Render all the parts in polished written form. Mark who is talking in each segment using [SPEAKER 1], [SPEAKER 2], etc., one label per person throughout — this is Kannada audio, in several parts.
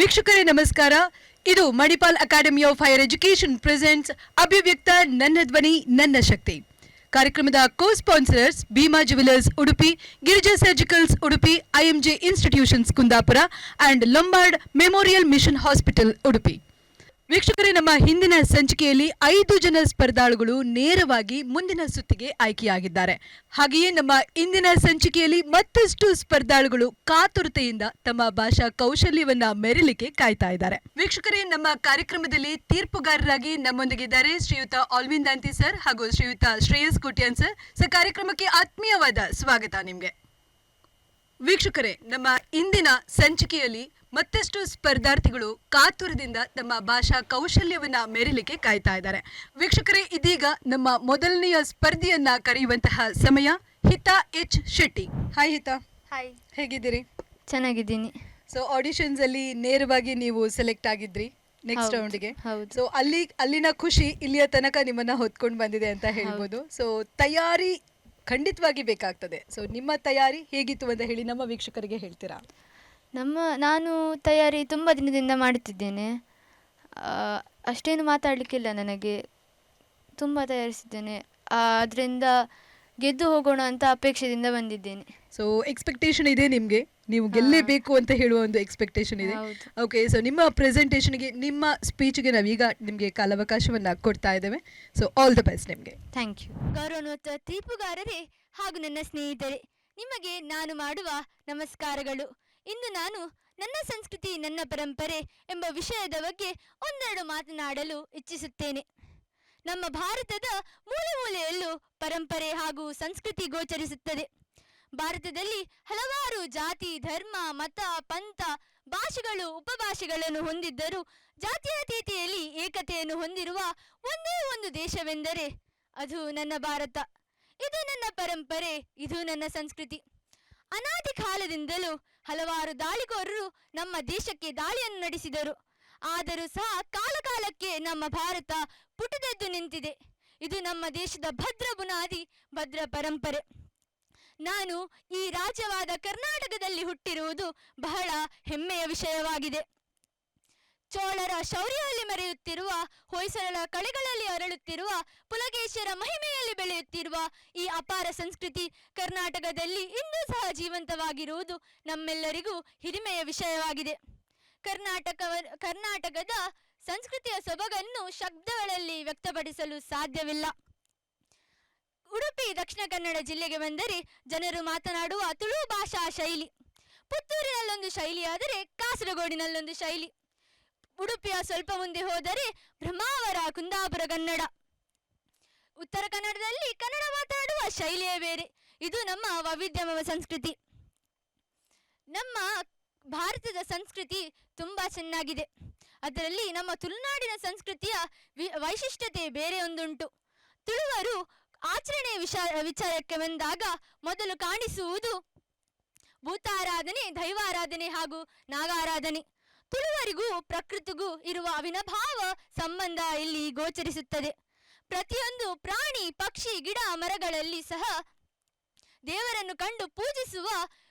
[SPEAKER 1] ವೀಕ್ಷಕರೇ ನಮಸ್ಕಾರ. ಇದು Manipal academy of higher education presents ಅಭಿವ್ಯಕ್ತ ನನ್ನ ಧ್ವನಿ ನನ್ನ ಶಕ್ತಿ ಕಾರ್ಯಕ್ರಮದ co sponsors Bhima jewellers Udupi, Girija surgicals Udupi, IMJ institutions Kundapura and Lombard memorial mission hospital Udupi. ವೀಕ್ಷಕರೇ, ನಮ್ಮ ಹಿಂದಿನ ಸಂಚಿಕೆಯಲ್ಲಿ 5 ಜನ ಸ್ಪರ್ಧಾಳುಗಳು ನೇರವಾಗಿ ಮುಂದಿನ ಸುತ್ತಿಗೆ ಆಯ್ಕೆಯಾಗಿದ್ದಾರೆ. ಹಾಗೆಯೇ ನಮ್ಮ ಇಂದಿನ ಸಂಚಿಕೆಯಲ್ಲಿ ಮತ್ತಷ್ಟು ಸ್ಪರ್ಧಾಳುಗಳು ಕಾತುರತೆಯಿಂದ ತಮ್ಮ ಭಾಷಾ ಕೌಶಲ್ಯವನ್ನ ಮೆರಿಲಿಕ್ಕೆ ಕಾಯ್ತಾ ಇದ್ದಾರೆ. ವೀಕ್ಷಕರೇ, ನಮ್ಮ ಕಾರ್ಯಕ್ರಮದಲ್ಲಿ ತೀರ್ಪುಗಾರರಾಗಿ ನಮ್ಮೊಂದಿಗಿದ್ದಾರೆ ಶ್ರೀಯುತ ಆಲ್ವಿನ್ ದಾಂತಿ ಸರ್ ಹಾಗೂ ಶ್ರೀಯುತ ಶ್ರೇಯಸ್ ಕೋಟ್ಯಾನ್ ಸರ್. ಕಾರ್ಯಕ್ರಮಕ್ಕೆ ಆತ್ಮೀಯವಾದ ಸ್ವಾಗತ ನಿಮಗೆ. ವೀಕ್ಷಕರೇ, ನಮ್ಮ ಇಂದಿನ ಸಂಚಿಕೆಯಲ್ಲಿ ಮತ್ತಷ್ಟು ಸ್ಪರ್ಧಾರ್ಥಿಗಳು ಕಾತುರದಿಂದ ತಮ್ಮ ಭಾಷಾ ಕೌಶಲ್ಯವನ್ನ ಮೆರಿಲಿಕ್ಕೆ ಕಾಯ್ತಾ ಇದ್ದಾರೆ. ವೀಕ್ಷಕರೇ, ಇದೀಗ ನಮ್ಮ ಮೊದಲನೆಯ ಸ್ಪರ್ಧೆಯನ್ನ ಕರೆಯುವಂತಹ ಸಮಯ. ಹಿತಾ ಎಚ್ ಶೆಟ್ಟಿ. ಹಾಯ್ ಹಿತಾ.
[SPEAKER 2] ಹಾಯ್,
[SPEAKER 1] ಹೇಗಿದ್ದೀರಿ?
[SPEAKER 2] ಚೆನ್ನಾಗಿದ್ದೀನಿ.
[SPEAKER 1] ಸೊ ಆಡಿಷನ್ಸ್ ಅಲ್ಲಿ ನೇರವಾಗಿ ನೀವು ಸೆಲೆಕ್ಟ್ ಆಗಿದ್ರಿ ನೆಕ್ಸ್ಟ್ ರೌಂಡ್ಗೆ. ಸೊ ಅಲ್ಲಿನ ಖುಷಿ ಇಲ್ಲಿಯ ತನಕ ನಿಮ್ಮನ್ನ ಹೊತ್ಕೊಂಡು ಬಂದಿದೆ ಅಂತ ಹೇಳ್ಬೋದು. ಸೊ ತಯಾರಿ ಖಂಡಿತವಾಗಿ ಬೇಕಾಗ್ತದೆ. ಸೊ ನಿಮ್ಮ ತಯಾರಿ ಹೇಗಿತ್ತು ಅಂತ ಹೇಳಿ ನಮ್ಮ ವೀಕ್ಷಕರಿಗೆ ಹೇಳ್ತೀರಾ?
[SPEAKER 2] ನಾನು ತಯಾರಿ ತುಂಬ ದಿನದಿಂದ ಮಾಡುತ್ತಿದ್ದೇನೆ. ಅಷ್ಟೇನು ಮಾತಾಡಲಿಕ್ಕಿಲ್ಲ, ನನಗೆ ತುಂಬ ತಯಾರಿಸಿದ್ದೇನೆ. ಅದರಿಂದ ಗೆದ್ದು ಹೋಗೋಣ ಅಂತ ಅಪೇಕ್ಷೆಯಿಂದ ಬಂದಿದ್ದೇನೆ.
[SPEAKER 1] ಸೊ ಎಕ್ಸ್ಪೆಕ್ಟೇಷನ್ ಇದೆ ನಿಮಗೆ, ನೀವು ಗೆಲ್ಲೇಬೇಕು ಅಂತ ಹೇಳುವ ಒಂದು ಎಕ್ಸ್ಪೆಕ್ಟೇಷನ್ ಇದೆ. ಓಕೆ, ಸೊ ನಿಮ್ಮ ಪ್ರೆಸೆಂಟೇಷನ್ಗೆ, ನಿಮ್ಮ ಸ್ಪೀಚ್ಗೆ ನಾವೀಗ ನಿಮಗೆ ಕಾಲಾವಕಾಶವನ್ನು ಕೊಡ್ತಾ ಇದ್ದೇವೆ. ಸೊ ಆಲ್ ದ ಬೆಸ್ಟ್ ನಿಮಗೆ.
[SPEAKER 2] Thank you. ಗೌರವಾನ್ವಿತ ತೀರ್ಪುಗಾರರೇ ಹಾಗೂ ನನ್ನ ಸ್ನೇಹಿತರೆ, ನಿಮಗೆ ನಾನು ಮಾಡುವ ನಮಸ್ಕಾರಗಳು. ಇಂದು ನಾನು ನನ್ನ ಸಂಸ್ಕೃತಿ ನನ್ನ ಪರಂಪರೆ ಎಂಬ ವಿಷಯದ ಬಗ್ಗೆ ಒಂದೆರಡು ಮಾತನಾಡಲು ಇಚ್ಛಿಸುತ್ತೇನೆ. ನಮ್ಮ ಭಾರತದ ಮೂಲೆ ಮೂಲೆಯಲ್ಲೂ ಪರಂಪರೆ ಹಾಗೂ ಸಂಸ್ಕೃತಿ ಗೋಚರಿಸುತ್ತದೆ. ಭಾರತದಲ್ಲಿ ಹಲವಾರು ಜಾತಿ, ಧರ್ಮ, ಮತ, ಪಂಥ, ಭಾಷೆಗಳು, ಉಪಭಾಷೆಗಳನ್ನು ಹೊಂದಿದ್ದರೂ ಜಾತ್ಯತೀತತೆಯಲ್ಲಿ ಏಕತೆಯನ್ನು ಹೊಂದಿರುವ ಒಂದೇ ಒಂದು ದೇಶವೆಂದರೆ ಅದು ನನ್ನ ಭಾರತ. ಇದು ನನ್ನ ಪರಂಪರೆ, ಇದು ನನ್ನ ಸಂಸ್ಕೃತಿ. ಅನಾದಿ ಕಾಲದಿಂದಲೂ ಹಲವಾರು ದಾಳಿಕೋರರು ನಮ್ಮ ದೇಶಕ್ಕೆ ದಾಳಿಯನ್ನು ನಡೆಸಿದರು. ಆದರೂ ಸಹ ಕಾಲಕಾಲಕ್ಕೆ ನಮ್ಮ ಭಾರತ ಪುಟಿದೆದ್ದು ನಿಂತಿದೆ. ಇದು ನಮ್ಮ ದೇಶದ ಭದ್ರ ಬುನಾದಿ, ಭದ್ರ ಪರಂಪರೆ. ನಾನು ಈ ರಾಜ್ಯವಾದ ಕರ್ನಾಟಕದಲ್ಲಿ ಹುಟ್ಟಿರುವುದು ಬಹಳ ಹೆಮ್ಮೆಯ ವಿಷಯವಾಗಿದೆ. ಚೋಳರ ಶೌರ್ಯದಲ್ಲಿ ಮೆರೆಯುತ್ತಿರುವ, ಹೊಯ್ಸಳರ ಕಳೆಗಳಲ್ಲಿ ಅರಳುತ್ತಿರುವ, ಪುಲಕೇಶಿಯರ ಮಹಿಮೆಯಲ್ಲಿ ಬೆಳೆಯುತ್ತಿರುವ ಈ ಅಪಾರ ಸಂಸ್ಕೃತಿ ಕರ್ನಾಟಕದಲ್ಲಿ ಇಂದು ಸಹ ಜೀವಂತವಾಗಿರುವುದು ನಮ್ಮೆಲ್ಲರಿಗೂ ಹಿರಿಮೆಯ ವಿಷಯವಾಗಿದೆ. ಕರ್ನಾಟಕದ ಸಂಸ್ಕೃತಿಯ ಸೊಬಗನ್ನು ಶಬ್ದಗಳಲ್ಲಿ ವ್ಯಕ್ತಪಡಿಸಲು ಸಾಧ್ಯವಿಲ್ಲ. ಉಡುಪಿ ದಕ್ಷಿಣ ಕನ್ನಡ ಜಿಲ್ಲೆಗೆ ಬಂದರೆ ಜನರು ಮಾತನಾಡುವ ತುಳು ಭಾಷಾ ಶೈಲಿ. ಪುತ್ತೂರಿನಲ್ಲೊಂದು ಶೈಲಿಯಾದರೆ ಕಾಸರಗೋಡಿನಲ್ಲೊಂದು ಶೈಲಿ. ಉಡುಪಿಯ ಸ್ವಲ್ಪ ಮುಂದೆ ಹೋದರೆ ಬ್ರಹ್ಮಾವರ, ಕುಂದಾಪುರ ಕನ್ನಡ. ಉತ್ತರ ಕನ್ನಡದಲ್ಲಿ ಕನ್ನಡ ಮಾತನಾಡುವ ಶೈಲಿಯೇ ಬೇರೆ. ಇದು ನಮ್ಮ ವೈವಿಧ್ಯಮಯ ಸಂಸ್ಕೃತಿ. ನಮ್ಮ ಭಾರತದ ಸಂಸ್ಕೃತಿ ತುಂಬ ಚೆನ್ನಾಗಿದೆ. ಅದರಲ್ಲಿ ನಮ್ಮ ತುಳುನಾಡಿನ ಸಂಸ್ಕೃತಿಯ ವೈಶಿಷ್ಟ್ಯತೆ ಬೇರೆ ಒಂದುಂಟು. ತುಳುವರು ಆಚರಣೆ ವಿಚಾರಕ್ಕೆ ಬಂದಾಗ ಮೊದಲು ಕಾಣಿಸುವುದು ಭೂತಾರಾಧನೆ, ದೈವಾರಾಧನೆ ಹಾಗೂ ನಾಗಾರಾಧನೆ. ತುಳುವರಿಗೂ ಪ್ರಕೃತಿಗೂ ಇರುವ ಅವಿನಾಭಾವ ಸಂಬಂಧ ಇಲ್ಲಿ ಗೋಚರಿಸುತ್ತದೆ. ಪ್ರತಿಯೊಂದು ಪ್ರಾಣಿ, ಪಕ್ಷಿ, ಗಿಡ, ಮರಗಳಲ್ಲಿ ಸಹ ದೇವರನ್ನು ಕಂಡು ಪೂಜಿಸುವ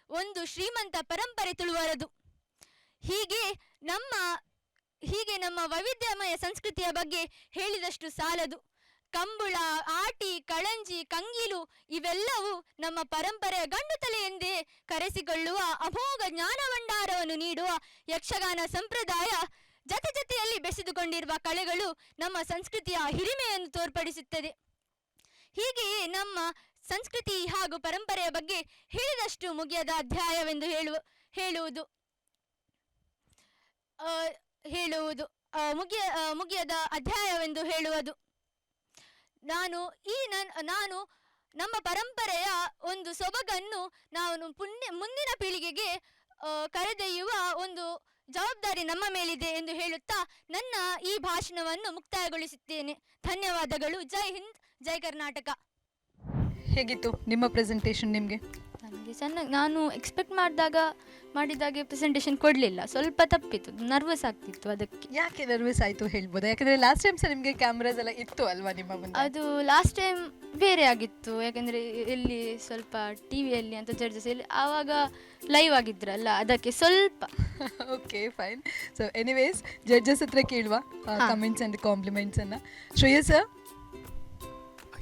[SPEAKER 2] ಒಂದು ಶ್ರೀಮಂತ ಪರಂಪರೆ ತುಳುವರದು. ಹೀಗೆ ನಮ್ಮ ವೈವಿಧ್ಯಮಯ ಸಂಸ್ಕೃತಿಯ ಬಗ್ಗೆ ಹೇಳಿದಷ್ಟು ಸಾಲದು. ಕಂಬುಳ, ಆಟಿ, ಕಳಂಜಿ, ಕಂಗೀಲು ಇವೆಲ್ಲವೂ ನಮ್ಮ ಪರಂಪರೆಯ ಗಂಡು ತಲೆ ಎಂದೇ ಕರೆಸಿಕೊಳ್ಳುವ ಅಮೋಘ ಜ್ಞಾನ ಭಂಡಾರವನ್ನು ನೀಡುವ ಯಕ್ಷಗಾನ ಸಂಪ್ರದಾಯ, ಜೊತೆಯಲ್ಲಿ ಬೆಸೆದುಕೊಂಡಿರುವ ಕಲೆಗಳು ನಮ್ಮ ಸಂಸ್ಕೃತಿಯ ಹಿರಿಮೆಯನ್ನು ತೋರ್ಪಡಿಸುತ್ತದೆ. ಹೀಗೆಯೇ ನಮ್ಮ ಸಂಸ್ಕೃತಿ ಹಾಗೂ ಪರಂಪರೆಯ ಬಗ್ಗೆ ಹೇಳಿದಷ್ಟು ಮುಗಿಯದ ಅಧ್ಯಾಯವೆಂದು ಮುಗಿಯದ ಅಧ್ಯಾಯವೆಂದು ಹೇಳುವುದು. ನಾನು ನಮ್ಮ ಪರಂಪರೆಯ ಒಂದು ಸೊಬಗನ್ನು ನಾನು ಮುಂದಿನ ಪೀಳಿಗೆಗೆ ಕರೆದೊಯ್ಯುವ ಒಂದು ಜವಾಬ್ದಾರಿ ನಮ್ಮ ಮೇಲಿದೆ ಎಂದು ಹೇಳುತ್ತಾ ನನ್ನ ಈ ಭಾಷಣವನ್ನು ಮುಕ್ತಾಯಗೊಳಿಸುತ್ತೇನೆ. ಧನ್ಯವಾದಗಳು. ಜೈ ಹಿಂದ್, ಜೈ ಕರ್ನಾಟಕ.
[SPEAKER 1] ಹೇಗಿತ್ತು ನಿಮ್ಮ ಪ್ರೆಸೆಂಟೇಷನ್? ನಿಮಗೆ
[SPEAKER 2] ನನಗೆ ಚೆನ್ನಾಗಿ ನಾನು ಎಕ್ಸ್ಪೆಕ್ಟ್ ಮಾಡಿದಾಗೆ ಪ್ರೆಸೆಂಟೇಷನ್ ಕೊಡಲಿಲ್ಲ, ಸ್ವಲ್ಪ ತಪ್ಪಿತ್ತು, ನರ್ವಸ್ ಆಗ್ತಿತ್ತು ಅದಕ್ಕೆ.
[SPEAKER 1] ಯಾಕೆ ನರ್ವಸ್ ಆಯಿತು ಹೇಳ್ಬೋದಾ? ಯಾಕಂದರೆ ಲಾಸ್ಟ್ ಟೈಮ್ ಸಹ ನಿಮಗೆ ಕ್ಯಾಮ್ರಾಸ್ ಎಲ್ಲ ಇತ್ತು ಅಲ್ವಾ ನಿಮ್ಮ ಮುಂದೆ?
[SPEAKER 2] ಅದು ಲಾಸ್ಟ್ ಟೈಮ್ ಬೇರೆ ಆಗಿತ್ತು, ಯಾಕಂದರೆ ಇಲ್ಲಿ ಸ್ವಲ್ಪ ಟಿ ವಿಯಲ್ಲಿ ಅಂತ ಜಡ್ಜಸ್ ಇಲ್ಲಿ ಆವಾಗ ಲೈವ್ ಆಗಿದ್ರಲ್ಲ, ಅದಕ್ಕೆ ಸ್ವಲ್ಪ.
[SPEAKER 1] Okay fine. So anyways judges ಹತ್ರ ಕೇಳುವ ಕಮೆಂಟ್ಸ್ ಆ್ಯಂಡ್ ಕಾಂಪ್ಲಿಮೆಂಟ್ಸನ್ನು. ಶ್ರೇಯಸ್ ಸರ್,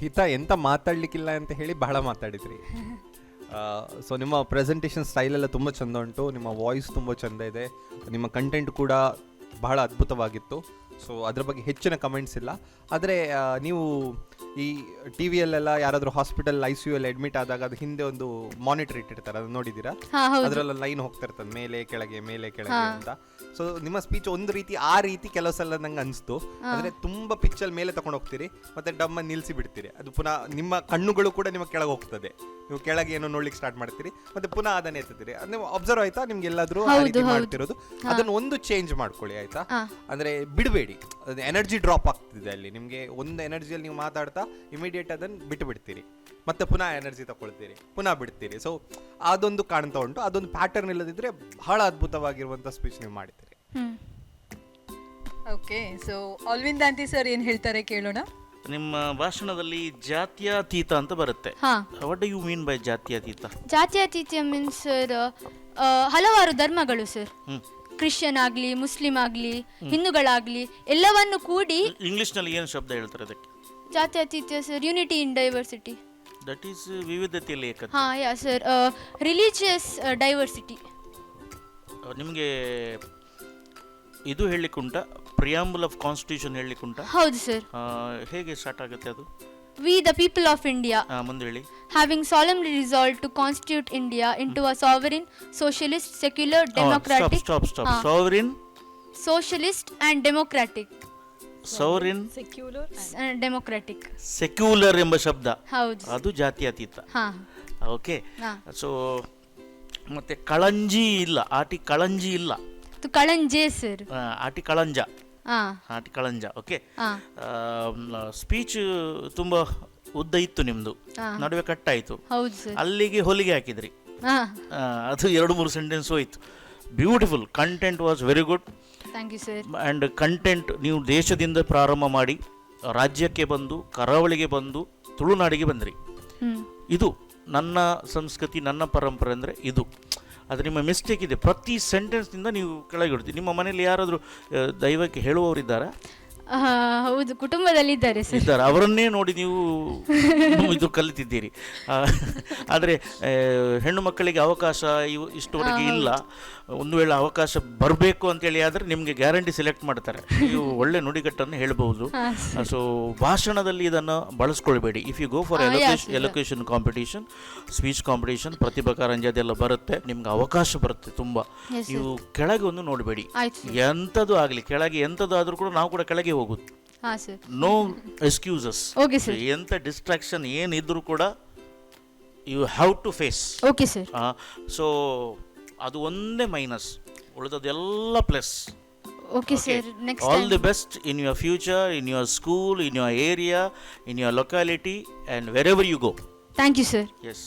[SPEAKER 3] ಹಿತ ಎಂತ ಮಾತಾಡಲಿಕ್ಕಿಲ್ಲ ಅಂತ ಹೇಳಿ ಬಹಳ ಮಾತಾಡಿದ್ರಿ. ಸೊ ನಿಮ್ಮ ಪ್ರೆಸೆಂಟೇಷನ್ ಸ್ಟೈಲ್ ಎಲ್ಲ ತುಂಬ ಚೆಂದ ಉಂಟು, ನಿಮ್ಮ ವಾಯ್ಸ್ ತುಂಬ ಚೆಂದ ಇದೆ, ನಿಮ್ಮ ಕಂಟೆಂಟ್ ಕೂಡ ಬಹಳ ಅದ್ಭುತವಾಗಿತ್ತು. ಸೊ ಅದ್ರ ಬಗ್ಗೆ ಹೆಚ್ಚಿನ ಕಮೆಂಟ್ಸ್ ಇಲ್ಲ. ಆದರೆ ನೀವು ಈ ಟಿ ವಿಯಲ್ಲೆಲ್ಲ ಯಾರಾದರೂ ಹಾಸ್ಪಿಟಲ್ ICU ಅಲ್ಲಿ ಅಡ್ಮಿಟ್ ಆದಾಗ ಅದು ಹಿಂದೆ ಒಂದು ಮಾನಿಟರ್ ಇಟ್ಟಿರ್ತಾರೆ, ಅದನ್ನು ನೋಡಿದ್ದೀರಾ? ಅದರಲ್ಲ ಲೈನ್ ಹೋಗ್ತಿರ್ತದೆ ಮೇಲೆ ಕೆಳಗೆ ಮೇಲೆ ಕೆಳಗೆ ಅಂತ. ಸೊ ನಿಮ್ಮ ಸ್ಪೀಚ್ ಒಂದು ರೀತಿ ಆ ರೀತಿ ಕೆಲವು ಸಲ ನಂಗೆ ಅನಿಸ್ತು. ಅಂದರೆ ತುಂಬ ಪಿಚ್ಚಲ್ಲಿ ಮೇಲೆ ತಗೊಂಡು ಹೋಗ್ತೀರಿ ಮತ್ತೆ ಡಮ್ಮ ನಿಲ್ಲಿಸಿ ಬಿಡ್ತೀರಿ, ಅದು ಪುನಃ ನಿಮ್ಮ ಕಣ್ಣುಗಳು ಕೂಡ ನಿಮ್ಮ ಕೆಳಗೆ ಹೋಗ್ತದೆ, ನೀವು ಕೆಳಗೆ ಏನೋ ನೋಡ್ಲಿಕ್ಕೆ ಸ್ಟಾರ್ಟ್ ಮಾಡ್ತೀರಿ ಮತ್ತೆ ಪುನಃ ಅದನ್ನೇ ಎತ್ತೀರಿ. ಅದು ನೀವು ಅಬ್ಸರ್ವ್ ಆಯ್ತಾ ನಿಮ್ಗೆ ಎಲ್ಲಾದರೂ ಆ ರೀತಿ ಮಾಡ್ತಿರೋದು? ಅದನ್ನು ಒಂದು ಚೇಂಜ್ ಮಾಡ್ಕೊಳ್ಳಿ ಆಯ್ತಾ. ಅಂದರೆ ಬಿಡಬೇಡಿ, ಅದು ಎನರ್ಜಿ ಡ್ರಾಪ್ ಆಗ್ತಿದೆ ಅಲ್ಲಿ ನಿಮಗೆ. ಒಂದು ಎನರ್ಜಿಯಲ್ಲಿ ನೀವು ಮಾತಾಡ್ತಾ ಇಮಿಡಿಯೇಟ್ ಅದನ್ನು ಬಿಟ್ಟು ಬಿಡ್ತೀರಿ, ಮತ್ತೆ ಪುನಃ ಎನರ್ಜಿ ತಗೊಳ್ತೀರಿ, ಪುನಃ ಬಿಡ್ತೀರಿ. ಸೊ ಅದೊಂದು ಕಾಣ್ತಾ ಉಂಟು. ಅದೊಂದು ಪ್ಯಾಟರ್ನ್ ಇಲ್ಲದಿದ್ರೆ ಬಹಳ ಅದ್ಭುತವಾಗಿರುವಂಥ ಸ್ಪೀಚ್ ನೀವು ಮಾಡಿದ್ದೀರಿ.
[SPEAKER 1] ಓಕೆ. ಸೊ ಅಲ್ವಿಂದ್ ಆಂಟಿ ಸರ್ ಏನು ಹೇಳ್ತಾರೆ ಕೇಳೋಣ.
[SPEAKER 4] ನಿಮ್ಮ ಭಾಷಣದಲ್ಲಿ ಜಾತ್ಯತೀತ ಅಂತ ಬರುತ್ತೆ. What do you mean by ಜಾತ್ಯತೀತ?
[SPEAKER 2] ಜಾತ್ಯತೀತ ಮೀನ್ಸ್ ಸರ್ ಹಲವಾರು ಧರ್ಮಗಳು ಸರ್, ಕ್ರಿಶ್ಚಿಯನ್ ಆಗಲಿ, ಮುಸ್ಲಿಂ ಆಗಲಿ, ಹಿಂದೂಗಳಾಗಲಿ ಎಲ್ಲವನ್ನು ಕೂಡಿ.
[SPEAKER 4] ಇಂಗ್ಲಿಷ್ನಲ್ಲಿ ಏನು ಶಬ್ದ ಹೇಳ್ತಾರೆ ಅದಕ್ಕೆ?
[SPEAKER 2] ಜಾತ್ಯತೀತ sir, unity in diversity.
[SPEAKER 4] That is ವಿವಿಧತೆಯಲ್ಲಿ ಏಕತೆ.
[SPEAKER 2] ಹಾಂ ಯಾ ಸರ್, ರಿಲಿಜಿಯಸ್ ಡೈವರ್ಸಿಟಿ.
[SPEAKER 4] ನಿಮಗೆ ಇದು ಹೇಳಲಿಕ್ಕುಂಟ, ಪ್ರಿಯಾಂಬಲ್ ಆಫ್ ಕಾನ್ಸ್ಟಿಟ್ಯೂಷನ್ ಹೇಳಲಿಕ್ಕುಂಟ?
[SPEAKER 2] ಹೌದು ಸರ್.
[SPEAKER 4] ಹೇಗೆ ಸ್ಟಾರ್ಟ್ ಆಗುತ್ತೆ ಅದು?
[SPEAKER 2] We the people of India,
[SPEAKER 4] ಮುಂದೆ ಹೇಳಿ.
[SPEAKER 2] having solemnly resolved to constitute India into a sovereign, socialist, secular, democratic.
[SPEAKER 4] Stop. Sovereign,
[SPEAKER 2] socialist and democratic.
[SPEAKER 4] Sovereign,
[SPEAKER 1] secular
[SPEAKER 2] democratic.
[SPEAKER 4] Secular ಎಂಬ ಶಬ್ದ,
[SPEAKER 2] ಹೌದು,
[SPEAKER 4] ಅದು ಜಾತ್ಯತೀತ.
[SPEAKER 2] ಹಾಂ
[SPEAKER 4] ಓಕೆ. ಸೊ ಮತ್ತೆ ಕಳಂಜಿ ಇಲ್ಲ, ಆಟಿ ಕಳಂಜಿ ಇಲ್ಲ,
[SPEAKER 2] ಕಳಂಜೆ ಸರ್,
[SPEAKER 4] ಆಟಿ ಕಳಂಜ, ಆಟಿ ಕಳಂಜ. ಓಕೆ. ಸ್ಪೀಚ್ ತುಂಬ ಉದ್ದ ಇತ್ತು ನಿಮ್ದು, ನಡುವೆ ಕಟ್ಟಾಯಿತು.
[SPEAKER 2] ಹೌದು ಸರ್.
[SPEAKER 4] ಅಲ್ಲಿಗೆ ಹೊಲಿಗೆ ಹಾಕಿದ್ರಿ, ಅದು 2-3 ಸೆಂಟೆನ್ಸ್ ಹೋಯ್ತು. Beautiful content was very good.
[SPEAKER 2] Thank you sir.
[SPEAKER 4] And content ನೀವು ದೇಶದಿಂದ ಪ್ರಾರಂಭ ಮಾಡಿ ರಾಜ್ಯಕ್ಕೆ ಬಂದು, ಕರಾವಳಿಗೆ ಬಂದು, ತುಳುನಾಡಿಗೆ ಬಂದ್ರಿ. ಇದು ನನ್ನ ಸಂಸ್ಕೃತಿ, ನನ್ನ ಪರಂಪರೆ ಅಂದರೆ ಇದು. ಅದು ನಿಮ್ಮ ಮಿಸ್ಟೇಕ್ ಇದೆ. ಪ್ರತಿ ಸೆಂಟೆನ್ಸ್ನಿಂದ ನೀವು ಕೆಳಗೆ ಇಡ್ತೀವಿ. ನಿಮ್ಮ ಮನೆಯಲ್ಲಿ ಯಾರಾದರೂ ದೈವಕ್ಕೆ ಹೇಳುವವರಿದ್ದಾರಾ?
[SPEAKER 2] ಹೌದು, ಕುಟುಂಬದಲ್ಲಿ ಇದ್ದಾರೆ ಸರ್.
[SPEAKER 4] ಇದ್ದಾರೆ, ಅವರನ್ನೇ ನೋಡಿ ನೀವು ಇದು ಕಲಿತಿದ್ದೀರಿ. ಆದರೆ ಹೆಣ್ಣು ಮಕ್ಕಳಿಗೆ ಅವಕಾಶ ಇಷ್ಟುವರೆಗೆ ಇಲ್ಲ. ಒಂದು ವೇಳೆ ಅವಕಾಶ ಬರಬೇಕು ಅಂತೇಳಿ ಆದರೆ ನಿಮಗೆ ಗ್ಯಾರಂಟಿ ಸೆಲೆಕ್ಟ್ ಮಾಡ್ತಾರೆ, ನೀವು ಒಳ್ಳೆ ನುಡಿಗಟ್ಟನ್ನು ಹೇಳಬಹುದು. ಸೊ ಭಾಷಣದಲ್ಲಿ ಇದನ್ನು ಬಳಸ್ಕೊಳ್ಬೇಡಿ. If you go for elocution competition, speech competition, Pratibha Karanji ಅದೆಲ್ಲ ಬರುತ್ತೆ, ನಿಮ್ಗೆ ಅವಕಾಶ ಬರುತ್ತೆ ತುಂಬ. ನೀವು ಕೆಳಗೆ ಒಂದು ನೋಡಬೇಡಿ, ಎಂಥದ್ದು ಆಗಲಿ ಕೆಳಗೆ ಎಂಥದ್ದು ಆದರೂ ಕೂಡ ನಾವು ಕೂಡ ಕೆಳಗೆ ಹೋಗುದು. No excuses. ಎಂಥ ಡಿಸ್ಟ್ರಾಕ್ಷನ್ ಏನಿದ್ರು ಕೂಡ you have to face.
[SPEAKER 2] Okay sir.
[SPEAKER 4] So ಅದು ಒಂದೇ ಮೈನಸ್, ಉಳಿದದೆಲ್ಲ plus.
[SPEAKER 2] Okay sir. Next
[SPEAKER 4] all the best in your future, in your school, in your area, in your locality and wherever you go.
[SPEAKER 2] Thank you sir.
[SPEAKER 4] Yes.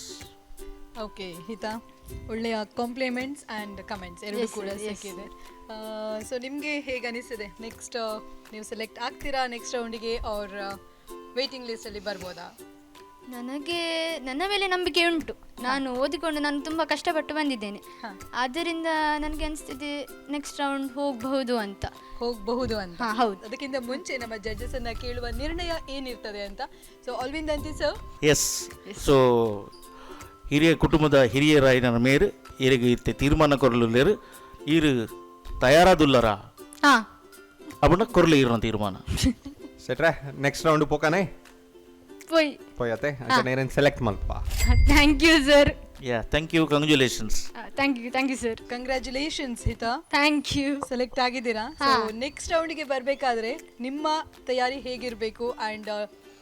[SPEAKER 1] Okay Hita, ಒಳ್ಳೆಯ ಕಾಂಪ್ಲಿಮೆಂಟ್ಸ್ ಆ್ಯಂಡ್ ಕಮೆಂಟ್ಸ್ ಎರಡೂ ಕೂಡ ಸಿಕ್ಕಿದೆ. ಸೊ ನಿಮಗೆ ಹೇಗೆ ಅನಿಸಿದೆ? ನೆಕ್ಸ್ಟ್ ನೀವು ಸೆಲೆಕ್ಟ್ ಆಗ್ತೀರಾ ನೆಕ್ಸ್ಟ್ ರೌಂಡಿಗೆ, ಆರ್ ವೇಟಿಂಗ್ ಲಿಸ್ಟಲ್ಲಿ ಬರ್ಬೋದಾ?
[SPEAKER 2] ನನಗೆ ನನ್ನ ಮೇಲೆ ನಂಬಿಕೆ ಉಂಟು. ನಾನು ಓದಿಕೊಂಡು ನಾನು ತುಂಬ ಕಷ್ಟಪಟ್ಟು ಬಂದಿದ್ದೇನೆ, ಆದ್ದರಿಂದ ನನಗೆ ಅನಿಸ್ತಿದೆ ನೆಕ್ಸ್ಟ್ ರೌಂಡ್ ಹೋಗಬಹುದು ಅಂತ.
[SPEAKER 1] ಹೌದು. ಅದಕ್ಕಿಂತ ಮುಂಚೆ ನಮ್ಮ ಜಡ್ಜಸ್ ಅನ್ನ ಕೇಳುವ ನಿರ್ಣಯ ಏನಿರ್ತದೆ ಅಂತ. ಸೊ ಅಲ್ವಿಂದ್ ಆಂಟಿ ಸರ್.
[SPEAKER 4] ಎಸ್. ಸೊ ಹಿರಿಯ ಕುಟುಂಬದ ಹಿರಿಯರಾಯಿನ ಮೇರು ಇರಿಗೆ ಇತ್ತೆ ತೀರ್ಮಾನ ಕೊರಲು ಇರು ತಯಾರಾದುಲ್ಲರಾ ಅವನ ಕೊರಲು ಇರೋ ತೀರ್ಮಾನ
[SPEAKER 3] ಸೆಟ್ರೆ ನೆಕ್ಸ್ಟ್ ರೌಂಡ್ ಪೋಕಾನೆ
[SPEAKER 2] ಪೋಯತೆ
[SPEAKER 3] ನೇರನ್ ಸೆಲೆಕ್ಟ್ ಮಲ್ಪ.
[SPEAKER 2] Thank you sir.
[SPEAKER 4] Yeah, thank you, congratulations.
[SPEAKER 2] Thank you sir.
[SPEAKER 1] Congratulations Hita.
[SPEAKER 2] Thank you.
[SPEAKER 1] Select ಆಗಿದ್ದೀರಾ. ಸೊ ನೆಕ್ಸ್ಟ್ ರೌಂಡ್ಗೆ ಬರಬೇಕಾದ್ರೆ ನಿಮ್ಮ ತಯಾರಿ ಹೇಗಿರಬೇಕು ಆ್ಯಂಡ್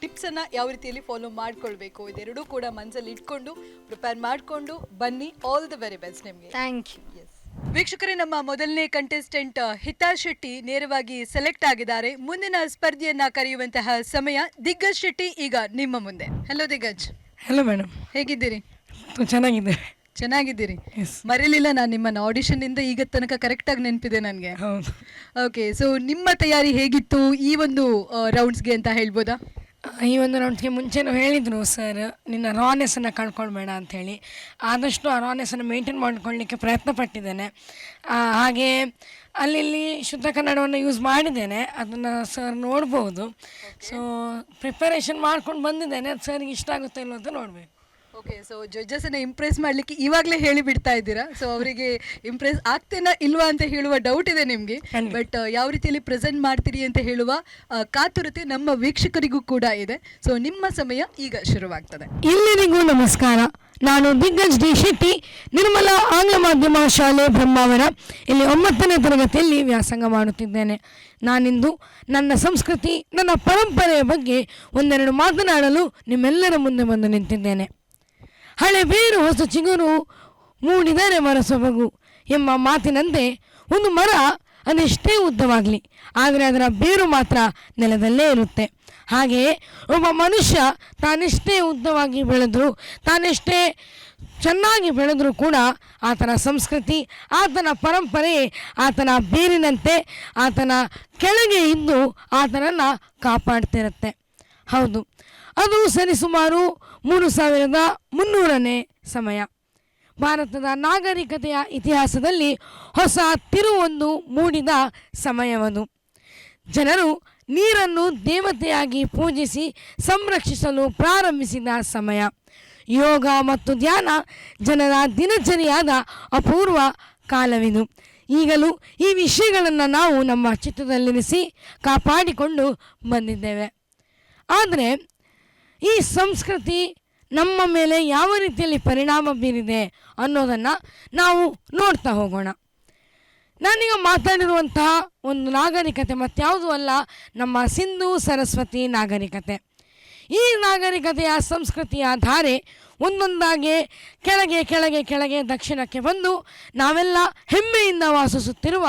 [SPEAKER 1] ಟಿಪ್ಸ್ ಅನ್ನ ಯಾವ ರೀತಿಯಲ್ಲಿ ಫಾಲೋ ಮಾಡ್ಕೊಳ್ಬೇಕು, ಇದೆರಡೂ ಕೂಡ ಮನಸ್ಸಲ್ಲಿ ಇಟ್ಕೊಂಡು ಪ್ರಿಪೇರ್ ಮಾಡಿಕೊಂಡು ಬನ್ನಿ. ಆಲ್ ದ ವೆರಿ ಬೆಸ್ಟ್ ನಿಮಗೆ.
[SPEAKER 2] Thank you.
[SPEAKER 1] ವೀಕ್ಷಕರೇ, ನಮ್ಮ ಮೊದಲನೇ ಕಂಟೆಸ್ಟೆಂಟ್ ಹಿತಾ ಶೆಟ್ಟಿ ನೇರವಾಗಿ ಸೆಲೆಕ್ಟ್ ಆಗಿದ್ದಾರೆ. ಮುಂದಿನ ಸ್ಪರ್ಧೆಯನ್ನ ಕರೆಯುವಂತಹ ಸಮಯ. ದಿಗ್ಗಜ್ ಶೆಟ್ಟಿ ಈಗ ನಿಮ್ಮ ಮುಂದೆ. ಹಲೋ ದಿಗ್ಗಜ್.
[SPEAKER 5] ಹಲೋ ಮೇಡಮ್,
[SPEAKER 1] ಹೇಗಿದ್ದೀರಿ?
[SPEAKER 5] ಚೆನ್ನಾಗಿದೆ.
[SPEAKER 1] ಚೆನ್ನಾಗಿದ್ದೀರಿ?
[SPEAKER 5] Yes.
[SPEAKER 1] ಮರೀಲಿಲ್ಲ ನಾನು ನಿಮ್ಮನ್ನ ಆಡಿಷನ್ ಇಂದ ಈಗ ತನಕ ಕರೆಕ್ಟ್ ಆಗಿ ನೆನಪಿದೆ ನನಗೆ.
[SPEAKER 5] ಹೌದು.
[SPEAKER 1] ಓಕೆ, ಸೊ ನಿಮ್ಮ ತಯಾರಿ ಹೇಗಿತ್ತು ಈ ಒಂದು ರೌಂಡ್ಸ್ಗೆ ಅಂತ ಹೇಳ್ಬೋದಾ?
[SPEAKER 5] ಈ ಒಂದು ರೌಂಡ್ಗೆ ಮುಂಚೆನೂ ಹೇಳಿದರು ಸರ್, ನಿನ್ನ ರಾನೆಸ್ಸನ್ನು ಕಳ್ಕೊಳ್ಬೇಡ ಅಂಥೇಳಿ. ಆದಷ್ಟು ಆ ರಾನೆಸ್ಸನ್ನು ಮೇಂಟೈನ್ ಮಾಡ್ಕೊಳ್ಳಿಕ್ಕೆ ಪ್ರಯತ್ನ ಪಟ್ಟಿದ್ದೇನೆ. ಹಾಗೆ ಅಲ್ಲಿ ಶುದ್ಧ ಕನ್ನಡವನ್ನು ಯೂಸ್ ಮಾಡಿದ್ದೇನೆ, ಅದನ್ನು ಸರ್ ನೋಡ್ಬೋದು. ಸೊ ಪ್ರಿಪರೇಷನ್ ಮಾಡ್ಕೊಂಡು ಬಂದಿದ್ದೇನೆ, ಅದು ಸರ್ಗೆ ಇಷ್ಟ ಆಗುತ್ತೋ ಇಲ್ಲೋ ಅಂತ ನೋಡಬೇಕು.
[SPEAKER 1] ಓಕೆ, ಸೊ ಜಡ್ಜಸನ್ನು ಇಂಪ್ರೆಸ್ ಮಾಡಲಿಕ್ಕೆ ಇವಾಗಲೇ ಹೇಳಿ ಬಿಡ್ತಾ ಇದ್ದೀರಾ. ಸೊ ಅವರಿಗೆ ಇಂಪ್ರೆಸ್ ಆಗ್ತೇನಾ ಇಲ್ವಾ ಅಂತ ಹೇಳುವ ಡೌಟ್ ಇದೆ ನಿಮಗೆ. ಬಟ್ ಯಾವ ರೀತಿಯಲ್ಲಿ ಪ್ರೆಸೆಂಟ್ ಮಾಡ್ತೀರಿ ಅಂತ ಹೇಳುವ ಕಾತುರತೆ ನಮ್ಮ ವೀಕ್ಷಕರಿಗೂ ಕೂಡ ಇದೆ. ಸೊ ನಿಮ್ಮ ಸಮಯ ಈಗ ಶುರುವಾಗ್ತದೆ.
[SPEAKER 5] ಎಲ್ಲರಿಗೂ ನಮಸ್ಕಾರ. ನಾನು ದಿಗ್ಗಜ್ ಡಿ ಶೆಟ್ಟಿ, ನಿರ್ಮಲಾ ಆಂಗ್ಲ ಮಾಧ್ಯಮ ಶಾಲೆ ಬ್ರಹ್ಮಾವರ, ಇಲ್ಲಿ 9ನೇ ತರಗತಿಯಲ್ಲಿ ವ್ಯಾಸಂಗ ಮಾಡುತ್ತಿದ್ದೇನೆ. ನಾನಿಂದು ನನ್ನ ಸಂಸ್ಕೃತಿ, ನನ್ನ ಪರಂಪರೆಯ ಬಗ್ಗೆ ಒಂದೆರಡು ಮಾತನಾಡಲು ನಿಮ್ಮೆಲ್ಲರ ಮುಂದೆ ಬಂದು ನಿಂತಿದ್ದೇನೆ. ಹಳೆ ಬೇರು ಹೊಸ ಚಿಗುರು ಮೂಡಿದರೆ ಮರ ಸೊಬಗು ಎಂಬ ಮಾತಿನಂತೆ ಒಂದು ಮರ ಅದೆಷ್ಟೇ ಉದ್ದವಾಗಲಿ, ಆದರೆ ಅದರ ಬೇರು ಮಾತ್ರ ನೆಲದಲ್ಲೇ ಇರುತ್ತೆ. ಹಾಗೆಯೇ ಒಬ್ಬ ಮನುಷ್ಯ ತಾನೆಷ್ಟೇ ಉದ್ದವಾಗಿ ಬೆಳೆದರೂ, ತಾನೆಷ್ಟೇ ಚೆನ್ನಾಗಿ ಬೆಳೆದರೂ ಕೂಡ ಆತನ ಸಂಸ್ಕೃತಿ, ಆತನ ಪರಂಪರೆ ಆತನ ಬೇರಿನಂತೆ ಆತನ ಕೆಳಗೆ ಇದ್ದು ಆತನನ್ನು ಕಾಪಾಡ್ತಿರುತ್ತೆ. ಹೌದು, ಅದು ಸರಿಸುಮಾರು 3300ನೇ ಸಮಯ. ಭಾರತದ ನಾಗರಿಕತೆಯ ಇತಿಹಾಸದಲ್ಲಿ ಹೊಸ ತಿರುವೊಂದು ಮೂಡಿದ ಸಮಯವದು. ಜನರು ನೀರನ್ನು ದೇವತೆಯಾಗಿ ಪೂಜಿಸಿ ಸಂರಕ್ಷಿಸಲು ಪ್ರಾರಂಭಿಸಿದ ಸಮಯ. ಯೋಗ ಮತ್ತು ಧ್ಯಾನ ಜನರ ದಿನಚರಿಯಾದ ಅಪೂರ್ವ ಕಾಲವಿದು. ಈಗಲೂ ಈ ವಿಷಯಗಳನ್ನು ನಾವು ನಮ್ಮ ಚಿತ್ರದಲ್ಲಿರಿಸಿ ಕಾಪಾಡಿಕೊಂಡು ಬಂದಿದ್ದೇವೆ. ಆದರೆ ಈ ಸಂಸ್ಕೃತಿ ನಮ್ಮ ಮೇಲೆ ಯಾವ ರೀತಿಯಲ್ಲಿ ಪರಿಣಾಮ ಬೀರಿದೆ ಅನ್ನೋದನ್ನು ನಾವು ನೋಡ್ತಾ ಹೋಗೋಣ. ನಾನೀಗ ಮಾತಾಡಿರುವಂತಹ ಒಂದು ನಾಗರಿಕತೆ ಮತ್ಯಾವುದೂ ಅಲ್ಲ, ನಮ್ಮ ಸಿಂಧೂ ಸರಸ್ವತಿ ನಾಗರಿಕತೆ. ಈ ನಾಗರಿಕತೆಯ ಸಂಸ್ಕೃತಿಯ ಧಾರೆ ಒಂದೊಂದಾಗಿ ಕೆಳಗೆ ಕೆಳಗೆ ಕೆಳಗೆ ದಕ್ಷಿಣಕ್ಕೆ ಬಂದು ನಾವೆಲ್ಲ ಹೆಮ್ಮೆಯಿಂದ ವಾಸಿಸುತ್ತಿರುವ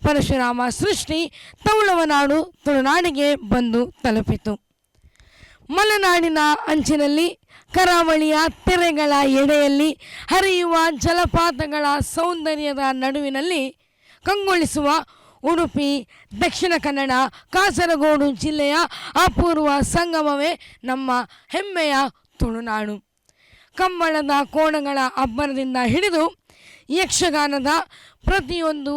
[SPEAKER 5] ಪರಶುರಾಮ ಸೃಷ್ಟಿ ತೌಳವನಾಡು ತುಳುನಾಡಿಗೆ ಬಂದು ತಲುಪಿತು. ಮಲೆನಾಡಿನ ಅಂಚಿನಲ್ಲಿ, ಕರಾವಳಿಯ ತೆರೆಗಳ ಎಡೆಯಲ್ಲಿ, ಹರಿಯುವ ಜಲಪಾತಗಳ ಸೌಂದರ್ಯದ ನಡುವಿನಲ್ಲಿ ಕಂಗೊಳಿಸುವ ಉಡುಪಿ, ದಕ್ಷಿಣ ಕನ್ನಡ, ಕಾಸರಗೋಡು ಜಿಲ್ಲೆಯ ಅಪೂರ್ವ ಸಂಗಮವೇ ನಮ್ಮ ಹೆಮ್ಮೆಯ ತುಳುನಾಡು. ಕಂಬಳದ ಕೋಣಗಳ ಅಬ್ಬರದಿಂದ ಹಿಡಿದು ಯಕ್ಷಗಾನದ ಪ್ರತಿಯೊಂದು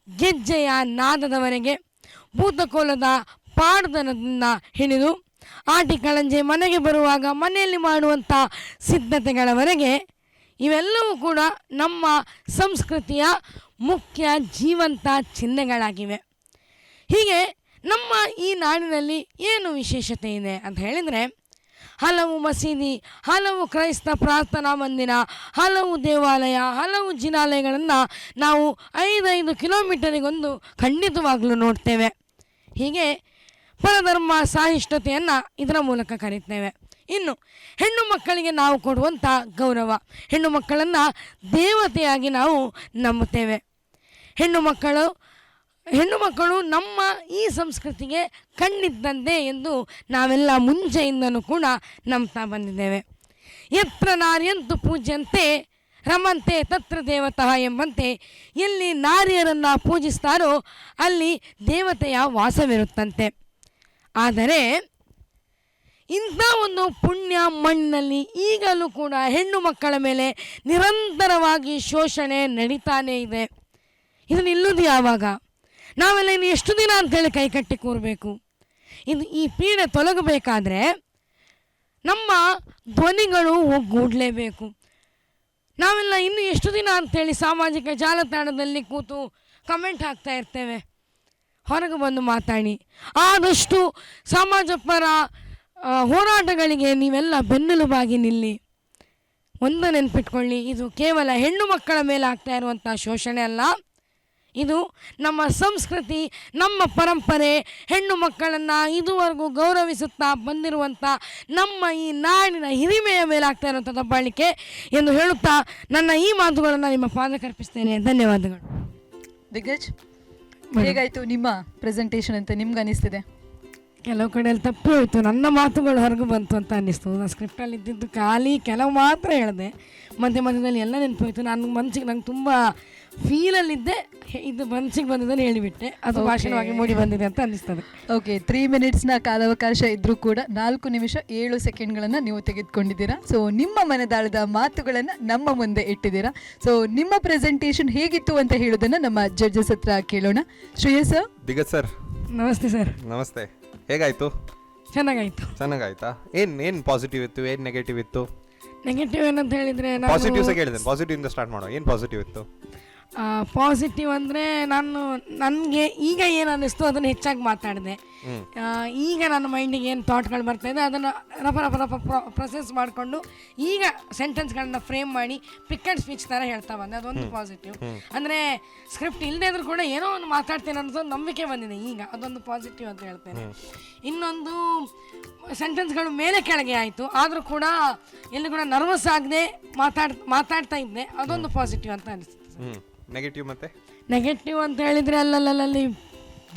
[SPEAKER 5] ಗೆಜ್ಜೆಯ ನಾದದವರೆಗೆ, ಭೂತಕೋಲದ ಪಾಡ್ದನದಿಂದ ಹಿಡಿದು ಆಟಿಕಳಂಜೆ ಮನೆಗೆ ಬರುವಾಗ ಮನೆಯಲ್ಲಿ ಮಾಡುವಂಥ ಸಿದ್ಧತೆಗಳವರೆಗೆ ಇವೆಲ್ಲವೂ ಕೂಡ ನಮ್ಮ ಸಂಸ್ಕೃತಿಯ ಮುಖ್ಯ ಜೀವಂತ ಚಿಹ್ನೆಗಳಾಗಿವೆ. ಹೀಗೆ ನಮ್ಮ ಈ ನಾಡಿನಲ್ಲಿ ಏನು ವಿಶೇಷತೆ ಇದೆ ಅಂತ ಹೇಳಿದರೆ, ಹಲವು ಮಸೀದಿ, ಹಲವು ಕ್ರೈಸ್ತ ಪ್ರಾರ್ಥನಾ ಮಂದಿರ, ಹಲವು ದೇವಾಲಯ, ಹಲವು ಜಿನಾಲಯಗಳನ್ನು ನಾವು 5 ಕಿಲೋಮೀಟರಿಗೊಂದು ಖಂಡಿತವಾಗಲೂ ನೋಡ್ತೇವೆ. ಹೀಗೆ ಪರಧರ್ಮ ಸಹಿಷ್ಣುತೆಯನ್ನು ಇದರ ಮೂಲಕ ಕರೀತೇವೆ. ಇನ್ನು ಹೆಣ್ಣು ಮಕ್ಕಳಿಗೆ ನಾವು ಕೊಡುವಂಥ ಗೌರವ, ಹೆಣ್ಣು ಮಕ್ಕಳನ್ನು ದೇವತೆಯಾಗಿ ನಾವು ನಂಬುತ್ತೇವೆ. ಹೆಣ್ಣು ಮಕ್ಕಳು ನಮ್ಮ ಈ ಸಂಸ್ಕೃತಿಗೆ ಕಣ್ಣಿದ್ದಂತೆ ಎಂದು ನಾವೆಲ್ಲ ಮುಂಚೆಯಿಂದನೂ ಕೂಡ ನಂಬ್ತಾ ಬಂದಿದ್ದೇವೆ. ಯತ್ರ ನಾರ್ಯಂತು ಪೂಜ್ಯಂತೆ ರಮಂತೆ ತತ್ರ ದೇವತಃ ಎಂಬಂತೆ ಎಲ್ಲಿ ನಾರಿಯರನ್ನು ಪೂಜಿಸ್ತಾರೋ ಅಲ್ಲಿ ದೇವತೆಯ ವಾಸವಿರುತ್ತಂತೆ. ಆದರೆ ಇಂಥ ಒಂದು ಪುಣ್ಯ ಮಣ್ಣಿನಲ್ಲಿ ಈಗಲೂ ಕೂಡ ಹೆಣ್ಣು ಮಕ್ಕಳ ಮೇಲೆ ನಿರಂತರವಾಗಿ ಶೋಷಣೆ ನಡೀತಾನೇ ಇದೆ. ಇದು ನಿಲ್ಲುವುದು ಯಾವಾಗ? ನಾವೆಲ್ಲ ಇನ್ನು ಎಷ್ಟು ದಿನ ಅಂತೇಳಿ ಕೈಕಟ್ಟಿ ಕೂರಬೇಕು? ಈ ಪೀಡೆ ತೊಲಗಬೇಕಾದ್ರೆ ನಮ್ಮ ಧ್ವನಿಗಳು ಒಗ್ಗೂಡಲೇಬೇಕು. ನಾವೆಲ್ಲ ಇನ್ನು ಎಷ್ಟು ದಿನ ಅಂಥೇಳಿ ಸಾಮಾಜಿಕ ಜಾಲತಾಣದಲ್ಲಿ ಕೂತು ಕಮೆಂಟ್ ಹಾಕ್ತಾ ಇರ್ತೇವೆ? ಹೊರಗೆ ಬಂದು ಮಾತಾಡಿ. ಆದಷ್ಟು ಸಮಾಜ ಪರ ಹೋರಾಟಗಳಿಗೆ ನೀವೆಲ್ಲ ಬೆನ್ನೆಲುಬಾಗಿ ನಿಲ್ಲಿ. ಒಂದು ನೆನಪಿಟ್ಕೊಳ್ಳಿ, ಇದು ಕೇವಲ ಹೆಣ್ಣು ಮಕ್ಕಳ ಮೇಲೆ ಆಗ್ತಾ ಇರುವಂಥ ಶೋಷಣೆ ಅಲ್ಲ, ಇದು ನಮ್ಮ ಸಂಸ್ಕೃತಿ, ನಮ್ಮ ಪರಂಪರೆ, ಹೆಣ್ಣು ಮಕ್ಕಳನ್ನು ಇದುವರೆಗೂ ಗೌರವಿಸುತ್ತಾ ಬಂದಿರುವಂಥ ನಮ್ಮ ಈ ನಾಡಿನ ಹಿರಿಮೆಯ ಮೇಲೆ ಆಗ್ತಾ ಇರುವಂಥ ದಬ್ಬಾಳಿಕೆ ಎಂದು ಹೇಳುತ್ತಾ ನನ್ನ ಈ ಮಾತುಗಳನ್ನು ನಿಮ್ಮ ಪಾದಕ್ಕೆ ಅರ್ಪಿಸ್ತೇನೆ. ಧನ್ಯವಾದಗಳು.
[SPEAKER 1] ದಿಗ್ಗಜ್, ಹೇಗಾಯಿತು ನಿಮ್ಮ ಪ್ರೆಸೆಂಟೇಷನ್ ಅಂತ ನಿಮ್ಗೆ ಅನಿಸ್ತಿದೆ?
[SPEAKER 5] ಕೆಲವು ಕಡೆಯಲ್ಲಿ ತಪ್ಪಿ ಹೋಯಿತು, ನನ್ನ ಮಾತುಗಳು ಹೊರಗೆ ಬಂತು ಅಂತ ಅನ್ನಿಸ್ತು. ನಾನು ಸ್ಕ್ರಿಪ್ಟಲ್ಲಿ ಇದ್ದಿದ್ದು ಖಾಲಿ ಕೆಲವು ಮಾತ್ರ ಹೇಳಿದೆ, ಮಧ್ಯದಲ್ಲಿ ಎಲ್ಲ ನೆನಪೋಯ್ತು. ನಾನು ಮನಸ್ಸಿಗೆ ನಂಗೆ ತುಂಬ ಫೀಲಲ್ಲಿದ್ದೆ, ಇದು ಮನಸ್ಸಿಗೆ ಬಂದಿದ್ದನ್ನು ಹೇಳಿಬಿಟ್ಟೆ, ಅದು ಭಾಷಣವಾಗಿ ಮೂಡಿ ಬಂದಿದೆ ಅಂತ ಅನ್ನಿಸ್ತದೆ.
[SPEAKER 1] ಓಕೆ, 3 ಮಿನಿಟ್ಸ್ನ ಕಾಲಾವಕಾಶ ಇದ್ರೂ ಕೂಡ 4 ನಿಮಿಷ 7 ಸೆಕೆಂಡ್ಗಳನ್ನು ನೀವು ತೆಗೆದುಕೊಂಡಿದ್ದೀರಾ. ಸೊ ನಿಮ್ಮ ಮನದಾಳದ ಮಾತುಗಳನ್ನು ನಮ್ಮ ಮುಂದೆ ಇಟ್ಟಿದ್ದೀರಾ. ಸೊ ನಿಮ್ಮ ಪ್ರೆಸೆಂಟೇಷನ್ ಹೇಗಿತ್ತು ಅಂತ ಹೇಳೋದನ್ನು ನಮ್ಮ ಜಡ್ಜಸ್ ಹತ್ರ ಕೇಳೋಣ. ಶ್ರೇಯಸ್ ಸರ್.
[SPEAKER 3] ದಿಗಜ್ ಸರ್
[SPEAKER 5] ನಮಸ್ತೆ ಸರ್.
[SPEAKER 3] ನಮಸ್ತೆ. ಹೇಗಾಯಿತು?
[SPEAKER 5] ಚೆನ್ನಾಗಾಯಿತು.
[SPEAKER 3] ಚೆನ್ನಾಗಾಯ್ತಾ? ಏನು ಪಾಸಿಟಿವ್ ಇತ್ತು, ಏನು ನೆಗೆಟಿವ್ ಇತ್ತು?
[SPEAKER 5] ನೆಗೆಟಿವ್ ಏನಂತ ಹೇಳಿದರೆ
[SPEAKER 3] ಪಾಸಿಟಿವ್ಸ್ ಹೇಳಿದ್ದೇನೆ, ಪಾಸಿಟಿವ್ ಇಂದ ಸ್ಟಾರ್ಟ್ ಮಾಡೋ. ಏನು ಪಾಸಿಟಿವ್ ಇತ್ತು?
[SPEAKER 5] ಪಾಸಿಟಿವ್ ಅಂದರೆ ನನಗೆ ಈಗ ಏನು ಅನ್ನಿಸ್ತು ಅದನ್ನು ಹೆಚ್ಚಾಗಿ ಮಾತಾಡಿದೆ. ಈಗ ನನ್ನ ಮೈಂಡಿಗೆ ಏನು ಥಾಟ್ಗಳು ಬರ್ತಾಯಿದೆ ಅದನ್ನು ರಫ ಪ್ರೊಸೆಸ್ ಮಾಡಿಕೊಂಡು ಈಗ ಸೆಂಟೆನ್ಸ್ಗಳನ್ನ ಫ್ರೇಮ್ ಮಾಡಿ ಪಿಕ್ ಆ್ಯಂಡ್ ಸ್ಪೀಚ್ ಥರ ಹೇಳ್ತಾ ಬಂದೆ, ಅದೊಂದು ಪಾಸಿಟಿವ್. ಅಂದರೆ ಸ್ಕ್ರಿಪ್ಟ್ ಇಲ್ಲದೇ ಇದ್ರೂ ಕೂಡ ಏನೋ ಒಂದು ಮಾತಾಡ್ತೇನೆ ಅನ್ನೋದು ನಂಬಿಕೆ ಬಂದಿದೆ ಈಗ, ಅದೊಂದು ಪಾಸಿಟಿವ್ ಅಂತ ಹೇಳ್ತೇನೆ. ಇನ್ನೊಂದು ಸೆಂಟೆನ್ಸ್ಗಳು ಮೇಲೆ ಕೆಳಗೆ ಆಯಿತು, ಆದರೂ ಕೂಡ ಎಲ್ಲಿ ಕೂಡ ನರ್ವಸ್ ಆಗದೆ ಮಾತಾಡ್ತಾ ಇದ್ದೆ, ಅದೊಂದು ಪಾಸಿಟಿವ್ ಅಂತ ಅನಿಸ್ತು.
[SPEAKER 3] ನೆಗೆಟಿವ್ ಮತ್ತೆ?
[SPEAKER 5] ನೆಗೆಟಿವ್ ಅಂತ ಹೇಳಿದರೆ ಅಲ್ಲಲ್ಲಿ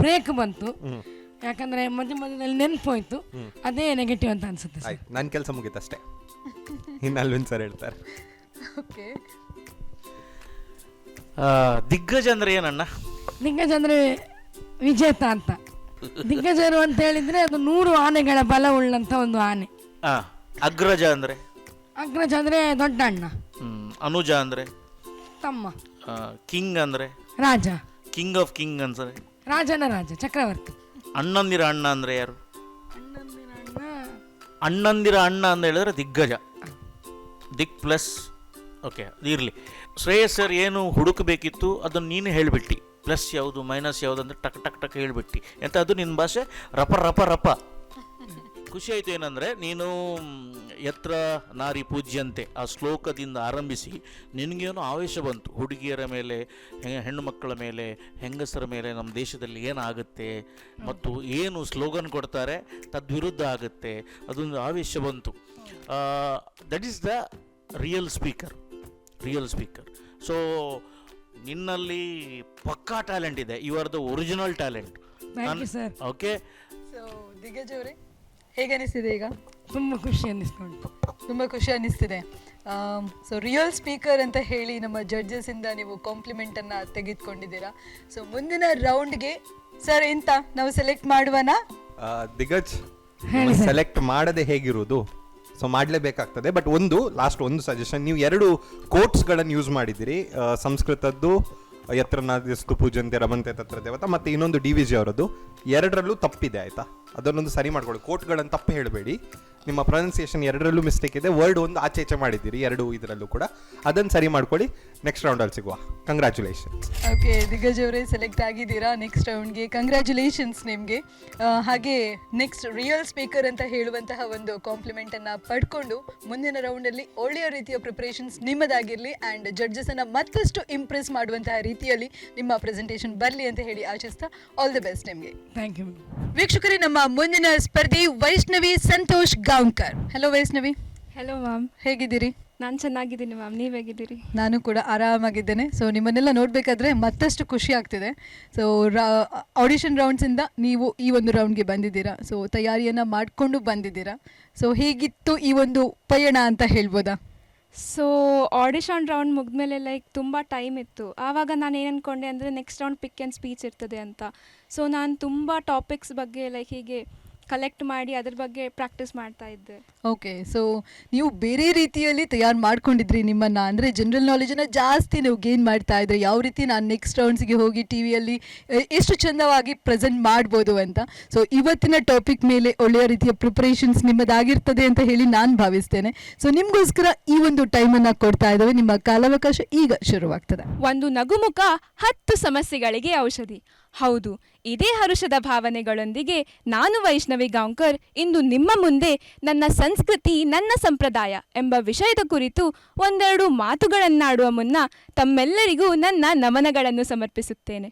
[SPEAKER 5] ಬ್ರೇಕ್ ಬಂತು, ಯಾಕಂದರೆ ಮಧ್ಯದಲ್ಲಿ ನೆನಪೋಯ್ತು, ಅದೇ ನೆಗೆಟಿವ್ ಅಂತ ಅನಿಸುತ್ತೆ.
[SPEAKER 3] ಆಯ್ತು, ನನ್ನ ಕೆಲಸ ಮುಗೀತಷ್ಟೇ. ಇನ್ನು ಅಲ್ವಿನ್ ಸರ್ ಹೇಳ್ತಾರೆ.
[SPEAKER 1] ಓಕೆ,
[SPEAKER 4] ದಿಗ್ಗಜ ಅಂದರೆ ಏನಣ್ಣ?
[SPEAKER 5] ದಿಗ್ಗಜ ಅಂದರೆ ವಿಜೇತ ಅಂತ. ದಿಗ್ಗಜರು ಅಂತ ಹೇಳಿದರೆ ಅದು 100 ಆನೆಗಳ ಬಲ ಉಳ್ಳಂಥ ಒಂದು ಆನೆ.
[SPEAKER 4] ಅಗ್ರಜ ಅಂದರೆ?
[SPEAKER 5] ಅಗ್ರಜ ಅಂದರೆ ದೊಡ್ಡ ಅಣ್ಣ.
[SPEAKER 4] ಅನುಜ ಅಂದರೆ?
[SPEAKER 5] ತಮ್ಮ.
[SPEAKER 4] ಕಿಂಗ್ ಅಂದರೆ?
[SPEAKER 5] ರಾಜ.
[SPEAKER 4] ಕಿಂಗ್ ಆಫ್ ಕಿಂಗ್ ಅಂದರೆ?
[SPEAKER 5] ರಾಜನ ರಾಜ, ಚಕ್ರವರ್ತಿ.
[SPEAKER 4] ಅಣ್ಣಂದಿರ ಅಣ್ಣ ಅಂದರೆ ಯಾರು? ಅಣ್ಣಂದಿರ ಅಣ್ಣ ಅಂತ ಹೇಳಿದ್ರೆ ದಿಗ್ಗಜ. ದಿಕ್ ಪ್ಲಸ್. ಓಕೆ, ಇರಲಿ. ಶ್ರೇಯಸ್ ಸರ್ ಏನು ಹುಡುಕಬೇಕಿತ್ತು ಅದನ್ನು ನೀನು ಹೇಳಿಬಿಟ್ಟು, ಪ್ಲಸ್ ಯಾವುದು ಮೈನಸ್ ಯಾವುದು ಅಂದರೆ ಟಕ್ ಟಕ್ ಟಕ್ ಹೇಳಿಬಿಟ್ಟು. ಎಂತ ಅದು ನಿನ್ನ ಭಾಷೆ ರಪ ರಪ ರಪ. ಖುಷಿ ಆಯಿತು. ಏನಂದರೆ ನೀನು ಯತ್ರ ನಾರಿ ಪೂಜ್ಯಂತೆ ಆ ಶ್ಲೋಕದಿಂದ ಆರಂಭಿಸಿ ನಿನಗೇನು ಆವೇಶ ಬಂತು, ಹುಡುಗಿಯರ ಮೇಲೆ, ಹೆಣ್ಣು ಮಕ್ಕಳ ಮೇಲೆ, ಹೆಂಗಸರ ಮೇಲೆ ನಮ್ಮ ದೇಶದಲ್ಲಿ ಏನಾಗುತ್ತೆ ಮತ್ತು ಏನು ಸ್ಲೋಗನ್ ಕೊಡ್ತಾರೆ ತದ್ವಿರುದ್ಧ ಆಗುತ್ತೆ, ಅದೊಂದು ಆವೇಶ ಬಂತು. That is the real speaker. So ನಿನ್ನಲ್ಲಿ ಪಕ್ಕಾ ಟ್ಯಾಲೆಂಟ್ ಇದೆ. You are the original talent. Okay.
[SPEAKER 1] So Diggaj ಅವರೇ, ಹೇಗೆ ಅನಿಸ್ತಿದೆ ಈಗ?
[SPEAKER 5] ತುಂಬ ಖುಷಿ ಅನ್ನಿಸ್ಕೊಂಡು.
[SPEAKER 1] ತುಂಬ ಖುಷಿ ಅನ್ನಿಸ್ತಿದೆ. ಸೊ ರಿಯಲ್ ಸ್ಪೀಕರ್ ಅಂತ ಹೇಳಿ ನಮ್ಮ ಜಡ್ಜಸ್ಸಿಂದ ನೀವು ಕಾಂಪ್ಲಿಮೆಂಟನ್ನು ತೆಗೆದುಕೊಂಡಿದ್ದೀರಾ. ಸೊ ಮುಂದಿನ ರೌಂಡ್ಗೆ ಸರ್ ಎಂತ ನಾವು ಸೆಲೆಕ್ಟ್ ಮಾಡುವನಾ?
[SPEAKER 3] ದಿಗಜ್, ಸೆಲೆಕ್ಟ್ ಮಾಡದೆ ಹೇಗಿರುವುದು? ಸೊ ಮಾಡಲೇಬೇಕಾಗ್ತದೆ. ಬಟ್ ಲಾಸ್ಟ್ ಒಂದು ಸಜೆಷನ್, ನೀವು 2 ಕೋಟ್ಸ್ಗಳನ್ನು ಯೂಸ್ ಮಾಡಿದ್ದೀರಿ. ಸಂಸ್ಕೃತದ್ದು ಯತ್ರ ನಾಸ್ತು ಪೂಜಂತೆ ರಮಂತೆ ತತ್ರ ದೇವತಾ, ಮತ್ತು ಇನ್ನೊಂದು DVG ಅವರದ್ದು. 2ರಲ್ಲೂ ತಪ್ಪಿದೆ, ಆಯಿತಾ? ಅದನ್ನೊಂದು ಸರಿ ಮಾಡ್ಕೊಳ್ಳಿ. ಕೋಟ್ಗಳನ್ನು ತಪ್ಪು ಹೇಳಬೇಡಿ. ನಿಮ್ಮ ಪ್ರೊನೌನ್ಸಿಯೇಷನ್ 2ರಲ್ಲೂ ಮಿಸ್ಟೇಕ್ ಇದೆ. ವರ್ಡ್ ಒಂದು ಆಚೆ ಮಾಡಿದ್ದೀರಿ 2 ಇದರಲ್ಲೂ ಕೂಡ. ಅದನ್ನು ಸರಿ ಮಾಡ್ಕೊಳ್ಳಿ. ನೆಕ್ಸ್ಟ್ ರೌಂಡಲ್ಲಿ ಸಿಗುವ. ಕಂಗ್ರ್ಯಾಚುಲೇಷನ್ಸ್.
[SPEAKER 1] ಓಕೆ, ದಿಗ್ಗಜ್ ಅವರೇ ಸೆಲೆಕ್ಟ್ ಆಗಿದ್ದೀರಾ ನೆಕ್ಸ್ಟ್ ರೌಂಡ್ಗೆ. ಕಂಗ್ರ್ಯಾಚುಲೇಷನ್ಸ್ ನಿಮಗೆ. ಹಾಗೆ ನೆಕ್ಸ್ಟ್ ರಿಯಲ್ ಸ್ಪೀಕರ್ ಅಂತ ಹೇಳುವಂತಹ ಒಂದು ಕಾಂಪ್ಲಿಮೆಂಟನ್ನು ಪಡ್ಕೊಂಡು ಮುಂದಿನ ರೌಂಡಲ್ಲಿ ಒಳ್ಳೆಯ ರೀತಿಯ ಪ್ರಿಪ್ರೇಷನ್ಸ್ ನಿಮ್ಮದಾಗಿರಲಿ ಆ್ಯಂಡ್ ಜಡ್ಜಸನ್ನು ಮತ್ತಷ್ಟು ಇಂಪ್ರೆಸ್ ಮಾಡುವಂತಹ ರೀತಿಯಲ್ಲಿ ನಿಮ್ಮ ಪ್ರೆಸೆಂಟೇಷನ್ ಬರಲಿ ಅಂತ ಹೇಳಿ ಆಶಿಸ್ತಾ ಆಲ್ ದಿ ಬೆಸ್ಟ್ ನಿಮಗೆ.
[SPEAKER 5] Thank you.
[SPEAKER 1] ವೀಕ್ಷಕರೇ, ನಮ್ಮ ಮುಂದಿನ ಸ್ಪರ್ಧಿ Vaishnavi Santosh Gaonkar. Hello Vaishnavi.
[SPEAKER 6] Hello ma'am,
[SPEAKER 1] ಹೇಗಿದ್ದೀರಿ?
[SPEAKER 6] ನಾನು ಚೆನ್ನಾಗಿದ್ದೀನಿ ಮ್ಯಾಮ್, ನೀವು ಹೇಗಿದ್ದೀರಿ?
[SPEAKER 1] ನಾನು ಕೂಡ ಆರಾಮಾಗಿದ್ದೇನೆ. ಸೊ ನಿಮ್ಮನ್ನೆಲ್ಲ ನೋಡಬೇಕಾದ್ರೆ ಮತ್ತಷ್ಟು ಖುಷಿ ಆಗ್ತಿದೆ. ಸೊ ಆಡಿಷನ್ ರೌಂಡ್ಸಿಂದ ನೀವು ಈ ಒಂದು ರೌಂಡ್ಗೆ ಬಂದಿದ್ದೀರಾ. ಸೊ ತಯಾರಿಯನ್ನು ಮಾಡಿಕೊಂಡು ಬಂದಿದ್ದೀರಾ. ಸೊ ಹೇಗಿತ್ತು ಈ ಒಂದು ಪಯಣ ಅಂತ ಹೇಳ್ಬೋದಾ?
[SPEAKER 6] ಸೊ ಆಡಿಷನ್ ರೌಂಡ್ ಮುಗಿದ್ಮೇಲೆ ತುಂಬ ಟೈಮ್ ಇತ್ತು. ಆವಾಗ ನಾನು ಏನು ಅಂದ್ಕೊಂಡೆ ಅಂದರೆ next round pick and speech ಇರ್ತದೆ ಅಂತ. ಸೊ ನಾನು ತುಂಬ ಟಾಪಿಕ್ಸ್ ಬಗ್ಗೆ ಹೀಗೆ ಕಲೆಕ್ಟ್ ಮಾಡಿ ಅದ್ರ ಬಗ್ಗೆ ಪ್ರಾಕ್ಟೀಸ್ ಮಾಡ್ತಾ ಇದ್ದೆ.
[SPEAKER 1] ಓಕೆ, ಸೊ ನೀವು ಬೇರೆ ರೀತಿಯಲ್ಲಿ ತಯಾರು ಮಾಡ್ಕೊಂಡಿದ್ರಿ ನಿಮ್ಮನ್ನು, ಅಂದರೆ ಜನರಲ್ ನಾಲೆಜನ್ನು ಜಾಸ್ತಿ ನೀವು ಗೇನ್ ಮಾಡ್ತಾ ಇದ್ರಿ. ಯಾವ ರೀತಿ ನಾನು ನೆಕ್ಸ್ಟ್ ರೌಂಡ್ಸಿಗೆ ಹೋಗಿ ಟಿ ವಿಯಲ್ಲಿ ಎಷ್ಟು ಚೆಂದವಾಗಿ ಪ್ರೆಸೆಂಟ್ ಮಾಡ್ಬೋದು ಅಂತ. ಸೊ ಇವತ್ತಿನ ಟಾಪಿಕ್ ಮೇಲೆ ಒಳ್ಳೆಯ ರೀತಿಯ ಪ್ರಿಪ್ರೇಷನ್ಸ್ ನಿಮ್ಮದಾಗಿರ್ತದೆ ಅಂತ ಹೇಳಿ ನಾನು ಭಾವಿಸ್ತೇನೆ. ಸೊ ನಿಮಗೋಸ್ಕರ ಈ ಒಂದು ಟೈಮನ್ನು ಕೊಡ್ತಾ ಇದ್ದಾವೆ. ನಿಮ್ಮ ಕಾಲಾವಕಾಶ ಈಗ ಶುರುವಾಗ್ತದೆ.
[SPEAKER 6] ಒಂದು ನಗುಮುಖ 10 ಸಮಸ್ಯೆಗಳಿಗೆ ಔಷಧಿ. ಹೌದು, ಇದೇ ಹರುಷದ ಭಾವನೆಗಳೊಂದಿಗೆ ನಾನು ವೈಷ್ಣವಿ ಗಾಂವ್ಕರ್ ಇಂದು ನಿಮ್ಮ ಮುಂದೆ ನನ್ನ ಸಂಸ್ಕೃತಿ ನನ್ನ ಸಂಪ್ರದಾಯ ಎಂಬ ವಿಷಯದ ಕುರಿತು ಒಂದೆರಡು ಮಾತುಗಳನ್ನಾಡುವ ಮುನ್ನ ತಮ್ಮೆಲ್ಲರಿಗೂ ನನ್ನ ನಮನಗಳನ್ನು ಸಮರ್ಪಿಸುತ್ತೇನೆ.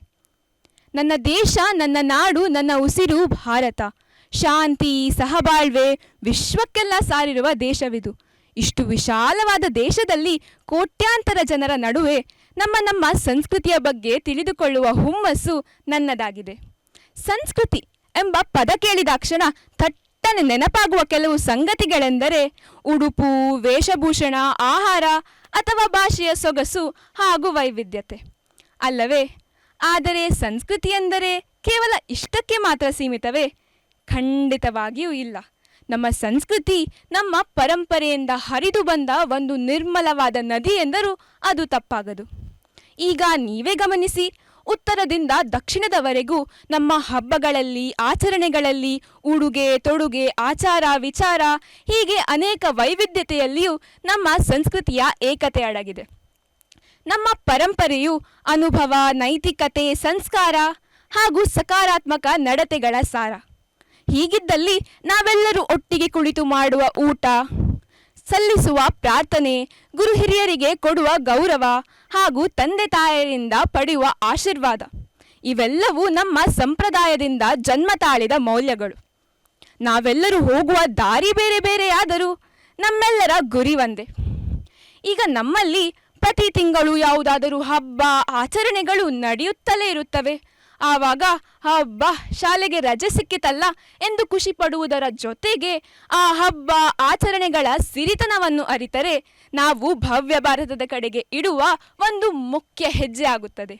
[SPEAKER 6] ನನ್ನ ದೇಶ, ನನ್ನ ನಾಡು, ನನ್ನ ಉಸಿರು ಭಾರತ. ಶಾಂತಿ, ಸಹಬಾಳ್ವೆ ವಿಶ್ವಕ್ಕೆಲ್ಲ ಸಾರಿರುವ ದೇಶವಿದು. ಇಷ್ಟು ವಿಶಾಲವಾದ ದೇಶದಲ್ಲಿ ಕೋಟ್ಯಾಂತರ ಜನರ ನಡುವೆ ನಮ್ಮ ಸಂಸ್ಕೃತಿಯ ಬಗ್ಗೆ ತಿಳಿದುಕೊಳ್ಳುವ ಹುಮ್ಮಸ್ಸು ನನ್ನದಾಗಿದೆ. ಸಂಸ್ಕೃತಿ ಎಂಬ ಪದ ಕೇಳಿದಾಕ್ಷಣ ಥಟ್ಟನೆ ನೆನಪಾಗುವ ಕೆಲವು ಸಂಗತಿಗಳೆಂದರೆ ಉಡುಪು, ವೇಷಭೂಷಣ, ಆಹಾರ ಅಥವಾ ಭಾಷೆಯ ಸೊಗಸು ಹಾಗೂ ವೈವಿಧ್ಯತೆ ಅಲ್ಲವೇ? ಆದರೆ ಸಂಸ್ಕೃತಿ ಎಂದರೆ ಕೇವಲ ಇಷ್ಟಕ್ಕೆ ಮಾತ್ರ ಸೀಮಿತವೇ? ಖಂಡಿತವಾಗಿಯೂ ಇಲ್ಲ. ನಮ್ಮ ಸಂಸ್ಕೃತಿ ನಮ್ಮ ಪರಂಪರೆಯಿಂದ ಹರಿದು ಬಂದ ಒಂದು ನಿರ್ಮಲವಾದ ನದಿ ಎಂದರೂ ಅದು ತಪ್ಪಾಗದು. ಈಗ ನೀವೇ ಗಮನಿಸಿ, ಉತ್ತರದಿಂದ ದಕ್ಷಿಣದವರೆಗೂ ನಮ್ಮ ಹಬ್ಬಗಳಲ್ಲಿ, ಆಚರಣೆಗಳಲ್ಲಿ, ಉಡುಗೆ ತೊಡುಗೆ, ಆಚಾರ ವಿಚಾರ ಹೀಗೆ ಅನೇಕ ವೈವಿಧ್ಯತೆಯಲ್ಲಿಯೂ ನಮ್ಮ ಸಂಸ್ಕೃತಿಯ ಏಕತೆ ಅಡಗಿದೆ. ನಮ್ಮ ಪರಂಪರೆಯು ಅನುಭವ, ನೈತಿಕತೆ, ಸಂಸ್ಕಾರ ಹಾಗೂ ಸಕಾರಾತ್ಮಕ ನಡತೆಗಳ ಸಾರ. ಹೀಗಿದ್ದಲ್ಲಿ ನಾವೆಲ್ಲರೂ ಒಟ್ಟಿಗೆ ಕುಳಿತು ಮಾಡುವ ಊಟ, ಸಲ್ಲಿಸುವ ಪ್ರಾರ್ಥನೆ, ಗುರು ಹಿರಿಯರಿಗೆ ಕೊಡುವ ಗೌರವ ಹಾಗೂ ತಂದೆ ತಾಯರಿಂದ ಪಡೆಯುವ ಆಶೀರ್ವಾದ ಇವೆಲ್ಲವೂ ನಮ್ಮ ಸಂಪ್ರದಾಯದಿಂದ ಜನ್ಮ ತಾಳಿದ ಮೌಲ್ಯಗಳು. ನಾವೆಲ್ಲರೂ ಹೋಗುವ ದಾರಿ ಬೇರೆ ಬೇರೆಯಾದರೂ ನಮ್ಮೆಲ್ಲರ ಗುರಿ ಒಂದೇ. ಈಗ ನಮ್ಮಲ್ಲಿ ಪ್ರತಿ ತಿಂಗಳು ಯಾವುದಾದರೂ ಹಬ್ಬ ಆಚರಣೆಗಳು ನಡೆಯುತ್ತಲೇ ಇರುತ್ತವೆ. ಆವಾಗ ಹಬ್ಬ, ಶಾಲೆಗೆ ರಜೆ ಸಿಕ್ಕಿತಲ್ಲ ಎಂದು ಖುಷಿ ಪಡುವುದರ ಜೊತೆಗೆ ಆ ಹಬ್ಬ ಆಚರಣೆಗಳ ಸಿರಿತನವನ್ನು ಅರಿತರೆ ನಾವು ಭವ್ಯ ಭಾರತದ ಕಡೆಗೆ ಇಡುವ ಒಂದು ಮುಖ್ಯ ಹೆಜ್ಜೆ ಆಗುತ್ತದೆ.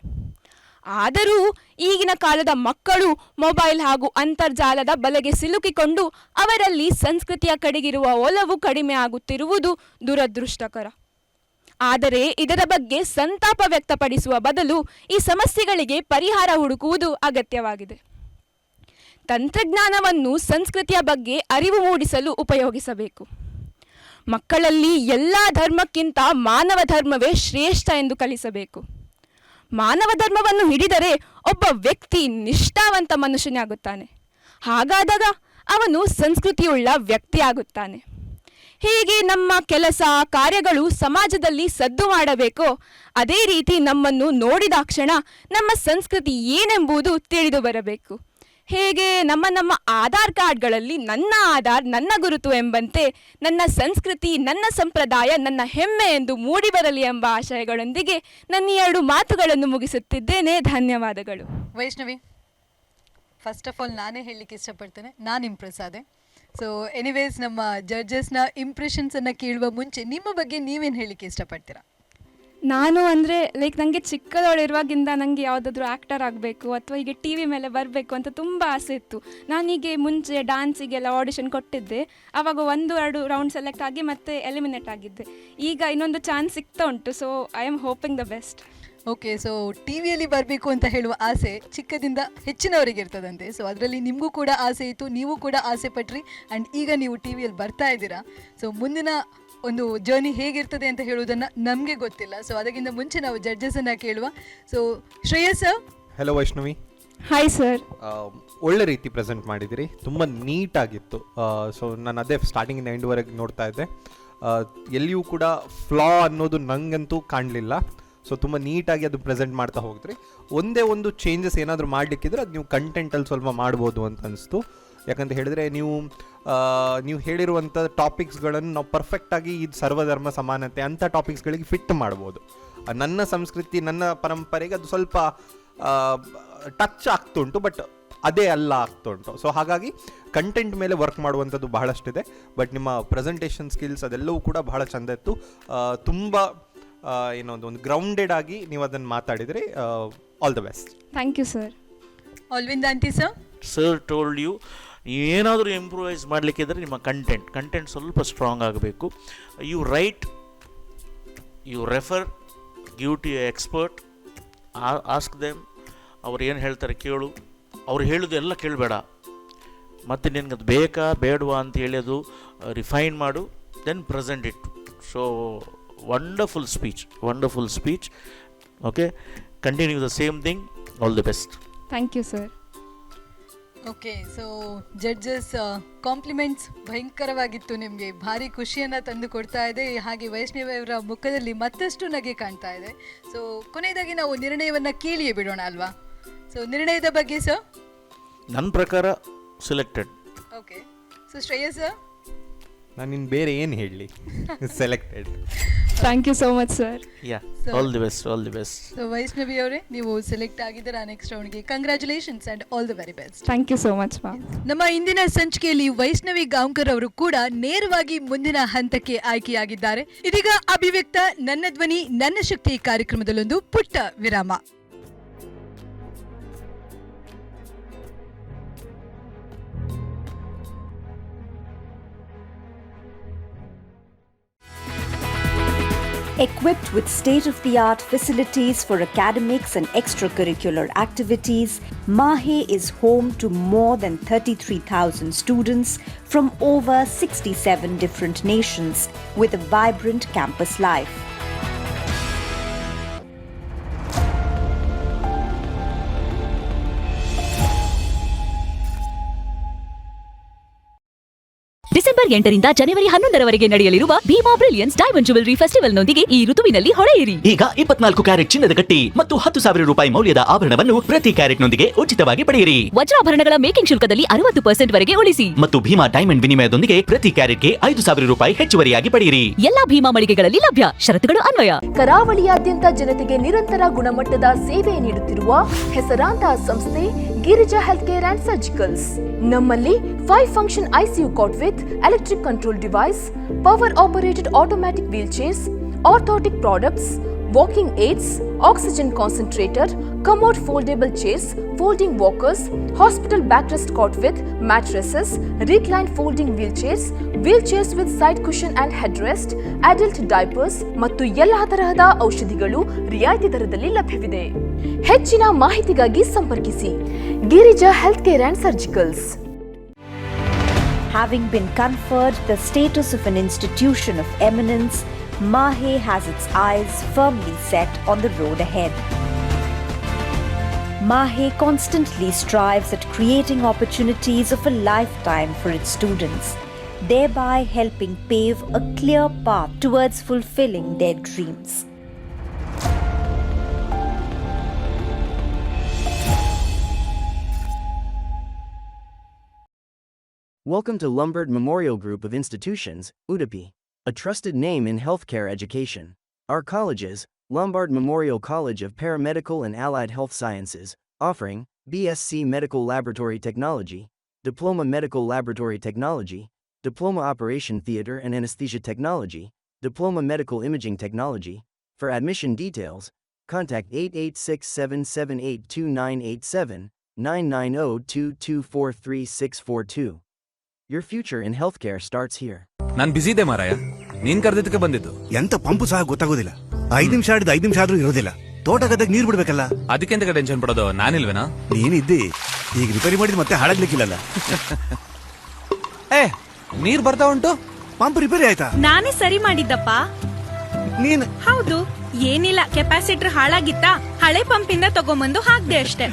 [SPEAKER 6] ಆದರೂ ಈಗಿನ ಕಾಲದ ಮಕ್ಕಳು ಮೊಬೈಲ್ ಹಾಗೂ ಅಂತರ್ಜಾಲದ ಬಲೆಗೆ ಸಿಲುಕಿಕೊಂಡು ಅವರಲ್ಲಿ ಸಂಸ್ಕೃತಿಯ ಕಡೆಗಿರುವ ಒಲವು ಕಡಿಮೆ ಆಗುತ್ತಿರುವುದು ದುರದೃಷ್ಟಕರ. ಆದರೆ ಇದರ ಬಗ್ಗೆ ಸಂತಾಪ ವ್ಯಕ್ತಪಡಿಸುವ ಬದಲು ಈ ಸಮಸ್ಯೆಗಳಿಗೆ ಪರಿಹಾರ ಹುಡುಕುವುದು ಅಗತ್ಯವಾಗಿದೆ. ತಂತ್ರಜ್ಞಾನವನ್ನು ಸಂಸ್ಕೃತಿಯ ಬಗ್ಗೆ ಅರಿವು ಮೂಡಿಸಲು ಉಪಯೋಗಿಸಬೇಕು. ಮಕ್ಕಳಲ್ಲಿ ಎಲ್ಲ ಧರ್ಮಕ್ಕಿಂತ ಮಾನವ ಧರ್ಮವೇ ಶ್ರೇಷ್ಠ ಎಂದು ಕಲಿಸಬೇಕು. ಮಾನವ ಧರ್ಮವನ್ನು ಹಿಡಿದರೆ ಒಬ್ಬ ವ್ಯಕ್ತಿ ನಿಷ್ಠಾವಂತ ಮನುಷ್ಯನಾಗುತ್ತಾನೆ. ಹಾಗಾದಾಗ ಅವನು ಸಂಸ್ಕೃತಿಯುಳ್ಳ ವ್ಯಕ್ತಿಯಾಗುತ್ತಾನೆ. ಹೇಗೆ ನಮ್ಮ ಕೆಲಸ ಕಾರ್ಯಗಳು ಸಮಾಜದಲ್ಲಿ ಸದ್ದು ಮಾಡಬೇಕೋ ಅದೇ ರೀತಿ ನಮ್ಮನ್ನು ನೋಡಿದಾಕ್ಷಣ ನಮ್ಮ ಸಂಸ್ಕೃತಿ ಏನೆಂಬುದು ತಿಳಿದು ಬರಬೇಕು. ಹೇಗೆ ನಮ್ಮ ಆಧಾರ್ ಕಾರ್ಡ್ಗಳಲ್ಲಿ ನನ್ನ ಆಧಾರ್ ನನ್ನ ಗುರುತು ಎಂಬಂತೆ ನನ್ನ ಸಂಸ್ಕೃತಿ ನನ್ನ ಸಂಪ್ರದಾಯ ನನ್ನ ಹೆಮ್ಮೆ ಎಂದು ಮೂಡಿಬರಲಿ ಎಂಬ ಆಶಯಗಳೊಂದಿಗೆ ನನ್ನ 2 ಮಾತುಗಳನ್ನು ಮುಗಿಸುತ್ತಿದ್ದೇನೆ. ಧನ್ಯವಾದಗಳು.
[SPEAKER 1] ವೈಷ್ಣವಿ, ಫಸ್ಟ್ ಆಫ್ ಆಲ್ ನಾನೇ ಹೇಳಲಿಕ್ಕೆ ಇಷ್ಟಪಡ್ತೇನೆ, ನಾನು ಇಂಪ್ರೆಸ್ ಆದೆ. ಸೊ ಎನಿವೇಸ್, ನಮ್ಮ ಜಡ್ಜಸ್ನ ಇಂಪ್ರೆಷನ್ಸನ್ನು ಕೇಳುವ ಮುಂಚೆ ನಿಮ್ಮ ಬಗ್ಗೆ ನೀವೇನು ಹೇಳಲಿಕ್ಕೆ ಇಷ್ಟಪಡ್ತೀರಾ?
[SPEAKER 6] ನಾನು ಅಂದರೆ ನನಗೆ ಚಿಕ್ಕದವಳಿರುವಾಗಿಂದ ನನಗೆ ಯಾವುದಾದ್ರೂ ಆ್ಯಕ್ಟರ್ ಆಗಬೇಕು ಅಥವಾ ಹೀಗೆ ಟಿ ವಿ ಮೇಲೆ ಬರಬೇಕು ಅಂತ ತುಂಬ ಆಸೆ ಇತ್ತು. ನಾನೀಗೆ ಮುಂಚೆ ಡ್ಯಾನ್ಸಿಗೆಲ್ಲ ಆಡಿಷನ್ ಕೊಟ್ಟಿದ್ದೆ. ಆವಾಗ 1-2 ರೌಂಡ್ ಸೆಲೆಕ್ಟ್ ಆಗಿ ಮತ್ತೆ ಎಲಿಮಿನೇಟ್ ಆಗಿದ್ದೆ. ಈಗ ಇನ್ನೊಂದು ಚಾನ್ಸ್ ಸಿಗ್ತಾ ಉಂಟು. So I am hoping the best.
[SPEAKER 1] Okay, so T ವಿಯಲ್ಲಿ ಬರಬೇಕು ಅಂತ ಹೇಳುವ ಆಸೆ ಚಿಕ್ಕದಿಂದ ಹೆಚ್ಚಿನವರಿಗೆ ಇರ್ತದಂತೆ. ಸೊ ಅದರಲ್ಲಿ ನಿಮಗೂ ಕೂಡ ಆಸೆ ಇತ್ತು, ನೀವು ಕೂಡ ಆಸೆ ಪಟ್ರಿ, ಆ್ಯಂಡ್ ಈಗ ನೀವು ಟಿ ವಿಯಲ್ಲಿ ಬರ್ತಾ ಇದ್ದೀರಾ. ಸೊ ಮುಂದಿನ ಒಂದು ಜರ್ನಿ ಹೇಗಿರ್ತದೆ ಅಂತ ಹೇಳುವುದನ್ನು ನಮಗೆ ಗೊತ್ತಿಲ್ಲ. ಸೊ ಅದಕ್ಕಿಂತ ಮುಂಚೆ ನಾವು ಜಡ್ಜಸನ್ನು ಕೇಳುವ. So Shreyas.
[SPEAKER 3] Hello Vaishnavi.
[SPEAKER 6] Hi sir.
[SPEAKER 3] ಒಳ್ಳೆ ರೀತಿ ಪ್ರೆಸೆಂಟ್ ಮಾಡಿದಿರಿ, ತುಂಬ ನೀಟಾಗಿತ್ತು. ಸೊ ನಾನು ಅದೇ ಸ್ಟಾರ್ಟಿಂಗಿಂದ ಎಂಡ್ವರೆಗೆ ನೋಡ್ತಾ ಇದ್ದೆ. ಎಲ್ಲಿಯೂ ಕೂಡ ಫ್ಲಾ ಅನ್ನೋದು ನನಗಂತೂ ಕಾಣಲಿಲ್ಲ. ಸೊ ತುಂಬ ನೀಟಾಗಿ ಅದು ಪ್ರೆಸೆಂಟ್ ಮಾಡ್ತಾ ಹೋಗಿದ್ರಿ. ಒಂದೇ ಒಂದು ಚೇಂಜಸ್ ಏನಾದರೂ ಮಾಡಲಿಕ್ಕಿದ್ರೆ ಅದು ನೀವು ಕಂಟೆಂಟಲ್ಲಿ ಸ್ವಲ್ಪ ಮಾಡ್ಬೋದು ಅಂತ ಅನಿಸ್ತು. ಯಾಕಂತ ಹೇಳಿದರೆ ನೀವು ಹೇಳಿರುವಂಥ ಟಾಪಿಕ್ಸ್ಗಳನ್ನು ನಾವು ಪರ್ಫೆಕ್ಟಾಗಿ ಇದು ಸರ್ವಧರ್ಮ ಸಮಾನತೆ ಅಂಥ ಟಾಪಿಕ್ಸ್ಗಳಿಗೆ ಫಿಟ್ ಮಾಡ್ಬೋದು. ನನ್ನ ಸಂಸ್ಕೃತಿ ನನ್ನ ಪರಂಪರೆಗೆ ಅದು ಸ್ವಲ್ಪ ಟಚ್ ಆಗ್ತುಂಟು, ಬಟ್ ಅದೇ ಅಲ್ಲ ಆಗ್ತುಂಟು. ಸೊ ಹಾಗಾಗಿ ಕಂಟೆಂಟ್ ಮೇಲೆ ವರ್ಕ್ ಮಾಡುವಂಥದ್ದು ಬಹಳಷ್ಟಿದೆ. ಬಟ್ ನಿಮ್ಮ ಪ್ರೆಸೆಂಟೇಷನ್ ಸ್ಕಿಲ್ಸ್ ಅದೆಲ್ಲವೂ ಕೂಡ ಬಹಳ ಚೆಂದ ಇತ್ತು. ತುಂಬ ಒಂದು ಗ್ರೌಂಡೆಡ್ ಆಗಿ ನೀವು ಅದನ್ನು ಮಾತಾಡಿದರೆ. All the best.
[SPEAKER 6] Thank you sir.
[SPEAKER 1] ಆಲ್ವಿಂದ್ ಆಂಟಿ ಸರ್.
[SPEAKER 4] ಸರ್ ಟೋಲ್ಡ್ ಯು, ಏನಾದರೂ ಇಂಪ್ರೂವೈಸ್ ಮಾಡಲಿಕ್ಕಿದ್ರೆ ನಿಮ್ಮ ಕಂಟೆಂಟ್ ಸ್ವಲ್ಪ ಸ್ಟ್ರಾಂಗ್ ಆಗಬೇಕು. You write, you refer, give to a expert, ask them. ಅವ್ರು ಏನು ಹೇಳ್ತಾರೆ ಕೇಳು, ಅವ್ರು ಹೇಳೋದು ಎಲ್ಲ ಕೇಳಬೇಡ. ಮತ್ತು ನಿನಗೆ ಅದು ಬೇಕಾ ಬೇಡವಾ ಅಂತ ಹೇಳಿ ಅದು ರಿಫೈನ್ ಮಾಡು, then present it. So wonderful speech. Okay, continue the same thing. All the best.
[SPEAKER 6] Thank you sir.
[SPEAKER 1] Okay, so judges compliments ಭಯಂಕರವಾಗಿತ್ತು, ನಿಮಗೆ ಭಾರಿ ಖುಷಿಯನ್ನು ತಂದು ಕೊಡ್ತಾ ಇದೆ. ಹಾಗೆ ವೈಷ್ಣವಿ ಅವರ ಮುಖದಲ್ಲಿ ಮತ್ತಷ್ಟು ನಗೆ ಕಾಣ್ತಾ ಇದೆ. ಸೊ ಕೊನೆಯದಾಗಿ ನಾವು ನಿರ್ಣಯವನ್ನು ಕೇಳಿಯೇ ಬಿಡೋಣ ಅಲ್ವಾ? ಸೊ ನಿರ್ಣಯದ ಬಗ್ಗೆ ಸರ್?
[SPEAKER 4] ನನ್ನ ಪ್ರಕಾರ selected.
[SPEAKER 1] Okay, so Shreyas sir?
[SPEAKER 3] ನಾನು ಇನ್ನು ಬೇರೆ ಏನು ಹೇಳಲಿ? Selected.
[SPEAKER 6] Thank you so much sir.
[SPEAKER 4] Yeah,
[SPEAKER 1] So-
[SPEAKER 4] all the best, all the best.
[SPEAKER 1] So Vaishnavi ಅವರೇ, ನೀವು ಸೆಲೆಕ್ಟ್ ಆಗಿದ್ದೀರಾ ನೆಕ್ಸ್ಟ್ ರೌಂಡ್ಗೆ. Congratulations and all the very best.
[SPEAKER 6] Thank you so much ma'am.
[SPEAKER 1] ನಮ್ಮ ಇಂದಿನ ಸಂಚಿಕೆಯಲ್ಲಿ ವೈಷ್ಣವಿ ಗಾಂವ್ಕರ್ ಅವರು ಕೂಡ ನೇರವಾಗಿ ಮುಂದಿನ ಹಂತಕ್ಕೆ ಆಯ್ಕೆಯಾಗಿದ್ದಾರೆ. ಇದೀಗ ಅಭಿವ್ಯಕ್ತ ನನ್ನ ಧ್ವನಿ ನನ್ನ ಶಕ್ತಿ ಕಾರ್ಯಕ್ರಮದಲ್ಲೊಂದು ಪುಟ್ಟ ವಿರಾಮ.
[SPEAKER 7] Equipped with state-of-the-art facilities for academics and extracurricular activities, MAHE is home to more than 33,000 students from over 67 different nations with a vibrant campus life.
[SPEAKER 8] December 8ರಿಂದ ಜನವರಿ 11ರವರೆಗೆ ನಡೆಯಲಿರುವ ಭೀಮಾ ಬ್ರಿಲಿಯನ್ಸ್ ಡೈಮಂಡ್ ಜ್ಯುವೆಲರಿ ಫೆಸ್ಟಿವಲ್ನೊಂದಿಗೆ ಈ ಋತುವಿನಲ್ಲಿ ಹೊಳೆಯಿರಿ.
[SPEAKER 9] ಈಗ 24 ಕ್ಯಾರೆಟ್ ಚಿನ್ನದ ಗಟ್ಟಿ ಮತ್ತು 10,000 ರೂಪಾಯಿ ಮೌಲ್ಯದ ಆಭರಣವನ್ನು ಪ್ರತಿ ಕ್ಯಾರೆಟ್ನೊಂದಿಗೆ ಉಚಿತವಾಗಿ ಪಡೆಯಿರಿ.
[SPEAKER 8] ವಜ್ರಾಭರಣಗಳ ಮೇಕಿಂಗ್ ಶುಲ್ಕದಲ್ಲಿ 60% ವರೆಗೆ ಉಳಿಸಿ
[SPEAKER 9] ಮತ್ತು ಭೀಮಾ ಡೈಮಂಡ್ ವಿನಿಮಯದೊಂದಿಗೆ ಪ್ರತಿ ಕ್ಯಾರೆಟ್ಗೆ 5,000 ರೂಪಾಯಿ ಹೆಚ್ಚುವರಿಯಾಗಿ ಪಡೆಯಿರಿ.
[SPEAKER 8] ಎಲ್ಲಾ ಭೀಮಾ ಮಳಿಗೆಗಳಲ್ಲಿ ಲಭ್ಯ. ಷರತ್ತುಗಳು ಅನ್ವಯ.
[SPEAKER 10] ಕರಾವಳಿಯಾದ್ಯಂತ ಜನತೆಗೆ ನಿರಂತರ ಗುಣಮಟ್ಟದ ಸೇವೆ ನೀಡುತ್ತಿರುವ ಹೆಸರಾಂತ ಸಂಸ್ಥೆ Girija health care and surgicals. ನಮ್ಮಲ್ಲಿ 5 function ICU cot with electric control device, power operated automatic wheelchairs, orthotic products, walking aids, oxygen concentrator, commode foldable chairs, folding walkers, hospital backrest cot with mattresses, reclined folding wheelchairs, wheelchairs with side cushion and headrest, adult diapers ಮತ್ತು ಎಲ್ಲಾ ತರಹದ ಔಷಧಿಗಳು ರಿಯಾಯಿತಿ ದರದಲ್ಲಿ ಲಭ್ಯವಿದೆ. ಹೆಚ್ಚಿನ ಮಾಹಿತಿಗಾಗಿ ಸಂಪರ್ಕಿಸಿ Girija health care and surgicals.
[SPEAKER 7] Having been conferred the status of an institution of eminence, MAHE has its eyes firmly set on the road ahead. MAHE constantly strives at creating opportunities of a lifetime for its students, thereby helping pave a clear path towards fulfilling their dreams.
[SPEAKER 11] Welcome to Lombard Memorial Group of Institutions, Udupi, a trusted name in healthcare education. Our colleges, Lombard Memorial College of Paramedical and Allied Health Sciences, offering BSc Medical Laboratory Technology, Diploma Medical Laboratory Technology, Diploma Operation Theater and Anesthesia Technology, Diploma Medical Imaging Technology. For admission details, contact 8867782987, 9902243642. Your future in healthcare starts here.
[SPEAKER 12] ನಾನು ಬಿಸಿ ಇದೆ ಮಾರಾಯ, ನೀನ್ ಕರೆದಿದ್ದಕ್ಕೆ ಬಂದಿದ್ದು.
[SPEAKER 13] ಎಂತ ಪಂಪು ಸಹ ಗೊತ್ತಾಗೋದಿಲ್ಲ. 5 ನಿಮಿಷ ಆಡಿದ 5 ನಿಮಿಷ ಆದ್ರೂ ಇರೋದಿಲ್ಲ. ತೋಟ ಗದ್ದೆಗೆ ನೀರು ಬಿಡ್ಬೇಕಲ್ಲ.
[SPEAKER 12] ಅದಕ್ಕೆ ಎಂತ ಟೆನ್ಷನ್ ಪಡೋದು, ನಾನಿಲ್ವೇನಾ?
[SPEAKER 13] ನೀನಿದ್ದಿ ಈಗ ರಿಪೇರಿ ಮಾಡಿದ್ ಮತ್ತೆ ಹಾಳಾಗ್ಲಿಕ್ಕಿಲ್ಲಲ್ಲ.
[SPEAKER 12] ಏ, ನೀರ್ ಬರ್ತಾ ಉಂಟು.
[SPEAKER 13] ಪಂಪ್ ರಿಪೇರಿ ಆಯ್ತಾ?
[SPEAKER 14] ನಾನೇ ಸರಿ ಮಾಡಿದ್ದಪ್ಪ.
[SPEAKER 13] ನೀನ್?
[SPEAKER 14] ಹೌದು, ಏನಿಲ್ಲ, ಕೆಪಾಸಿಟರ್ ಹಾಳಾಗಿತ್ತಾ, ಹಳೆ ಪಂಪಿಂದ ತಗೊಂಬಂದು ಹಾಕ್ದೆ ಅಷ್ಟೇ.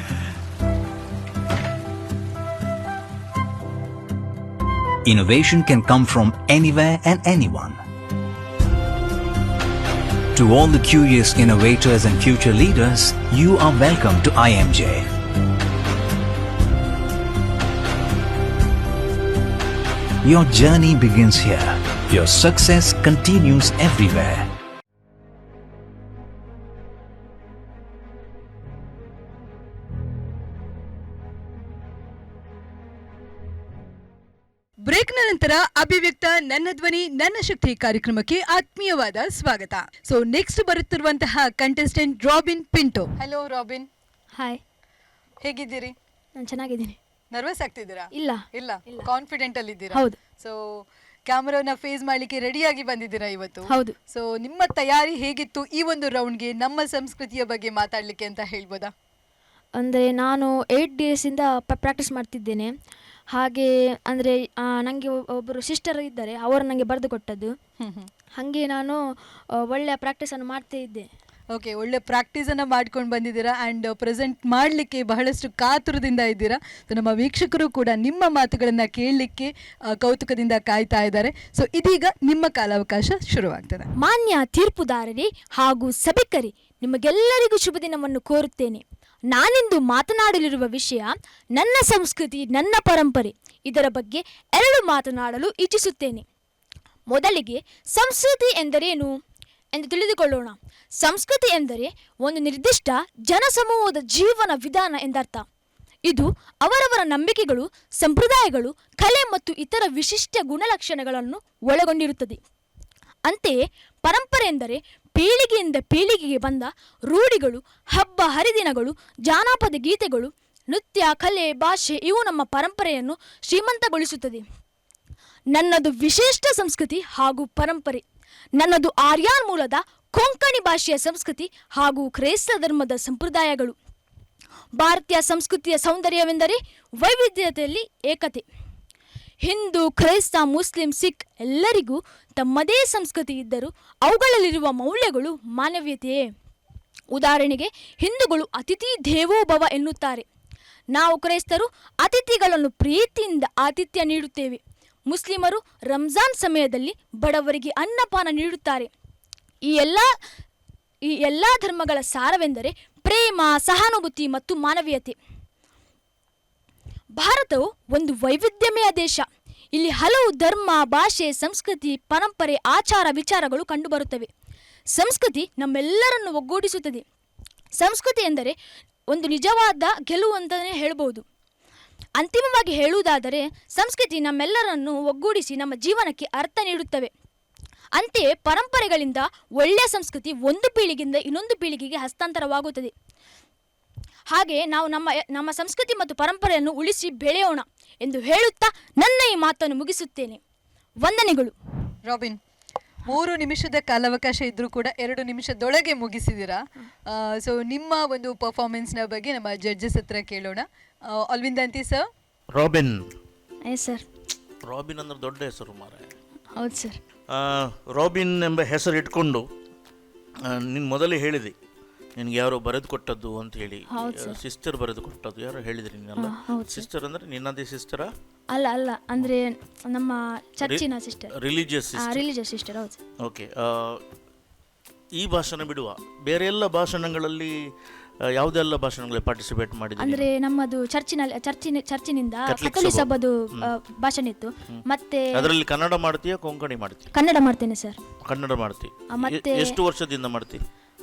[SPEAKER 15] Innovation can come from anywhere and anyone. To all the curious innovators and future leaders, you are welcome to IMJ. Your journey begins here. Your success continues everywhere.
[SPEAKER 1] ಬ್ರೇಕ್ನ ನಂತರ ಅಭಿವ್ಯಕ್ತ ನನ್ನ ಧ್ವನಿ ನನ್ನ ಶಕ್ತಿ ಕಾರ್ಯಕ್ರಮಕ್ಕೆ ಆತ್ಮೀಯವಾದ ಸ್ವಾಗತ. ಸೊ ನೆಕ್ಸ್ಟ್ ಬರುತ್ತಿರುವಂತಹ contestant Robin Pinto. Hello Robin.
[SPEAKER 2] Hi,
[SPEAKER 1] ಹೇಗಿದ್ದೀರಿ?
[SPEAKER 2] ನಾನು ಚೆನ್ನಾಗಿದ್ದೀನಿ.
[SPEAKER 1] ನರ್ವಸ್ ಆಗ್ತಿದ್ದೀರಾ?
[SPEAKER 2] ಇಲ್ಲ
[SPEAKER 1] ಇಲ್ಲ, ಕಾನ್ಫಿಡೆಂಟ್ ಅಲ್ಲಿ ಇದ್ದೀರಾ?
[SPEAKER 2] ಹೌದು.
[SPEAKER 1] ಸೊ ಕ್ಯಾಮರಾನ ಫೇಸ್ ಮಾಡ್ಲಿಕ್ಕೆ ರೆಡಿಯಾಗಿ ಬಂದಿದ್ದೀರಾ ಇವತ್ತು?
[SPEAKER 2] ಹೌದು.
[SPEAKER 1] ಸೊ ನಿಮ್ಮ ತಯಾರಿ ಹೇಗಿತ್ತು ಈ ಒಂದು ರೌಂಡ್ಗೆ, ನಮ್ಮ ಸಂಸ್ಕೃತಿಯ ಬಗ್ಗೆ ಮಾತಾಡ್ಲಿಕ್ಕೆ ಅಂತ ಹೇಳ್ಬೋದಾ?
[SPEAKER 2] ಅಂದರೆ ನಾನು 8 ಡೇಸಿಂದ ಪ್ರಾಕ್ಟೀಸ್ ಮಾಡ್ತಿದ್ದೇನೆ. ಹಾಗೆ ಅಂದರೆ ನನಗೆ ಒಬ್ಬರು ಸಿಸ್ಟರ್ ಇದ್ದಾರೆ, ಅವರು ನನಗೆ ಬರೆದು ಕೊಟ್ಟದ್ದು. ಹಾಗೆ ನಾನು ಒಳ್ಳೆಯ ಪ್ರಾಕ್ಟೀಸನ್ನು ಮಾಡ್ತಾ ಇದ್ದೆ.
[SPEAKER 1] ಓಕೆ, ಒಳ್ಳೆ ಪ್ರಾಕ್ಟೀಸನ್ನು ಮಾಡ್ಕೊಂಡು ಬಂದಿದ್ದೀರಾ ಆ್ಯಂಡ್ ಪ್ರೆಸೆಂಟ್ ಮಾಡಲಿಕ್ಕೆ ಬಹಳಷ್ಟು ಕಾತುರದಿಂದ ಇದ್ದೀರಾ. ಸೊ ನಮ್ಮ ವೀಕ್ಷಕರು ಕೂಡ ನಿಮ್ಮ ಮಾತುಗಳನ್ನು ಕೇಳಲಿಕ್ಕೆ ಕೌತುಕದಿಂದ ಕಾಯ್ತಾ ಇದ್ದಾರೆ. ಸೊ ಇದೀಗ ನಿಮ್ಮ ಕಾಲಾವಕಾಶ ಶುರುವಾಗ್ತದೆ.
[SPEAKER 2] ಮಾನ್ಯ ತೀರ್ಪುದಾರರೇ ಹಾಗೂ ಸಭಿಕರೇ, ನಿಮಗೆಲ್ಲರಿಗೂ ಶುಭ ದಿನವನ್ನು ಕೋರುತ್ತೇನೆ. ನಾನಿಂದು ಮಾತನಾಡಲಿರುವ ವಿಷಯ ನನ್ನ ಸಂಸ್ಕೃತಿ, ನನ್ನ ಪರಂಪರೆ. ಇದರ ಬಗ್ಗೆ 2 ಮಾತನಾಡಲು ಇಚ್ಛಿಸುತ್ತೇನೆ. ಮೊದಲಿಗೆ, ಸಂಸ್ಕೃತಿ ಎಂದರೇನು? ಎಂದು ತಿಳಿದುಕೊಳ್ಳೋಣ. ಸಂಸ್ಕೃತಿ ಎಂದರೆ ಒಂದು ನಿರ್ದಿಷ್ಟ ಜನಸಮೂಹದ ಜೀವನ ವಿಧಾನ ಎಂದರ್ಥ. ಇದು ಅವರವರ ನಂಬಿಕೆಗಳು, ಸಂಪ್ರದಾಯಗಳು, ಕಲೆ ಮತ್ತು ಇತರ ವಿಶಿಷ್ಟ ಗುಣಲಕ್ಷಣಗಳನ್ನು ಒಳಗೊಂಡಿರುತ್ತದೆ. ಅಂತೆಯೇ ಪರಂಪರೆ ಎಂದರೆ ಪೀಳಿಗೆಯಿಂದ ಪೀಳಿಗೆಗೆ ಬಂದ ರೂಢಿಗಳು, ಹಬ್ಬ ಹರಿದಿನಗಳು, ಜಾನಪದ ಗೀತೆಗಳು, ನೃತ್ಯ, ಕಲೆ, ಭಾಷೆ ಇವು ನಮ್ಮ ಪರಂಪರೆಯನ್ನು ಶ್ರೀಮಂತಗೊಳಿಸುತ್ತದೆ. ನನ್ನದು ವಿಶಿಷ್ಟ ಸಂಸ್ಕೃತಿ ಹಾಗೂ ಪರಂಪರೆ. ನನ್ನದು ಆರ್ಯಾನ್ ಮೂಲದ ಕೊಂಕಣಿ ಭಾಷೆಯ ಸಂಸ್ಕೃತಿ ಹಾಗೂ ಕ್ರೈಸ್ತ ಧರ್ಮದ ಸಂಪ್ರದಾಯಗಳು. ಭಾರತೀಯ ಸಂಸ್ಕೃತಿಯ ಸೌಂದರ್ಯವೆಂದರೆ ವೈವಿಧ್ಯತೆಯಲ್ಲಿ ಏಕತೆ. ಹಿಂದೂ, ಕ್ರೈಸ್ತ, ಮುಸ್ಲಿಂ, ಸಿಖ್ ಎಲ್ಲರಿಗೂ ತಮ್ಮದೇ ಸಂಸ್ಕೃತಿ ಇದ್ದರೂ ಅವುಗಳಲ್ಲಿರುವ ಮೌಲ್ಯಗಳು ಮಾನವೀಯತೆಯೇ. ಉದಾಹರಣೆಗೆ, ಹಿಂದೂಗಳು ಅತಿಥಿ ದೇವೋಭವ ಎನ್ನುತ್ತಾರೆ. ನಾವು ಕ್ರೈಸ್ತರು ಅತಿಥಿಗಳನ್ನು ಪ್ರೀತಿಯಿಂದ ಆತಿಥ್ಯ ನೀಡುತ್ತೇವೆ. ಮುಸ್ಲಿಮರು ರಂಜಾನ್ ಸಮಯದಲ್ಲಿ ಬಡವರಿಗೆ ಅನ್ನಪಾನ ನೀಡುತ್ತಾರೆ. ಈ ಎಲ್ಲ ಧರ್ಮಗಳ ಸಾರವೆಂದರೆ ಪ್ರೇಮ, ಸಹಾನುಭೂತಿ ಮತ್ತು ಮಾನವೀಯತೆ. ಭಾರತವು ಒಂದು ವೈವಿಧ್ಯಮಯ ದೇಶ. ಇಲ್ಲಿ ಹಲವು ಧರ್ಮ, ಭಾಷೆ, ಸಂಸ್ಕೃತಿ, ಪರಂಪರೆ, ಆಚಾರ ವಿಚಾರಗಳು ಕಂಡುಬರುತ್ತವೆ. ಸಂಸ್ಕೃತಿ ನಮ್ಮೆಲ್ಲರನ್ನು ಒಗ್ಗೂಡಿಸುತ್ತದೆ. ಸಂಸ್ಕೃತಿ ಎಂದರೆ ಒಂದು ನಿಜವಾದ ಗೆಲುವು ಅಂತಲೇ ಹೇಳಬಹುದು. ಅಂತಿಮವಾಗಿ ಹೇಳುವುದಾದರೆ ಸಂಸ್ಕೃತಿ ನಮ್ಮೆಲ್ಲರನ್ನು ಒಗ್ಗೂಡಿಸಿ ನಮ್ಮ ಜೀವನಕ್ಕೆ ಅರ್ಥ ನೀಡುತ್ತವೆ. ಅಂತೆಯೇ ಪರಂಪರೆಗಳಿಂದ ಒಳ್ಳೆಯ ಸಂಸ್ಕೃತಿ ಒಂದು ಪೀಳಿಗೆಯಿಂದ ಇನ್ನೊಂದು ಪೀಳಿಗೆಗೆ ಹಸ್ತಾಂತರವಾಗುತ್ತದೆ. ಹಾಗೆಯೇ ನಾವು ನಮ್ಮ ಸಂಸ್ಕೃತಿ ಮತ್ತು ಪರಂಪರೆಯನ್ನು ಉಳಿಸಿ ಬೆಳೆಯೋಣ ಎಂದು ಹೇಳುತ್ತಾ ನನ್ನ ಈ ಮಾತನ್ನು ಮುಗಿಸುತ್ತೇನೆ. ವಂದನೆಗಳು.
[SPEAKER 1] ರಾಬಿನ್, 3 ನಿಮಿಷದ ಕಾಲಾವಕಾಶ ಇದ್ರೂ ಕೂಡ 2 ನಿಮಿಷದೊಳಗೆ ಮುಗಿಸಿದ್ದೀರಾ. ಸೊ ನಿಮ್ಮ ಒಂದು ಪರ್ಫಾರ್ಮೆನ್ಸ್ನ ಬಗ್ಗೆ ನಮ್ಮ ಜಡ್ಜಸ್ ಹತ್ರ ಕೇಳೋಣ. ಅಲ್ವಿಂದಂತಿ ಸರ್.
[SPEAKER 4] ರಾಬಿನ್.
[SPEAKER 2] ಸರ್.
[SPEAKER 4] ರಾಬಿನ್ ಅಂದ್ರೆ ದೊಡ್ಡ ಹೆಸರು ಮಾರೆ.
[SPEAKER 2] ಹೌದು ಸರ್.
[SPEAKER 4] ರಾಬಿನ್ ಎಂಬ ಹೆಸರು ಇಟ್ಕೊಂಡು ನೀನು ಮೊದಲೇ ಹೇಳಿದೆ ನಿನಗೆ ಯಾರೋ ಬರೆದು ಕೊಟ್ಟದ್ದು ಅಂತ ಹೇಳಿ. ಸಿಸ್ಟರ್ ಬರೆದು ಕೊಟ್ಟದ್ದು ಯಾರೋ ಹೇಳಿದ್ರಿ ನೀನಲ್ಲ? ಸಿಸ್ಟರ್ ಅಂದ್ರೆ ನಿನ್ನದೇ ಸಿಸ್ಟರಾ?
[SPEAKER 2] ಅಲ್ಲ ಅಂದ್ರೆ ನಮ್ಮ ಚರ್ಚಿನ ಸಿಸ್ಟರ್.
[SPEAKER 4] Religious
[SPEAKER 2] sister. ಹೌದು.
[SPEAKER 4] ಓಕೆ. ಈ ಭಾಷಣ ಬಿಡುವ ಬೇರೆ ಎಲ್ಲ ಭಾಷಣಗಳಲ್ಲಿ ಯಾವುದೆಲ್ಲ ಭಾಷಣಗಳಲ್ಲಿ ಪಾರ್ಟಿಸಿಪೇಟ್ ಮಾಡಿದ್ರಿ?
[SPEAKER 2] ಅಂದ್ರೆ ನಮ್ಮದು ಚರ್ಚಿನಿಂದ ಕಥೋಲಿಕ ಸಭಾದು ಭಾಷಣ ಇತ್ತು. ಮತ್ತೆ
[SPEAKER 4] ಅದರಲ್ಲಿ ಕನ್ನಡ ಮಾಡ್ತೀಯಾ ಕೊಂಕಣಿ ಮಾಡ್ತೀಯ?
[SPEAKER 2] ಕನ್ನಡ ಮಾಡ್ತೇನೆ ಸರ್.
[SPEAKER 4] ಕನ್ನಡ ಮಾಡ್ತೀವಿ.
[SPEAKER 2] ಮತ್ತೆ
[SPEAKER 4] ಎಷ್ಟು ವರ್ಷದಿಂದ ಮಾಡ್ತೀವಿ?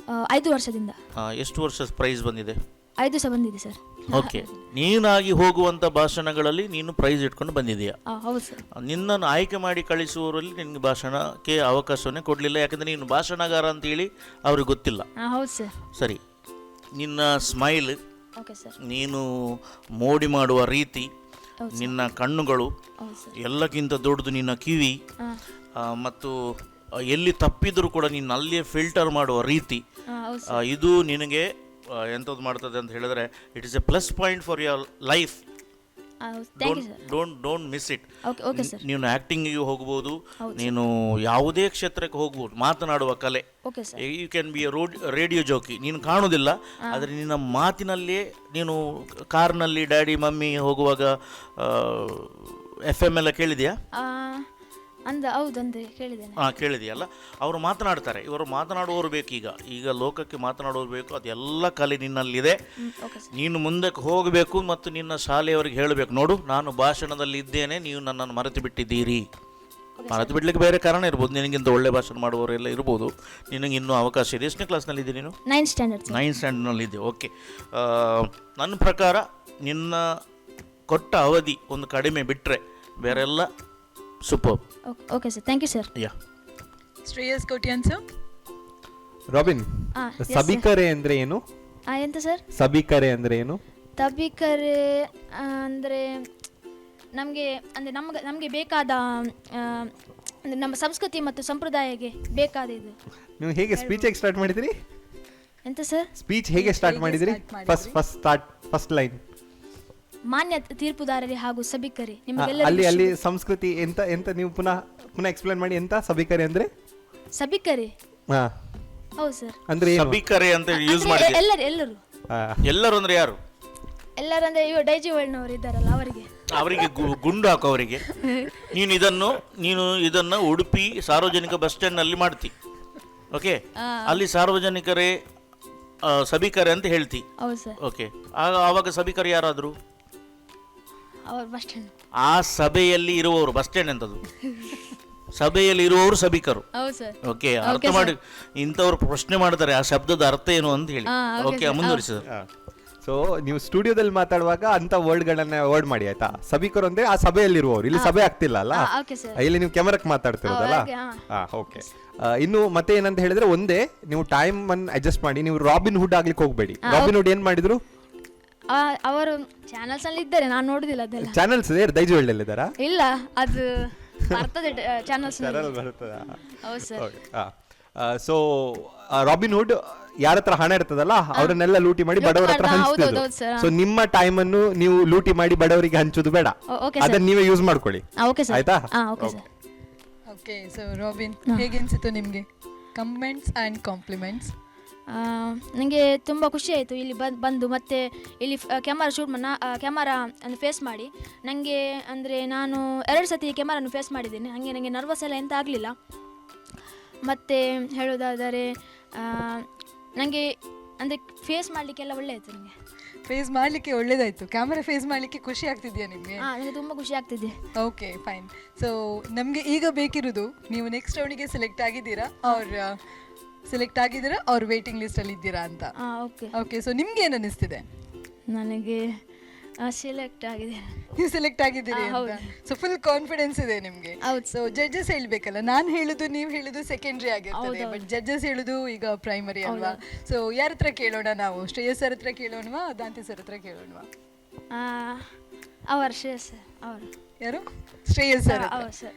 [SPEAKER 2] 5 ವರ್ಷದಿಂದ.
[SPEAKER 4] ಎಷ್ಟು ವರ್ಷ ಪ್ರೈಸ್ ಬಂದಿದೆ?
[SPEAKER 2] 5 ಸಹ ಬಂದಿದೆ ಸರ್.
[SPEAKER 4] ಓಕೆ. ನೀನಾಗಿ ಹೋಗುವಂತ ಭಾಷಣಗಳಲ್ಲಿ ನೀನು ಪ್ರೈಸ್ ಇಟ್ಕೊಂಡು ಬಂದಿದೆಯಾ?
[SPEAKER 2] ಹೌದು ಸರ್.
[SPEAKER 4] ನಿನ್ನನ್ನು ಆಯ್ಕೆ ಮಾಡಿ ಕಳಿಸುವವರಲ್ಲಿ ನಿನ್ಗೆ ಭಾಷಣಕ್ಕೆ ಅವಕಾಶವನ್ನೇ ಕೊಡಲಿಲ್ಲ, ಯಾಕಂದ್ರೆ ನೀನು ಭಾಷಣಗಾರ ಅಂತ ಹೇಳಿ ಅವ್ರಿಗೆ ಗೊತ್ತಿಲ್ಲ.
[SPEAKER 2] ಹೌದು ಸರ್.
[SPEAKER 4] ಸರಿ. ನಿನ್ನ ಸ್ಮೈಲ್,
[SPEAKER 2] ಓಕೆ ಸರ್,
[SPEAKER 4] ನೀನು ಮೋಡಿ ಮಾಡುವ ರೀತಿ, ನಿನ್ನ ಕಣ್ಣುಗಳು, ಎಲ್ಲಕ್ಕಿಂತ ದೊಡ್ಡದು ನಿನ್ನ ಕಿವಿ, ಮತ್ತು ಎಲ್ಲಿ ತಪ್ಪಿದರೂ ಕೂಡ ನೀನು ಅಲ್ಲಿಯೇ ಫಿಲ್ಟರ್ ಮಾಡುವ ರೀತಿ, ಇದು ನಿನಗೆ ಎಂಥದ್ದು ಮಾಡ್ತದೆ ಅಂತ ಹೇಳಿದ್ರೆ it is a plus point for your life. Don't miss it. ನೀನು ಆ್ಯಕ್ಟಿಂಗಿಗೆ ಹೋಗ್ಬೋದು, ನೀನು ಯಾವುದೇ ಕ್ಷೇತ್ರಕ್ಕೆ ಹೋಗ್ಬೋದು. ಮಾತನಾಡುವ ಕಲೆ, you can be a radio jockey. ನೀನು ಕಾಣುವುದಿಲ್ಲ, ಆದರೆ ನಿನ್ನ ಮಾತಿನಲ್ಲಿಯೇ ನೀನು ಕಾರ್ನಲ್ಲಿ ಡ್ಯಾಡಿ ಮಮ್ಮಿ ಹೋಗುವಾಗ FM ಎಲ್ಲ ಕೇಳಿದೆಯಾ? ಕೇಳಿದೆಯಲ್ಲ. ಅವರು ಮಾತನಾಡ್ತಾರೆ. ಇವರು ಮಾತನಾಡುವವರು ಬೇಕೀಗ. ಈಗ ಲೋಕಕ್ಕೆ ಮಾತನಾಡುವವರು ಬೇಕು. ಅದೆಲ್ಲ ಕಲೆ ನಿನ್ನಲ್ಲಿದೆ. ನೀನು ಮುಂದಕ್ಕೆ ಹೋಗಬೇಕು ಮತ್ತು ನಿನ್ನ ಶಾಲೆಯವರಿಗೆ ಹೇಳಬೇಕು, ನೋಡು ನಾನು ಭಾಷಣದಲ್ಲಿ ಇದ್ದೇನೆ, ನೀವು ನನ್ನನ್ನು ಮರೆತು ಬಿಟ್ಟಿದ್ದೀರಿ. ಮರೆತು ಬಿಡ್ಲಿಕ್ಕೆ ಬೇರೆ ಕಾರಣ ಇರ್ಬೋದು, ನಿನಗಿಂತ ಒಳ್ಳೆ ಭಾಷಣ ಮಾಡುವವರೆಲ್ಲ ಇರ್ಬೋದು. ನಿನಗೆ ಇನ್ನೂ ಅವಕಾಶ ಇದೆ. ಎಷ್ಟನೇ ಕ್ಲಾಸ್ನಲ್ಲಿ ಇದ್ದೆ ನೀನು?
[SPEAKER 2] 9th
[SPEAKER 4] ಸ್ಟ್ಯಾಂಡರ್ಡ್ನಲ್ಲಿ ಇದ್ದೆ. ಓಕೆ. ನನ್ನ ಪ್ರಕಾರ ನಿನ್ನ ಕೊಟ್ಟ ಅವಧಿ ಒಂದು ಕಡಿಮೆ ಬಿಟ್ಟರೆ ಬೇರೆಲ್ಲ super.
[SPEAKER 2] Okay sir, thank you sir.
[SPEAKER 1] Shreyas Kotian sir.
[SPEAKER 3] Robin, ಸಭಿಕರೆ ಅಂದ್ರೆ ಏನು?
[SPEAKER 2] ಎಂತ ಸರ್?
[SPEAKER 3] ಸಭಿಕರೆ ಅಂದ್ರೆ ಏನು?
[SPEAKER 2] ಸಭಿಕರೆ ಅಂದರೆ ನಮಗೆ ಬೇಕಾದ ನಮ್ಮ ಸಂಸ್ಕೃತಿ ಮತ್ತು ಸಂಪ್ರದಾಯಕ್ಕೆ ಬೇಕಾದ ಇದು.
[SPEAKER 3] ನೀವು ಹೇಗೆ ಸ್ಪೀಚ್ ಹೇಗೆ ಸ್ಟಾರ್ಟ್ ಮಾಡಿದ್ರಿ?
[SPEAKER 2] ಎಂತ ಸರ್?
[SPEAKER 3] ಸ್ಪೀಚ್ ಹೇಗೆ ಸ್ಟಾರ್ಟ್ ಮಾಡಿದ್ರಿ? ಫಸ್ಟ್ ಲೈನ್
[SPEAKER 2] ಮಾನ್ಯ ತೀರ್ಪುದಾರರೇ ಹಾಗೂ ಸಭಿಕರೆ
[SPEAKER 3] ಅಲ್ಲಿ ಸಂಸ್ಕೃತಿ ಎಂತ ನೀವು ಪುನಃ ಎಕ್ಸ್ಪ್ಲೇನ್ ಮಾಡಿ. ಎಂತ ಸಭಿಕರೆ ಅಂದ್ರೆ?
[SPEAKER 2] ಸಭಿಕರೆ ಹೌದು ಸರ್.
[SPEAKER 4] ಅಂದ್ರೆ ಸಭಿಕರೆ ಅಂತ ಯೂಸ್ ಮಾಡಿ ಎಲ್ಲರೂ ಅಂದ್ರೆ ಯಾರು?
[SPEAKER 2] ಎಲ್ಲರೂ ಅಂದ್ರೆ ಡೈಜಿ ವರ್ಲ್ಡ್ನವರು ಇದ್ದಾರಲ್ಲ
[SPEAKER 4] ಅವರಿಗೆ ಗುಂಡು ಹಾಕೋ ಅವರಿಗೆ. ನೀನು ಇದನ್ನ ಉಡುಪಿ ಸಾರ್ವಜನಿಕ ಬಸ್ ಸ್ಟ್ಯಾಂಡ್ ನಲ್ಲಿ ಮಾಡ್ತಿ. ಓಕೆ. ಅಲ್ಲಿ ಸಾರ್ವಜನಿಕರೇ ಸಭಿಕರೆ ಅಂತ ಹೇಳ್ತಿ. ಓಕೆ. ಆವಾಗ ಸಭಿಕರು ಯಾರಾದ್ರು?
[SPEAKER 2] Bus stand.
[SPEAKER 4] ಆ ಸಭೆಯಲ್ಲಿ ಇರುವವರು. ಬಸ್ ಸ್ಟ್ಯಾಂಡ್ ಎಂತದ್ದು? ಸಭೆಯಲ್ಲಿ ಇರುವವರು ಸಭಿಕರು.
[SPEAKER 2] ಹೌದು ಸರ್.
[SPEAKER 4] ಓಕೆ, ಅರ್ಥ ಮಾಡಿ ಇಂಥವ್ರು ಪ್ರಶ್ನೆ ಮಾಡ್ತಾರೆ ಆ ಶಬ್ದದ ಅರ್ಥ ಏನು ಅಂತ ಹೇಳಿ. ಓಕೆ, ಮುಂದುವರಿಸಿ ಸರ್.
[SPEAKER 3] ಸೊ ನೀವು ಸ್ಟುಡಿಯೋದಲ್ಲಿ ಮಾತಾಡುವಾಗ ಅಂತ ವರ್ಡ್ಗಳನ್ನ ಅವಾಯ್ಡ್ ಮಾಡಿ ಆಯ್ತಾ. ಸಭಿಕರು ಅಂದ್ರೆ ಆ ಸಭೆಯಲ್ಲಿರುವವರು, ಇಲ್ಲಿ ಸಭೆ ಆಗ್ತಿಲ್ಲ ಅಲ್ಲ, ಇಲ್ಲಿ ನೀವು ಕ್ಯಾಮರಾಕ್ ಮಾತಾಡ್ತಿರೋದಲ್ಲ. ಓಕೆ. ಇನ್ನು ಮತ್ತೆ ಏನಂತ ಹೇಳಿದ್ರೆ ಒಂದೇ, ನೀವು ಟೈಮ್ ಅನ್ನು ಅಡ್ಜಸ್ಟ್ ಮಾಡಿ. ನೀವು ರಾಬಿನ್ ಹುಡ್ ಆಗ್ಲಿಕ್ಕೆ ಹೋಗ್ಬೇಡಿ. ರಾಬಿನ್ ಹುಡ್ ಏನ್ ಮಾಡಿದ್ರು?
[SPEAKER 2] ಅವರು ಚಾನಲ್ಸ್ ಅಲ್ಲಿ ಇದ್ದಾರೆ, ನಾನು ನೋಡುದಿಲ್ಲ ಅದೆಲ್ಲ.
[SPEAKER 3] ಚಾನಲ್ಸ್ ದೈಜುವಳ್ಳಿದ್ದಾರಾ?
[SPEAKER 2] ಇಲ್ಲ, ಅದು ಬರ್ತದೆ ಚಾನಲ್ಸ್
[SPEAKER 3] ಬರ್ತದಾ?
[SPEAKER 2] ಹೌದು ಸರ್.
[SPEAKER 3] ಸೊ ರಾಬಿನ್ ಹುಡ್ ಯಾರ ಹತ್ರ ಹಣ ಇರ್ತದಲ್ಲ ಅವರನ್ನೆಲ್ಲ ಲೂಟಿ ಮಾಡಿ ಬಡವರ ಹತ್ರ ಹಂಚ್ತಿದ್ರು. ಸೊ ನಿಮ್ಮ ಟೈಮ್ ಅನ್ನು ನೀವು ಲೂಟಿ ಮಾಡಿ ಬಡವರಿಗೆ ಹಂಚೋದು ಬೇಡ, ಅದನ್ನ ನೀವೇ ಯೂಸ್ ಮಾಡ್ಕೊಳ್ಳಿ ಆಯ್ತಾ?
[SPEAKER 1] ಓಕೆ. ಸೊ ರಾಬಿನ್, ಹೇಗೆ ಅನ್ಸಿತ್ತು ನಿಮಗೆ ಕಮೆಂಟ್ಸ್ ಆ್ಯಂಡ್ ಕಾಂಪ್ಲಿಮೆಂಟ್ಸ್?
[SPEAKER 2] ನನಗೆ ತುಂಬ ಖುಷಿ ಆಯಿತು ಇಲ್ಲಿ ಬಂದು ಮತ್ತೆ ಇಲ್ಲಿ ಕ್ಯಾಮರಾ ಶೂಟ್ ಕ್ಯಾಮರಾ ಅನ್ನು ಫೇಸ್ ಮಾಡಿ. ನನಗೆ ಅಂದರೆ ನಾನು 2 ಸತಿ ಕ್ಯಾಮರಾನು ಫೇಸ್ ಮಾಡಿದ್ದೇನೆ. ಹಾಗೆ ನನಗೆ ನರ್ವಸ್ ಎಲ್ಲ ಎಂತ ಆಗಲಿಲ್ಲ. ಮತ್ತು ಹೇಳೋದಾದರೆ ನನಗೆ ಅಂದರೆ ಫೇಸ್ ಮಾಡಲಿಕ್ಕೆಲ್ಲ ಒಳ್ಳೆ ಆಯಿತು. ನನಗೆ
[SPEAKER 1] ಫೇಸ್ ಮಾಡಲಿಕ್ಕೆ ಒಳ್ಳೇದಾಯಿತು. ಕ್ಯಾಮರಾ ಫೇಸ್ ಮಾಡಲಿಕ್ಕೆ ಖುಷಿ ಆಗ್ತಿದೆಯಾ ನಿಮಗೆ?
[SPEAKER 2] ನನಗೆ ತುಂಬ ಖುಷಿ ಆಗ್ತಿದೆ.
[SPEAKER 1] Okay, fine. ಸೊ ನಮಗೆ ಈಗ ಬೇಕಿರೋದು, ನೀವು ನೆಕ್ಸ್ಟ್ ರೌಂಡಿಗೆ ಸೆಲೆಕ್ಟ್ ಆಗಿದ್ದೀರಾ ಅವ್ರ ವೇಟಿಂಗ್ ಲಿಸ್ಟಲ್ಲಿ ಇದ್ದೀರಾ ಅಂತ. ಓಕೆ. ಸೊ ನಿಮ್ಗೆ ಏನು ಅನ್ನಿಸ್ತಿದೆ?
[SPEAKER 2] ನನಗೆ ಸೆಲೆಕ್ಟ್ ಆಗಿದೆ.
[SPEAKER 1] ನೀವು ಸೆಲೆಕ್ಟ್ ಆಗಿದ್ದೀರಿ ಅಂತ, ಸೊ ಫುಲ್ ಕಾನ್ಫಿಡೆನ್ಸ್ ಇದೆ ನಿಮಗೆ.
[SPEAKER 2] ಹೌದು.
[SPEAKER 1] ಸೊ ಜಡ್ಜಸ್ ಹೇಳ್ಬೇಕಲ್ಲ, ನಾನು ಹೇಳುದು ನೀವು ಹೇಳುದು ಸೆಕೆಂಡ್ರಿ ಆಗಿರ್ತದೆ, ಬಟ್ ಜಡ್ಜಸ್ ಹೇಳುದು ಈಗ ಪ್ರೈಮರಿ ಅಲ್ವಾ? ಸೊ ಯಾರ ಹತ್ರ ಕೇಳೋಣ ನಾವು? ಶ್ರೇಯಸ್ ಸರ್ ಹತ್ರ ಕೇಳೋಣವಾ, ದಾಂತಿ ಸರ್ ಹತ್ರ ಕೇಳೋಣವಾ?
[SPEAKER 2] ಶ್ರೇಯಸ್ ಸರ್.
[SPEAKER 1] ಯಾರು? ಶ್ರೇಯಸ್ ಸರ್.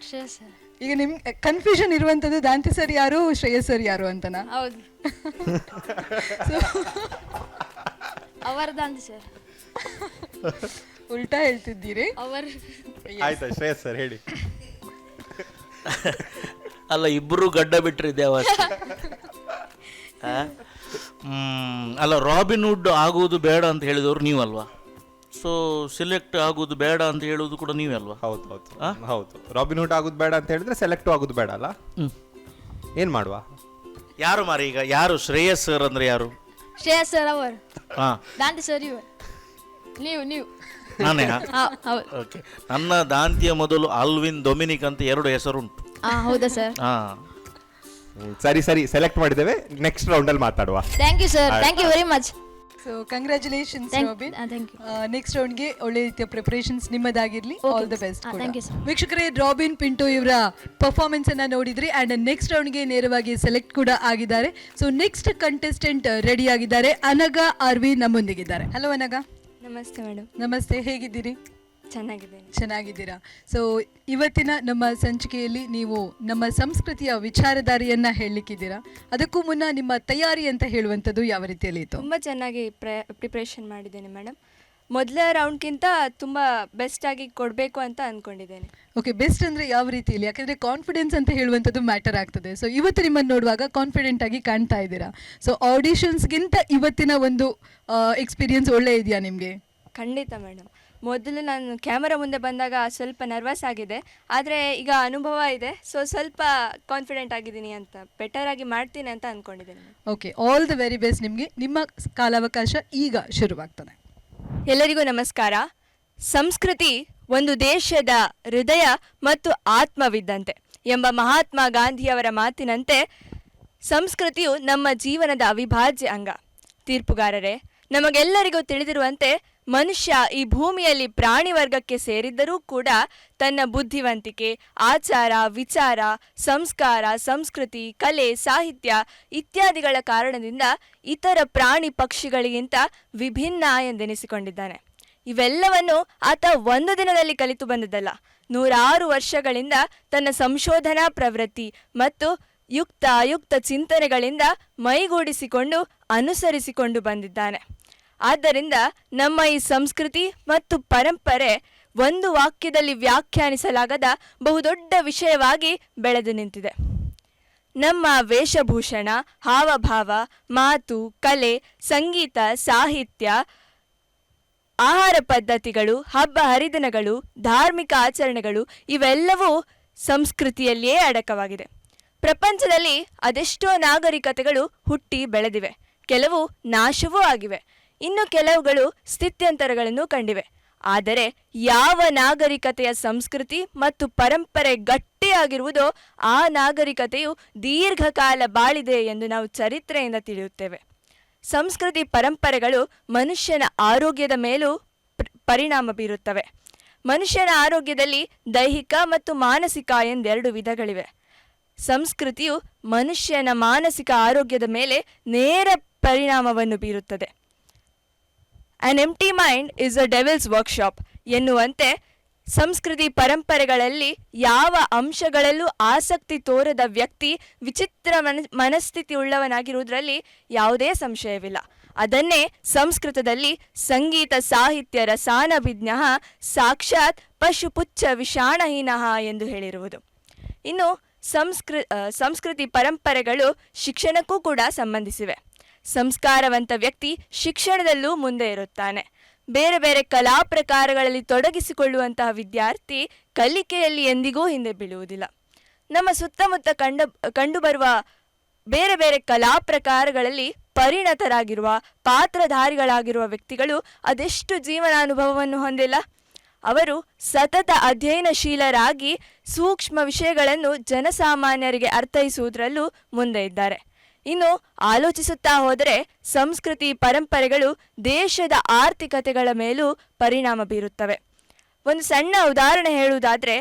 [SPEAKER 2] ಶ್ರೇಯಸ್ ಸರ್.
[SPEAKER 1] ಈಗ ನಿಮ್ ಕನ್ಫ್ಯೂಷನ್ ಇರುವಂತದ್ದು ದಾಂತಿ ಸರ್ ಯಾರು, ಶ್ರೇಯಸ್ ಸರ್ ಯಾರು ಅಂತನಾ?
[SPEAKER 2] ಹೌದು. ಅವರ ದಾಂತಿ ಸರ್.
[SPEAKER 1] ಉಲ್ಟಾ ಹೇಳ್ತಿದ್ದೀರಿ.
[SPEAKER 3] ಆಯ್ತಾ ಶ್ರೇಯಸ್ ಸರ್ ಹೇಳಿ.
[SPEAKER 4] ಅಲ್ಲ, ಇಬ್ಬರು ಗಡ್ಡ ಬಿಟ್ಟರಿದೆ ಅವಶ್ಯ. ಅಲ್ಲ, ರಾಬಿನ್ ಹುಡ್ ಆಗುವುದು ಬೇಡ ಅಂತ ಹೇಳಿದವರು ನೀವಲ್ವಾ? ಸೊ ಸೆಲೆಕ್ಟ್ ಆಗೋದು ಬೇಡ ಅಂತ ಹೇಳೋದು ಕೂಡ ನೀವೇ ಅಲ್ವಾ?
[SPEAKER 3] ಹೌದು. ರಾಬಿನ್ ಹುಡ್ ಆಗೋದು ಬೇಡ ಅಂತ ಹೇಳಿದ್ರೆ ಸೆಲೆಕ್ಟ್ ಆಗೋದು ಬೇಡ ಅಲ್ಲ? ಏನ್ ಮಾಡುವ?
[SPEAKER 4] ಯಾರು ಮಾರಿ ಈಗ ಯಾರು? ಶ್ರೇಯಸ್ ಸರ್ ಅಂದ್ರೆ ಯಾರು?
[SPEAKER 2] ಶ್ರೇಯಸ್ ಸರ್ ಅವರು. ದಾಂತಿ ಸರ್ ಇವರು. ನೀವು
[SPEAKER 4] ನಾನೇ? ಓಕೆ. ನನ್ನ ದಾಂತಿಯ ಮೊದಲು ಆಲ್ವಿನ್ ಡೊಮಿನಿಕ್ ಅಂತ 2 ಹೆಸರುಂಟು.
[SPEAKER 2] ಹೌದಾ ಸರ್?
[SPEAKER 3] ಸರಿ ಸೆಲೆಕ್ಟ್ ಮಾಡಿದ್ದೇವೆ. ನೆಕ್ಸ್ಟ್ ರೌಂಡ್ ಅಲ್ಲಿ ಮಾತಾಡುವ.
[SPEAKER 2] Thank you sir. Thank you very much.
[SPEAKER 1] So congratulations Robin. Next ರೌಂಡ್ಗೆ ಒಳ್ಳೆ ರೀತಿಯ ಪ್ರಿಪರೇಷನ್ಸ್ ನಿಮ್ಮದಾಗಿರ್ಲಿ. All the best. ವೀಕ್ಷಕರೇ, ರಾಬಿನ್ ಪಿಂಟೋ ಇವರ ಪರ್ಫಾರ್ಮೆನ್ಸ್ ಅನ್ನ ನೋಡಿದ್ರಿ ಅಂಡ್ ನೆಕ್ಸ್ಟ್ ರೌಂಡ್ಗೆ ನೇರವಾಗಿ ಸೆಲೆಕ್ಟ್ ಕೂಡ ಆಗಿದ್ದಾರೆ. ಸೊ ನೆಕ್ಸ್ಟ್ ಕಂಟೆಸ್ಟೆಂಟ್ ರೆಡಿ ಆಗಿದ್ದಾರೆ. ಅನಘಾ ಆರ್ವಿ ನಮ್ಮೊಂದಿಗಿದ್ದಾರೆ. ಹಲೋ ಅನಘಾ.
[SPEAKER 16] ನಮಸ್ತೆ ಮೇಡಮ್.
[SPEAKER 1] ನಮಸ್ತೆ, ಹೇಗಿದ್ದೀರಿ? ಚೆನ್ನಾಗಿದ್ದೀರಾ? ಸೊ ಇವತ್ತಿನ ನಮ್ಮ ಸಂಚಿಕೆಯಲ್ಲಿ ನೀವು ನಮ್ಮ ಸಂಸ್ಕೃತಿಯ ವಿಚಾರಧಾರೆಯನ್ನ ಹೇಳಲಿಕ್ಕಿದ್ದೀರಾ. ಅದಕ್ಕೂ ಮುನ್ನ ನಿಮ್ಮ ತಯಾರಿ ಅಂತ ಹೇಳುವಂಥದ್ದು ಯಾವ ರೀತಿಯಲ್ಲಿ ಇತ್ತು?
[SPEAKER 16] ತುಂಬ ಚೆನ್ನಾಗಿ ಪ್ರಿಪ್ರೇಷನ್ ಮಾಡಿದ್ದೇನೆ ಮೇಡಮ್. ಮೊದಲ ರೌಂಡ್ಗಿಂತ ತುಂಬ ಬೆಸ್ಟ್ ಆಗಿ ಕೊಡಬೇಕು ಅಂತ ಅಂದ್ಕೊಂಡಿದ್ದೇನೆ.
[SPEAKER 1] ಓಕೆ, ಬೆಸ್ಟ್ ಅಂದರೆ ಯಾವ ರೀತಿಯಲ್ಲಿ? ಯಾಕಂದರೆ ಕಾನ್ಫಿಡೆನ್ಸ್ ಅಂತ ಹೇಳುವಂಥದ್ದು ಮ್ಯಾಟರ್ ಆಗ್ತದೆ. ಸೊ ಇವತ್ತು ನಿಮ್ಮನ್ನು ನೋಡುವಾಗ ಕಾನ್ಫಿಡೆಂಟ್ ಆಗಿ ಕಾಣ್ತಾ ಇದ್ದೀರಾ. ಸೊ ಆಡಿಷನ್ಸ್ಗಿಂತ ಇವತ್ತಿನ ಒಂದು ಎಕ್ಸ್ಪೀರಿಯನ್ಸ್ ಒಳ್ಳೆ ಇದೆಯಾ ನಿಮಗೆ?
[SPEAKER 16] ಖಂಡಿತ ಮೇಡಮ್. ಮೊದಲು ನಾನು ಕ್ಯಾಮರಾ ಮುಂದೆ ಬಂದಾಗ ಸ್ವಲ್ಪ ನರ್ವಸ್ ಆಗಿದೆ, ಆದರೆ ಈಗ ಅನುಭವ ಇದೆ. ಸೊ ಸ್ವಲ್ಪ ಕಾನ್ಫಿಡೆಂಟ್ ಆಗಿದ್ದೀನಿ ಅಂತ, ಬೆಟರ್ ಆಗಿ ಮಾಡ್ತೀನಿ ಅಂತ ಅಂದ್ಕೊಂಡಿದ್ದೀನಿ.
[SPEAKER 1] Okay, all the very best ನಿಮಗೆ. ನಿಮ್ಮ ಕಾಲಾವಕಾಶ ಈಗ ಶುರುವಾಗ್ತದೆ.
[SPEAKER 16] ಎಲ್ಲರಿಗೂ ನಮಸ್ಕಾರ. ಸಂಸ್ಕೃತಿ ಒಂದು ದೇಶದ ಹೃದಯ ಮತ್ತು ಆತ್ಮವಿದ್ದಂತೆ ಎಂಬ ಮಹಾತ್ಮ ಗಾಂಧಿಯವರ ಮಾತಿನಂತೆ ಸಂಸ್ಕೃತಿಯು ನಮ್ಮ ಜೀವನದ ಅವಿಭಾಜ್ಯ ಅಂಗ. ತೀರ್ಪುಗಾರರೇ, ನಮಗೆಲ್ಲರಿಗೂ ತಿಳಿದಿರುವಂತೆ ಮನುಷ್ಯ ಈ ಭೂಮಿಯಲ್ಲಿ ಪ್ರಾಣಿ ವರ್ಗಕ್ಕೆ ಸೇರಿದ್ದರೂ ಕೂಡ ತನ್ನ ಬುದ್ಧಿವಂತಿಕೆ, ಆಚಾರ, ವಿಚಾರ, ಸಂಸ್ಕಾರ, ಸಂಸ್ಕೃತಿ, ಕಲೆ, ಸಾಹಿತ್ಯ ಇತ್ಯಾದಿಗಳ ಕಾರಣದಿಂದ ಇತರ ಪ್ರಾಣಿ ಪಕ್ಷಿಗಳಿಗಿಂತ ವಿಭಿನ್ನ ಎಂದೆನಿಸಿಕೊಂಡಿದ್ದಾನೆ. ಇವೆಲ್ಲವನ್ನು ಆತ ಒಂದು ದಿನದಲ್ಲಿ ಕಲಿತು ಬಂದದಲ್ಲ, 106 ವರ್ಷಗಳಿಂದ ತನ್ನ ಸಂಶೋಧನಾ ಪ್ರವೃತ್ತಿ ಮತ್ತು ಯುಕ್ತ ಚಿಂತನೆಗಳಿಂದ ಮೈಗೂಡಿಸಿಕೊಂಡು ಅನುಸರಿಸಿಕೊಂಡು ಬಂದಿದ್ದಾನೆ. ಆದ್ದರಿಂದ ನಮ್ಮ ಈ ಸಂಸ್ಕೃತಿ ಮತ್ತು ಪರಂಪರೆ ಒಂದು ವಾಕ್ಯದಲ್ಲಿ ವ್ಯಾಖ್ಯಾನಿಸಲಾಗದ ಬಹುದೊಡ್ಡ ವಿಷಯವಾಗಿ ಬೆಳೆದು ನಿಂತಿದೆ. ನಮ್ಮ ವೇಷಭೂಷಣ, ಹಾವಭಾವ, ಮಾತು, ಕಲೆ, ಸಂಗೀತ, ಸಾಹಿತ್ಯ, ಆಹಾರ ಪದ್ಧತಿಗಳು, ಹಬ್ಬ ಹರಿದಿನಗಳು, ಧಾರ್ಮಿಕ ಆಚರಣೆಗಳು ಇವೆಲ್ಲವೂ ಸಂಸ್ಕೃತಿಯಲ್ಲಿಯೇ ಅಡಕವಾಗಿದೆ. ಪ್ರಪಂಚದಲ್ಲಿ ಅದೆಷ್ಟೋ ನಾಗರಿಕತೆಗಳು ಹುಟ್ಟಿ ಬೆಳೆದಿವೆ, ಕೆಲವು ನಾಶವೂ ಆಗಿವೆ, ಇನ್ನು ಕೆಲವುಗಳು ಸ್ಥಿತ್ಯಂತರಗಳನ್ನು ಕಂಡಿವೆ. ಆದರೆ ಯಾವ ನಾಗರಿಕತೆಯ ಸಂಸ್ಕೃತಿ ಮತ್ತು ಪರಂಪರೆ ಗಟ್ಟಿಯಾಗಿರುವುದೋ ಆ ನಾಗರಿಕತೆಯು ದೀರ್ಘಕಾಲ ಬಾಳಿದೆ ಎಂದು ನಾವು ಚರಿತ್ರೆಯಿಂದ ತಿಳಿಯುತ್ತೇವೆ. ಸಂಸ್ಕೃತಿ ಪರಂಪರೆಗಳು ಮನುಷ್ಯನ ಆರೋಗ್ಯದ ಮೇಲೂ ಪರಿಣಾಮ ಬೀರುತ್ತವೆ. ಮನುಷ್ಯನ ಆರೋಗ್ಯದಲ್ಲಿ ದೈಹಿಕ ಮತ್ತು ಮಾನಸಿಕ ಎಂದೆರಡು ವಿಧಗಳಿವೆ. ಸಂಸ್ಕೃತಿಯು ಮನುಷ್ಯನ ಮಾನಸಿಕ ಆರೋಗ್ಯದ ಮೇಲೆ ನೇರ ಪರಿಣಾಮವನ್ನು ಬೀರುತ್ತದೆ. On empty mind is a devils workshop ಎನ್ನುವಂತೆ ಸಂಸ್ಕೃತಿ ಪರಂಪರೆಗಳಲ್ಲಿ ಯಾವ ಅಂಶಗಳಲ್ಲೂ ಆಸಕ್ತಿ ತೋರದ ವ್ಯಕ್ತಿ ವಿಚಿತ್ರ ಮನಸ್ಥಿತಿ ಉಳ್ಳವನಾಗಿರುವುದರಲ್ಲಿ ಯಾವುದೇ ಸಂಶಯವಿಲ್ಲ. ಅದನ್ನೇ ಸಂಸ್ಕೃತದಲ್ಲಿ ಸಂಗೀತ ಸಾಹಿತ್ಯ ರಸಾನಭಿಜ್ಞ ಸಾಕ್ಷಾತ್ ಪಶುಪುಚ್ಛ ವಿಷಾಣಹೀನ ಎಂದು ಹೇಳಿರುವುದು. ಇನ್ನು ಸಂಸ್ಕೃತಿ ಪರಂಪರೆಗಳು ಶಿಕ್ಷಣಕ್ಕೂ ಕೂಡ ಸಂಬಂಧಿಸಿವೆ. ಸಂಸ್ಕಾರವಂತ ವ್ಯಕ್ತಿ ಶಿಕ್ಷಣದಲ್ಲೂ ಮುಂದೆ ಇರುತ್ತಾನೆ. ಬೇರೆ ಬೇರೆ ಕಲಾ ಪ್ರಕಾರಗಳಲ್ಲಿ ತೊಡಗಿಸಿಕೊಳ್ಳುವಂತಹ ವಿದ್ಯಾರ್ಥಿ ಕಲಿಕೆಯಲ್ಲಿ ಎಂದಿಗೂ ಹಿಂದೆ ಬೀಳುವುದಿಲ್ಲ. ನಮ್ಮ ಸುತ್ತಮುತ್ತ ಕಂಡುಬರುವ ಬೇರೆ ಬೇರೆ ಕಲಾ ಪ್ರಕಾರಗಳಲ್ಲಿ ಪರಿಣತರಾಗಿರುವ ಪಾತ್ರಧಾರಿಗಳಾಗಿರುವ ವ್ಯಕ್ತಿಗಳು ಅದೆಷ್ಟು ಜೀವನಾನುಭವವನ್ನು ಹೊಂದಿಲ್ಲ. ಅವರು ಸತತ ಅಧ್ಯಯನಶೀಲರಾಗಿ ಸೂಕ್ಷ್ಮ ವಿಷಯಗಳನ್ನು ಜನಸಾಮಾನ್ಯರಿಗೆ ಅರ್ಥೈಸುವುದರಲ್ಲೂ ಮುಂದೆ ಇದ್ದಾರೆ. ಇನ್ನು ಆಲೋಚಿಸುತ್ತಾ ಹೋದರೆ ಸಂಸ್ಕೃತಿ ಪರಂಪರೆಗಳು ದೇಶದ ಆರ್ಥಿಕತೆಗಳ ಮೇಲೂ ಪರಿಣಾಮ ಬೀರುತ್ತವೆ. ಒಂದು ಸಣ್ಣ ಉದಾಹರಣೆ ಹೇಳುವುದಾದರೆ,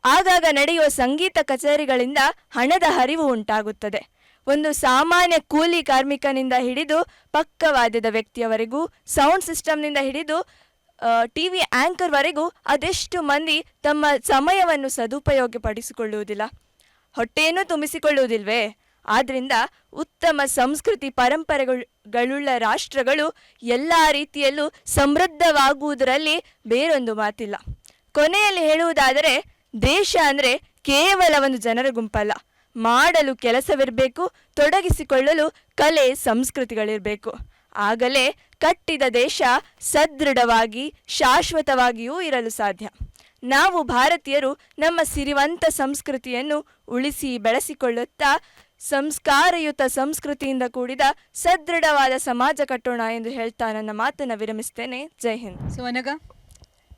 [SPEAKER 16] ಆಗಾಗ ನಡೆಯುವ ಸಂಗೀತ ಕಚೇರಿಗಳಿಂದ ಹಣದ ಹರಿವು ಉಂಟಾಗುತ್ತದೆ. ಒಂದು ಸಾಮಾನ್ಯ ಕೂಲಿ ಕಾರ್ಮಿಕನಿಂದ ಹಿಡಿದು ಪಕ್ಕವಾದ್ಯದ ವ್ಯಕ್ತಿಯವರೆಗೂ, ಸೌಂಡ್ ಸಿಸ್ಟಮ್ನಿಂದ ಹಿಡಿದು ಟಿವಿ ಆಂಕರ್ವರೆಗೂ ಅದೆಷ್ಟು ಮಂದಿ ತಮ್ಮ ಸಮಯವನ್ನು ಸದುಪಯೋಗಪಡಿಸಿಕೊಳ್ಳುವುದಿಲ್ಲ, ಹೊಟ್ಟೆಯನ್ನು ತುಂಬಿಸಿಕೊಳ್ಳುವುದಿಲ್ವೇ? ಆದ್ದರಿಂದ ಉತ್ತಮ ಸಂಸ್ಕೃತಿ ಪರಂಪರೆಗಳುಳ್ಳ ರಾಷ್ಟ್ರಗಳು ಎಲ್ಲ ರೀತಿಯಲ್ಲೂ ಸಮೃದ್ಧವಾಗುವುದರಲ್ಲಿ ಬೇರೊಂದು ಮಾತಿಲ್ಲ. ಕೊನೆಯಲ್ಲಿ ಹೇಳುವುದಾದರೆ, ದೇಶ ಅಂದರೆ ಕೇವಲ ಒಂದು ಜನರ ಗುಂಪಲ್ಲ. ಮಾಡಲು ಕೆಲಸವಿರಬೇಕು, ತೊಡಗಿಸಿಕೊಳ್ಳಲು ಕಲೆ ಸಂಸ್ಕೃತಿಗಳಿರಬೇಕು. ಆಗಲೇ ಕಟ್ಟಿದ ದೇಶ ಸದೃಢವಾಗಿ ಶಾಶ್ವತವಾಗಿಯೂ ಇರಲು ಸಾಧ್ಯ. ನಾವು ಭಾರತೀಯರು ನಮ್ಮ ಸಿರಿವಂತ ಸಂಸ್ಕೃತಿಯನ್ನು ಉಳಿಸಿ ಬೆಳೆಸಿಕೊಳ್ಳುತ್ತಾ ಸಂಸ್ಕಾರಯುತ ಸಂಸ್ಕೃತಿಯಿಂದ ಕೂಡಿದ ಸದೃಢವಾದ ಸಮಾಜ ಕಟ್ಟೋಣ ಎಂದು ಹೇಳ್ತಾ ನನ್ನ ಮಾತನ್ನು ವಿರಮಿಸ್ತೇನೆ. ಜೈ ಹಿಂದ್.
[SPEAKER 1] ಸೊ ಅನಗ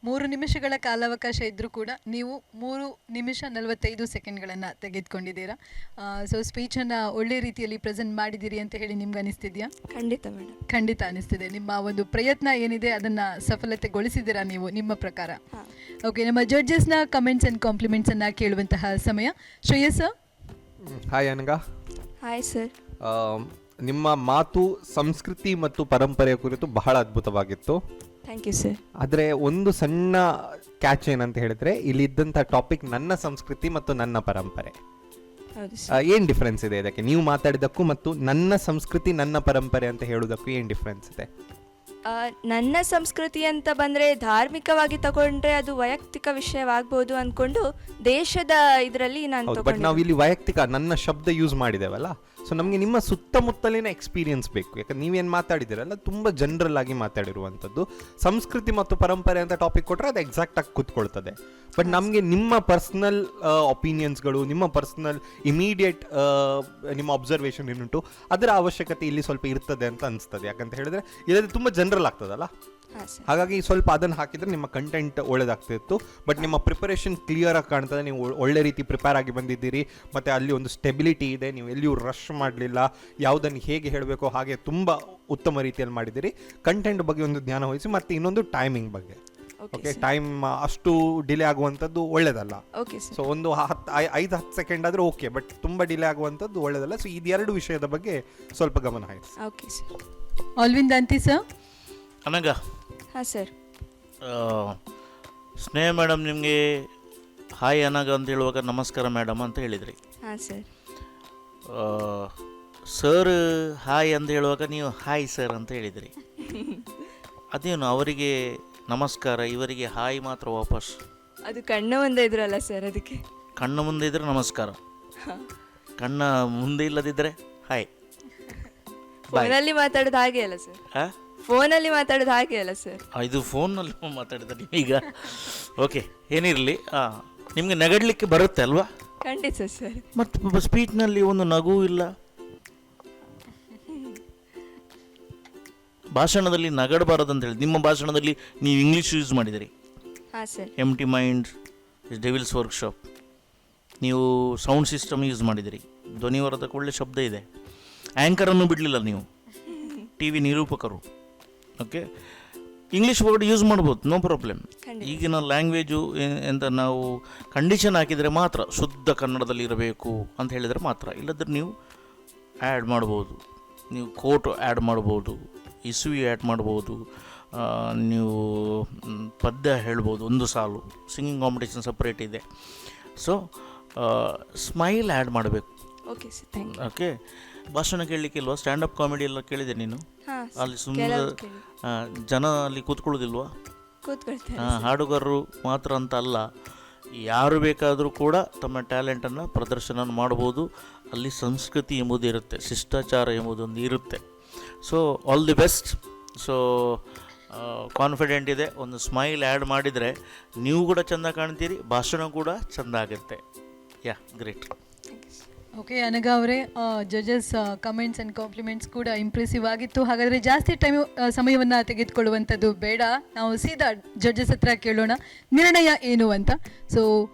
[SPEAKER 1] 3 ನಿಮಿಷಗಳ ಕಾಲಾವಕಾಶ ಇದ್ದರೂ ಕೂಡ ನೀವು 3 ನಿಮಿಷ 45 ಸೆಕೆಂಡ್ಗಳನ್ನು ತೆಗೆದುಕೊಂಡಿದ್ದೀರಾ. ಸೊ ಸ್ಪೀಚನ್ನು ಒಳ್ಳೆ ರೀತಿಯಲ್ಲಿ ಪ್ರೆಸೆಂಟ್ ಮಾಡಿದ್ದೀರಿ ಅಂತ ಹೇಳಿ ನಿಮ್ಗೆ ಅನಿಸ್ತಿದೆಯಾ?
[SPEAKER 16] ಖಂಡಿತ ಮೇಡಮ್,
[SPEAKER 1] ಖಂಡಿತ ಅನಿಸ್ತಿದೆ. ನಿಮ್ಮ ಒಂದು ಪ್ರಯತ್ನ ಏನಿದೆ ಅದನ್ನು ಸಫಲತೆಗೊಳಿಸಿದ್ದೀರಾ ನೀವು ನಿಮ್ಮ ಪ್ರಕಾರ. ಓಕೆ, ನಮ್ಮ ಜಡ್ಜಸ್ನ ಕಮೆಂಟ್ಸ್ ಆ್ಯಂಡ್ ಕಾಂಪ್ಲಿಮೆಂಟ್ಸನ್ನು ಕೇಳುವಂತಹ ಸಮಯ. Shreyas.
[SPEAKER 3] Hi Anagha.
[SPEAKER 16] Hi sir.
[SPEAKER 3] ನಿಮ್ಮ ಮಾತು ಸಂಸ್ಕೃತಿ ಮತ್ತು ಪರಂಪರೆಯ ಕುರಿತು ಬಹಳ ಅದ್ಭುತವಾಗಿತ್ತು.
[SPEAKER 16] Thank you sir.
[SPEAKER 3] ಆದರೆ ಒಂದು ಸಣ್ಣ ಕ್ಯಾಚ್ ಏನಂತ ಹೇಳಿದ್ರೆ, ಇಲ್ಲಿದ್ದಂಥ ಟಾಪಿಕ್ ನನ್ನ ಸಂಸ್ಕೃತಿ ಮತ್ತು ನನ್ನ ಪರಂಪರೆ. ಏನು ಡಿಫ್ರೆನ್ಸ್ ಇದೆ ಇದಕ್ಕೆ? ನೀವು ಮಾತಾಡಿದಕ್ಕೂ ಮತ್ತು ನನ್ನ ಸಂಸ್ಕೃತಿ ನನ್ನ ಪರಂಪರೆ ಅಂತ ಹೇಳೋದಕ್ಕೂ ಏನು ಡಿಫ್ರೆನ್ಸ್ ಇದೆ?
[SPEAKER 16] ನನ್ನ ಸಂಸ್ಕೃತಿ ಅಂತ ಬಂದರೆ ಧಾರ್ಮಿಕವಾಗಿ ತಗೊಂಡ್ರೆ ಅದು ವೈಯಕ್ತಿಕ ವಿಷಯವಾಗ್ಬೋದು ಅಂದ್ಕೊಂಡು ದೇಶದ ಇದರಲ್ಲಿ ನಾನು
[SPEAKER 3] ಬಟ್ ನಾವು ಇಲ್ಲಿ ವೈಯಕ್ತಿಕ ನನ್ನ ಶಬ್ದ ಯೂಸ್ ಮಾಡಿದ್ದೇವಲ್ಲ, ಸೊ ನಮಗೆ ನಿಮ್ಮ ಸುತ್ತಮುತ್ತಲಿನ ಎಕ್ಸ್ಪೀರಿಯನ್ಸ್ ಬೇಕು. ಯಾಕಂದ್ರೆ ನೀವೇನು ಮಾತಾಡಿದಿರಲ್ಲ ತುಂಬ ಜನರಲ್ ಆಗಿ ಮಾತಾಡಿರುವಂಥದ್ದು. ಸಂಸ್ಕೃತಿ ಮತ್ತು ಪರಂಪರೆ ಅಂತ ಟಾಪಿಕ್ ಕೊಟ್ಟರೆ ಅದು ಎಕ್ಸಾಕ್ಟ್ ಆಗಿ ಕೂತ್ಕೊಳ್ತದೆ. ಬಟ್ ನಮಗೆ ನಿಮ್ಮ ಪರ್ಸ್ನಲ್ ಒಪಿನಿಯನ್ಸ್ಗಳು, ನಿಮ್ಮ ಪರ್ಸ್ನಲ್ ಇಮಿಡಿಯೇಟ್ ನಿಮ್ಮ ಅಬ್ಸರ್ವೇಷನ್ ಏನುಂಟು ಅದರ ಅವಶ್ಯಕತೆ ಇಲ್ಲಿ ಸ್ವಲ್ಪ ಇರ್ತದೆ ಅಂತ ಅನಿಸ್ತದೆ. ಯಾಕಂತ ಹೇಳಿದ್ರೆ ಇಲ್ಲದೆ ತುಂಬ ಜನರಲ್ ಆಗ್ತದಲ್ಲ, ಹಾಗಾಗಿ ಸ್ವಲ್ಪ ಅದನ್ನು ಹಾಕಿದರೆ ನಿಮ್ಮ ಕಂಟೆಂಟ್ ಒಳ್ಳೇದಾಗ್ತಿತ್ತು. ಬಟ್ ನಿಮ್ಮ ಪ್ರಿಪರೇಷನ್ ಕ್ಲಿಯರ್ ಆಗಿ ಕಾಣ್ತದೆ. ನೀವು ಒಳ್ಳೆ ರೀತಿ ಪ್ರಿಪೇರ್ ಆಗಿ ಬಂದಿದ್ದೀರಿ, ಮತ್ತು ಅಲ್ಲಿ ಒಂದು ಸ್ಟೆಬಿಲಿಟಿ ಇದೆ. ನೀವು ಎಲ್ಲಿಯೂ ರಶ್ ಮಾಡಲಿಲ್ಲ, ಯಾವುದನ್ನು ಹೇಗೆ ಹೇಳಬೇಕೋ ಹಾಗೆ ತುಂಬ ಉತ್ತಮ ರೀತಿಯಲ್ಲಿ ಮಾಡಿದ್ದೀರಿ. ಕಂಟೆಂಟ್ ಬಗ್ಗೆ ಒಂದು ಜ್ಞಾನ ವಹಿಸಿ, ಮತ್ತು ಇನ್ನೊಂದು ಟೈಮಿಂಗ್ ಬಗ್ಗೆ. ಓಕೆ, ಟೈಮ್ ಅಷ್ಟು ಡಿಲೇ ಆಗುವಂಥದ್ದು ಒಳ್ಳೇದಲ್ಲ. ಸೊ ಒಂದು 5-10 ಸೆಕೆಂಡ್ ಆದರೆ ಓಕೆ, ಬಟ್ ತುಂಬ ಡಿಲೇ ಆಗುವಂಥದ್ದು ಒಳ್ಳೇದಲ್ಲ. ಸೊ ಇದೆರಡು ವಿಷಯದ ಬಗ್ಗೆ ಸ್ವಲ್ಪ ಗಮನ ಹಾಕಿ.
[SPEAKER 16] Okay sir.
[SPEAKER 1] Alvin Danti sir.
[SPEAKER 4] Anagha.
[SPEAKER 16] ಹಾಂ ಸರ್.
[SPEAKER 4] ಸ್ನೇಹ ಮೇಡಮ್ ನಿಮಗೆ ಹಾಯ್ ಅನಗ ಅಂತ ಹೇಳುವಾಗ ನಮಸ್ಕಾರ ಮೇಡಮ್ ಅಂತ ಹೇಳಿದ್ರಿ.
[SPEAKER 16] ಹಾಂ ಸರ್.
[SPEAKER 4] ಸರ್ ಹಾಯ್ ಅಂತ ಹೇಳುವಾಗ ನೀವು ಹಾಯ್ ಸರ್ ಅಂತ ಹೇಳಿದ್ರಿ. ಅದೇನು ಅವರಿಗೆ ನಮಸ್ಕಾರ, ಇವರಿಗೆ ಹಾಯ್ ಮಾತ್ರ ವಾಪಸ್?
[SPEAKER 16] ಅದು ಕಣ್ಣ ಮುಂದೆ ಇದ್ರಲ್ಲ ಸರ್, ಅದಕ್ಕೆ.
[SPEAKER 4] ಕಣ್ಣು ಮುಂದೆ ಇದ್ರೆ ನಮಸ್ಕಾರ, ಕಣ್ಣ ಮುಂದೆ ಇಲ್ಲದಿದ್ದರೆ ಹಾಯ್.
[SPEAKER 16] ಫೋನಲ್ಲಿ ಮಾತಾಡೋದು ಹಾಗೆ ಅಲ್ಲ ಸರ್? ಫೋನಲ್ಲಿ ಮಾತಾಡೋದು ಹಾಗೆ ಅಲ್ಲ ಸರ್?
[SPEAKER 4] ಇದು ಫೋನಲ್ಲಿ ಮಾತಾಡಿದ ನೀವೀಗ. ಓಕೆ, ಏನಿರಲಿ, ನಿಮಗೆ ನಗಡ್ಲಿಕ್ಕೆ ಬರುತ್ತೆ ಅಲ್ವಾ?
[SPEAKER 16] ಖಂಡಿತ ಸರ್.
[SPEAKER 4] ಮತ್ತು ಸ್ಪೀಚ್ನಲ್ಲಿ ಒಂದು ನಗು ಇಲ್ಲ. ಭಾಷಣದಲ್ಲಿ ನಗಡಬಾರದು ಅಂತ ಹೇಳಿ. ನಿಮ್ಮ ಭಾಷಣದಲ್ಲಿ ನೀವು ಇಂಗ್ಲೀಷ್ ಯೂಸ್ ಮಾಡಿದಿರಿ.
[SPEAKER 16] ಹಾಂ sir.
[SPEAKER 4] Empty mind is devil's workshop. ನೀವು ಸೌಂಡ್ ಸಿಸ್ಟಮ್ ಯೂಸ್ ಮಾಡಿದಿರಿ. ಧ್ವನಿವರ್ಧಕ ಒಳ್ಳೆ ಶಬ್ದ ಇದೆ. ಆ್ಯಂಕರನ್ನು ಬಿಡಲಿಲ್ಲ ನೀವು, ಟಿ ವಿ ನಿರೂಪಕರು. ಓಕೆ, ಇಂಗ್ಲೀಷ್ ವರ್ಡ್ ಯೂಸ್ ಮಾಡ್ಬೋದು, ನೋ ಪ್ರಾಬ್ಲಮ್. ಈಗಿನ ಲ್ಯಾಂಗ್ವೇಜು ಎಂತ ನಾವು ಕಂಡೀಷನ್ ಹಾಕಿದರೆ ಮಾತ್ರ ಶುದ್ಧ ಕನ್ನಡದಲ್ಲಿ ಇರಬೇಕು ಅಂತ ಹೇಳಿದರೆ ಮಾತ್ರ, ಇಲ್ಲದ್ರೆ ನೀವು ಆ್ಯಡ್ ಮಾಡ್ಬೋದು. ನೀವು ಕೋಟ್ ಆ್ಯಡ್ ಮಾಡ್ಬೋದು, ಇಸುವಿ ಆ್ಯಡ್ ಮಾಡ್ಬೋದು, ನೀವು ಪದ್ಯ ಹೇಳ್ಬೋದು, ಒಂದು ಸಾಲು. ಸಿಂಗಿಂಗ್ ಕಾಂಪಿಟೇಷನ್ ಸಪ್ರೇಟ್ ಇದೆ. ಸೊ ಸ್ಮೈಲ್ ಆ್ಯಡ್ ಮಾಡಬೇಕು.
[SPEAKER 16] Okay sir, thank you.
[SPEAKER 4] Okay, ಭಾಷಣ ಕೇಳಲಿಕ್ಕೆ ಇಲ್ವಾ? ಸ್ಟ್ಯಾಂಡಪ್ ಕಾಮಿಡಿ ಎಲ್ಲ ಕೇಳಿದೆ ನೀನು? ಅಲ್ಲಿ ಸುಮ್ಮನೆ ಜನ ಅಲ್ಲಿ ಕೂತ್ಕೊಳ್ಳೋದಿಲ್ವಾ? ಹಾಡುಗಾರರು ಮಾತ್ರ ಅಂತ ಅಲ್ಲ, ಯಾರು ಬೇಕಾದರೂ ಕೂಡ ತಮ್ಮ ಟ್ಯಾಲೆಂಟನ್ನು ಪ್ರದರ್ಶನ ಮಾಡ್ಬೋದು. ಅಲ್ಲಿ ಸಂಸ್ಕೃತಿ ಎಂಬುದು ಇರುತ್ತೆ, ಶಿಷ್ಟಾಚಾರ ಎಂಬುದೊಂದು ಇರುತ್ತೆ. So all the best. So confident ಇದೆ, ಒಂದು ಸ್ಮೈಲ್ ಆ್ಯಡ್ ಮಾಡಿದರೆ ನೀವು ಕೂಡ ಚೆಂದ ಕಾಣ್ತೀರಿ, ಭಾಷಣ ಕೂಡ ಚೆಂದ ಆಗುತ್ತೆ. ಯಾ, ಗ್ರೇಟ್.
[SPEAKER 1] ಓಕೆ ಅನಘಾ ಅವರೇ, ಜಡ್ಜಸ್ ಕಮೆಂಟ್ಸ್ ಆ್ಯಂಡ್ ಕಾಂಪ್ಲಿಮೆಂಟ್ಸ್ ಕೂಡ ಇಂಪ್ರೆಸಿವ್ ಆಗಿತ್ತು. ಹಾಗಾದರೆ ಜಾಸ್ತಿ ಸಮಯವನ್ನು ತೆಗೆದುಕೊಳ್ಳುವಂಥದ್ದು ಬೇಡ, ನಾವು ಸೀದಾ ಜಡ್ಜಸ್ ಹತ್ರ ಕೇಳೋಣ ನಿರ್ಣಯ ಏನು ಅಂತ. ಸೊ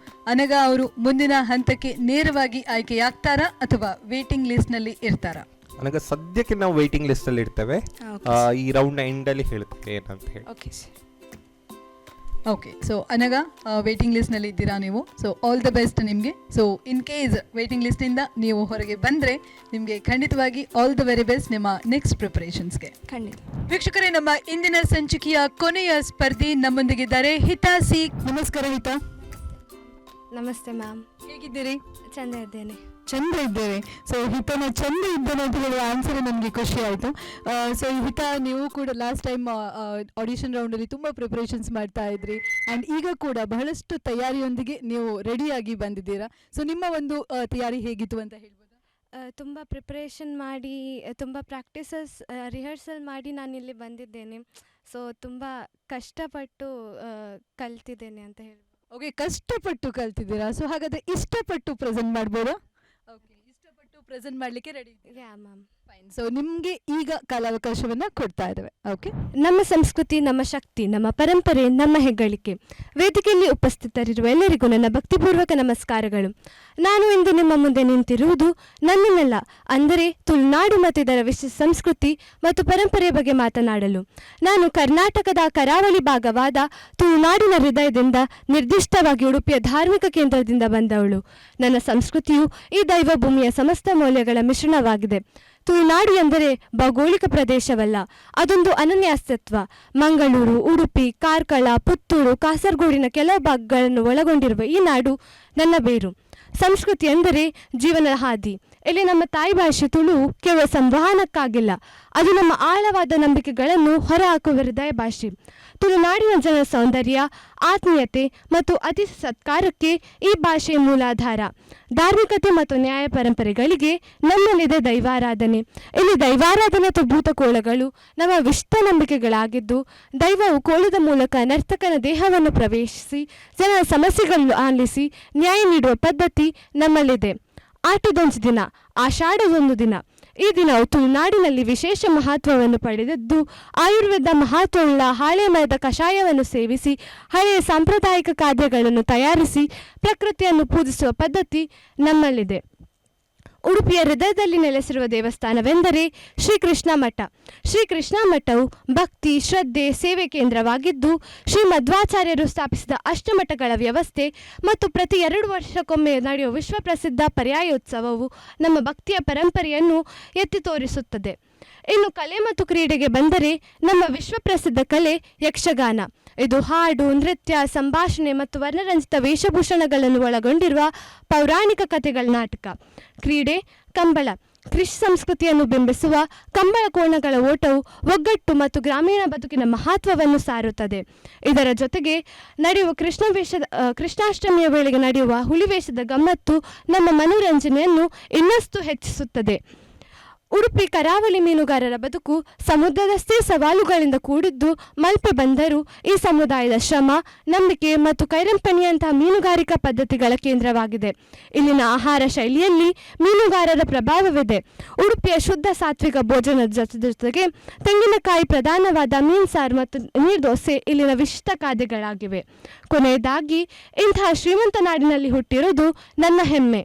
[SPEAKER 1] ಅನಘಾ ಅವರು ಮುಂದಿನ ಹಂತಕ್ಕೆ ನೇರವಾಗಿ ಆಯ್ಕೆಯಾಗ್ತಾರಾ ಅಥವಾ ವೇಟಿಂಗ್ ಲಿಸ್ಟ್ನಲ್ಲಿ ಇರ್ತಾರಾ?
[SPEAKER 3] ಅನಘಾ, ಸದ್ಯಕ್ಕೆ ನಾವು ವೇಟಿಂಗ್ ಲಿಸ್ಟಲ್ಲಿ ಇರ್ತೇವೆ. ಈ ರೌಂಡ್ ಎಂಡಲ್ಲಿ ಹೇಳ್ತೇವೆ ಏನಂತ ಹೇಳಿ.
[SPEAKER 16] Okay sir.
[SPEAKER 1] Okay, so Anagha waiting ಲಿಸ್ಟ್ನಲ್ಲಿ ಇದ್ದೀರಾ ನೀವು. ಸೊ ಆಲ್ ದ ಬೆಸ್ಟ್ ನಿಮಗೆ. ಸೊ ಇನ್ ಕೇಸ್ ವೇಟಿಂಗ್ ಲಿಸ್ಟಿಂದ ನೀವು ಹೊರಗೆ ಬಂದರೆ ನಿಮಗೆ ಖಂಡಿತವಾಗಿ ಆಲ್ ದ ವೆರಿ ಬೆಸ್ಟ್ ನಿಮ್ಮ ನೆಕ್ಸ್ಟ್ ಪ್ರಿಪರೇಷನ್ಸ್ಗೆ.
[SPEAKER 16] ಖಂಡಿತ.
[SPEAKER 1] ವೀಕ್ಷಕರೇ, ನಮ್ಮ ಇಂದಿನ ಸಂಚಿಕೆಯ ಕೊನೆಯ ಸ್ಪರ್ಧಿ ನಮ್ಮೊಂದಿಗಿದ್ದಾರೆ ಹಿತಾ ಸಿ. ನಮಸ್ಕಾರ ಹಿತಾ.
[SPEAKER 2] ನಮಸ್ತೆ ಮ್ಯಾಮ್,
[SPEAKER 1] ಹೇಗಿದ್ದೀರಿ?
[SPEAKER 2] ಚಂದ ಇದ್ದೇನೆ.
[SPEAKER 1] ಚಂದ ಇದ್ದೇವೆ. ಸೊ ಹಿತನ ಚಂದ ಇದ್ದೇನೆ ಅಂತ ಹೇಳುವ ಆನ್ಸರ್ ನಮಗೆ ಖುಷಿ ಆಯಿತು. ಸೊ ಹಿತಾ, ನೀವು ಕೂಡ ಲಾಸ್ಟ್ ಟೈಮ್ ಆಡಿಷನ್ ರೌಂಡಲ್ಲಿ ತುಂಬ ಪ್ರಿಪರೇಷನ್ಸ್ ಮಾಡ್ತಾ ಇದ್ರಿ ಆ್ಯಂಡ್ ಈಗ ಕೂಡ ಬಹಳಷ್ಟು ತಯಾರಿಯೊಂದಿಗೆ ನೀವು ರೆಡಿಯಾಗಿ ಬಂದಿದ್ದೀರಾ. ಸೊ ನಿಮ್ಮ ಒಂದು ತಯಾರಿ ಹೇಗಿತ್ತು ಅಂತ ಹೇಳ್ಬೋದಾ?
[SPEAKER 2] ತುಂಬ ಪ್ರಿಪ್ರೇಷನ್ ಮಾಡಿ, ತುಂಬ ಪ್ರಾಕ್ಟೀಸಸ್ ರಿಹರ್ಸಲ್ ಮಾಡಿ ನಾನಿಲ್ಲಿ ಬಂದಿದ್ದೇನೆ. ಸೊ ತುಂಬ ಕಷ್ಟಪಟ್ಟು ಕಲ್ತಿದ್ದೇನೆ ಅಂತ ಹೇಳ್ಬೋದು.
[SPEAKER 1] ಓಕೆ, ಕಷ್ಟಪಟ್ಟು ಕಲ್ತಿದ್ದೀರಾ. ಸೊ ಹಾಗಾದರೆ ಇಷ್ಟಪಟ್ಟು ಪ್ರೆಸೆಂಟ್ ಮಾಡ್ಬೋದಾ? ಓಕೆ, ಇಷ್ಟಪಟ್ಟು ಪ್ರೆಸೆಂಟ್ ಮಾಡಲಿಕ್ಕೆ ರೆಡಿ ಇದ್ದೀರಾ?
[SPEAKER 2] Yeah ma'am.
[SPEAKER 1] ಫೈನ್. ಸೊ ನಿಮಗೆ ಈಗ ಕಾಲಾವಕಾಶವನ್ನು ಕೊಡ್ತಾ ಇದ್ದೇವೆ. ಓಕೆ.
[SPEAKER 2] ನಮ್ಮ ಸಂಸ್ಕೃತಿ, ನಮ್ಮ ಶಕ್ತಿ, ನಮ್ಮ ಪರಂಪರೆ, ನಮ್ಮ ಹೆಗ್ಗಳಿಕೆ. ವೇದಿಕೆಯಲ್ಲಿ ಉಪಸ್ಥಿತರಿರುವ ಎಲ್ಲರಿಗೂ ನನ್ನ ಭಕ್ತಿಪೂರ್ವಕ ನಮಸ್ಕಾರಗಳು. ನಾನು ಇಂದು ನಿಮ್ಮ ಮುಂದೆ ನಿಂತಿರುವುದು ನನ್ನನ್ನೆಲ್ಲ, ಅಂದರೆ ತುಳುನಾಡು ಮತ್ತು ಇದರ ವಿಶೇಷ ಸಂಸ್ಕೃತಿ ಮತ್ತು ಪರಂಪರೆಯ ಬಗ್ಗೆ ಮಾತನಾಡಲು. ನಾನು ಕರ್ನಾಟಕದ ಕರಾವಳಿ ಭಾಗವಾದ ತುಳುನಾಡಿನ ಹೃದಯದಿಂದ, ನಿರ್ದಿಷ್ಟವಾಗಿ ಉಡುಪಿಯ ಧಾರ್ಮಿಕ ಕೇಂದ್ರದಿಂದ ಬಂದವಳು. ನನ್ನ ಸಂಸ್ಕೃತಿಯು ಈ ದೈವ ಭೂಮಿಯ ಸಮಸ್ತ ಮೌಲ್ಯಗಳ ಮಿಶ್ರಣವಾಗಿದೆ. ತುಳುನಾಡು ಎಂದರೆ ಭೌಗೋಳಿಕ ಪ್ರದೇಶವಲ್ಲ, ಅದೊಂದು ಅನನ್ಯ ಅಸ್ತಿತ್ವ. ಮಂಗಳೂರು, ಉಡುಪಿ, ಕಾರ್ಕಳ, ಪುತ್ತೂರು, ಕಾಸರಗೋಡಿನ ಕೆಲವು ಭಾಗಗಳನ್ನು ಒಳಗೊಂಡಿರುವ ಈ ನಾಡು ನನ್ನ ಬೇರು. ಸಂಸ್ಕೃತಿ ಎಂದರೆ ಜೀವನ ಹಾದಿ. ಇಲ್ಲಿ ನಮ್ಮ ತಾಯಿ ಭಾಷೆ ತುಳು ಕೇವಲ ಸಂವಹನಕ್ಕಾಗಿಲ್ಲ, ಅದು ನಮ್ಮ ಆಳವಾದ ನಂಬಿಕೆಗಳನ್ನು ಹೊರಹಾಕುವ ಹೃದಯ ಭಾಷೆ. ತುಳುನಾಡಿನ ಜನರ ಸೌಂದರ್ಯ, ಆತ್ಮೀಯತೆ ಮತ್ತು ಅತಿಥಿ ಸತ್ಕಾರಕ್ಕೆ ಈ ಭಾಷೆಯ ಮೂಲಾಧಾರ. ಧಾರ್ಮಿಕತೆ ಮತ್ತು ನ್ಯಾಯ ಪರಂಪರೆಗಳಿಗೆ ನಮ್ಮಲ್ಲಿದೆ ದೈವಾರಾಧನೆ. ಇಲ್ಲಿ ದೈವಾರಾಧನೆ ಅಥವಾ ಭೂತಕೋಳಗಳು ನಮ್ಮ ವಿಷ್ಟ ನಂಬಿಕೆಗಳಾಗಿದ್ದು, ದೈವವು ಕೋಲದ ಮೂಲಕ ನರ್ತಕನ ದೇಹವನ್ನು ಪ್ರವೇಶಿಸಿ ಜನರ ಸಮಸ್ಯೆಗಳನ್ನು ಆಲಿಸಿ ನ್ಯಾಯ ನೀಡುವ ಪದ್ಧತಿ ನಮ್ಮಲ್ಲಿದೆ. ಆಟದೊಂದು ದಿನ, ಆಷಾಢದೊಂದು ದಿನ. ಈ ದಿನವು ತುಳುನಾಡಿನಲ್ಲಿ ವಿಶೇಷ ಮಹತ್ವವನ್ನು ಪಡೆದಿದ್ದು, ಆಯುರ್ವೇದ ಮಹತ್ವವುಳ್ಳ ಹಾಳೆ ಮರದ ಕಷಾಯವನ್ನು ಸೇವಿಸಿ ಹಳೆಯ ಸಾಂಪ್ರದಾಯಿಕ ಖಾದ್ಯಗಳನ್ನು ತಯಾರಿಸಿ ಪ್ರಕೃತಿಯನ್ನು ಪೂಜಿಸುವ ಪದ್ಧತಿ ನಮ್ಮಲ್ಲಿದೆ. ಉಡುಪಿಯ ಹೃದಯದಲ್ಲಿ ನೆಲೆಸಿರುವ ದೇವಸ್ಥಾನವೆಂದರೆ ಶ್ರೀಕೃಷ್ಣ ಮಠ. ಶ್ರೀಕೃಷ್ಣ ಮಠವು ಭಕ್ತಿ, ಶ್ರದ್ಧೆ, ಸೇವೆ ಕೇಂದ್ರವಾಗಿದ್ದು, ಶ್ರೀ ಮಧ್ವಾಚಾರ್ಯರು ಸ್ಥಾಪಿಸಿದ ಅಷ್ಟಮಠಗಳ ವ್ಯವಸ್ಥೆ ಮತ್ತು ಪ್ರತಿ 2 ವರ್ಷಕ್ಕೊಮ್ಮೆ ನಡೆಯುವ ವಿಶ್ವಪ್ರಸಿದ್ಧ ಪರ್ಯಾಯೋತ್ಸವವು ನಮ್ಮ ಭಕ್ತಿಯ ಪರಂಪರೆಯನ್ನು ಎತ್ತಿ ತೋರಿಸುತ್ತದೆ. ಇನ್ನು ಕಲೆ ಮತ್ತು ಕ್ರೀಡೆಗೆ ಬಂದರೆ ನಮ್ಮ ವಿಶ್ವಪ್ರಸಿದ್ಧ ಕಲೆ ಯಕ್ಷಗಾನ. ಇದು ಹಾಡು, ನೃತ್ಯ, ಸಂಭಾಷಣೆ ಮತ್ತು ವರ್ಣರಂಜಿತ ವೇಷಭೂಷಣಗಳನ್ನು ಒಳಗೊಂಡಿರುವ ಪೌರಾಣಿಕ ಕಥೆಗಳ ನಾಟಕ. ಕ್ರೀಡೆ ಕಂಬಳ. ಕೃಷಿ ಸಂಸ್ಕೃತಿಯನ್ನು ಬಿಂಬಿಸುವ ಕಂಬಳ ಕೋಣಗಳ ಓಟವು ಒಗ್ಗಟ್ಟು ಮತ್ತು ಗ್ರಾಮೀಣ ಬದುಕಿನ ಮಹತ್ವವನ್ನು ಸಾರುತ್ತದೆ. ಇದರ ಜೊತೆಗೆ ನಡೆಯುವ ಕೃಷ್ಣಾಷ್ಟಮಿಯ ವೇಳೆಗೆ ನಡೆಯುವ ಹುಲಿವೇಷದ ಗಮ್ಮತ್ತು ನಮ್ಮ ಮನೋರಂಜನೆಯನ್ನು ಇನ್ನಷ್ಟು ಹೆಚ್ಚಿಸುತ್ತದೆ.
[SPEAKER 17] ಉಡುಪಿ ಕರಾವಳಿ ಮೀನುಗಾರರ ಬದುಕು ಸಮುದ್ರದಷ್ಟೇ ಸವಾಲುಗಳಿಂದ ಕೂಡಿದ್ದು ಮಲ್ಪೆ ಬಂದರು ಈ ಸಮುದಾಯದ ಶ್ರಮ, ನಂಬಿಕೆ ಮತ್ತು ಕೈರಂಪಣಿಯಂತಹ ಮೀನುಗಾರಿಕಾ ಪದ್ಧತಿಗಳ ಕೇಂದ್ರವಾಗಿದೆ. ಇಲ್ಲಿನ ಆಹಾರ ಶೈಲಿಯಲ್ಲಿ ಮೀನುಗಾರರ ಪ್ರಭಾವವಿದೆ. ಉಡುಪಿಯ ಶುದ್ಧ ಸಾತ್ವಿಕ ಭೋಜನದ ಜೊತೆಗೆ ತೆಂಗಿನಕಾಯಿ ಪ್ರಧಾನವಾದ ಮೀನು ಸಾರು ಮತ್ತು ನೀರ್ದೋಸೆ ಇಲ್ಲಿನ ವಿಶಿಷ್ಟ ಖಾದ್ಯಗಳಾಗಿವೆ. ಕೊನೆಯದಾಗಿ ಇಂತಹ ಶ್ರೀಮಂತ ನಾಡಿನಲ್ಲಿ ಹುಟ್ಟಿರುವುದು ನನ್ನ ಹೆಮ್ಮೆ.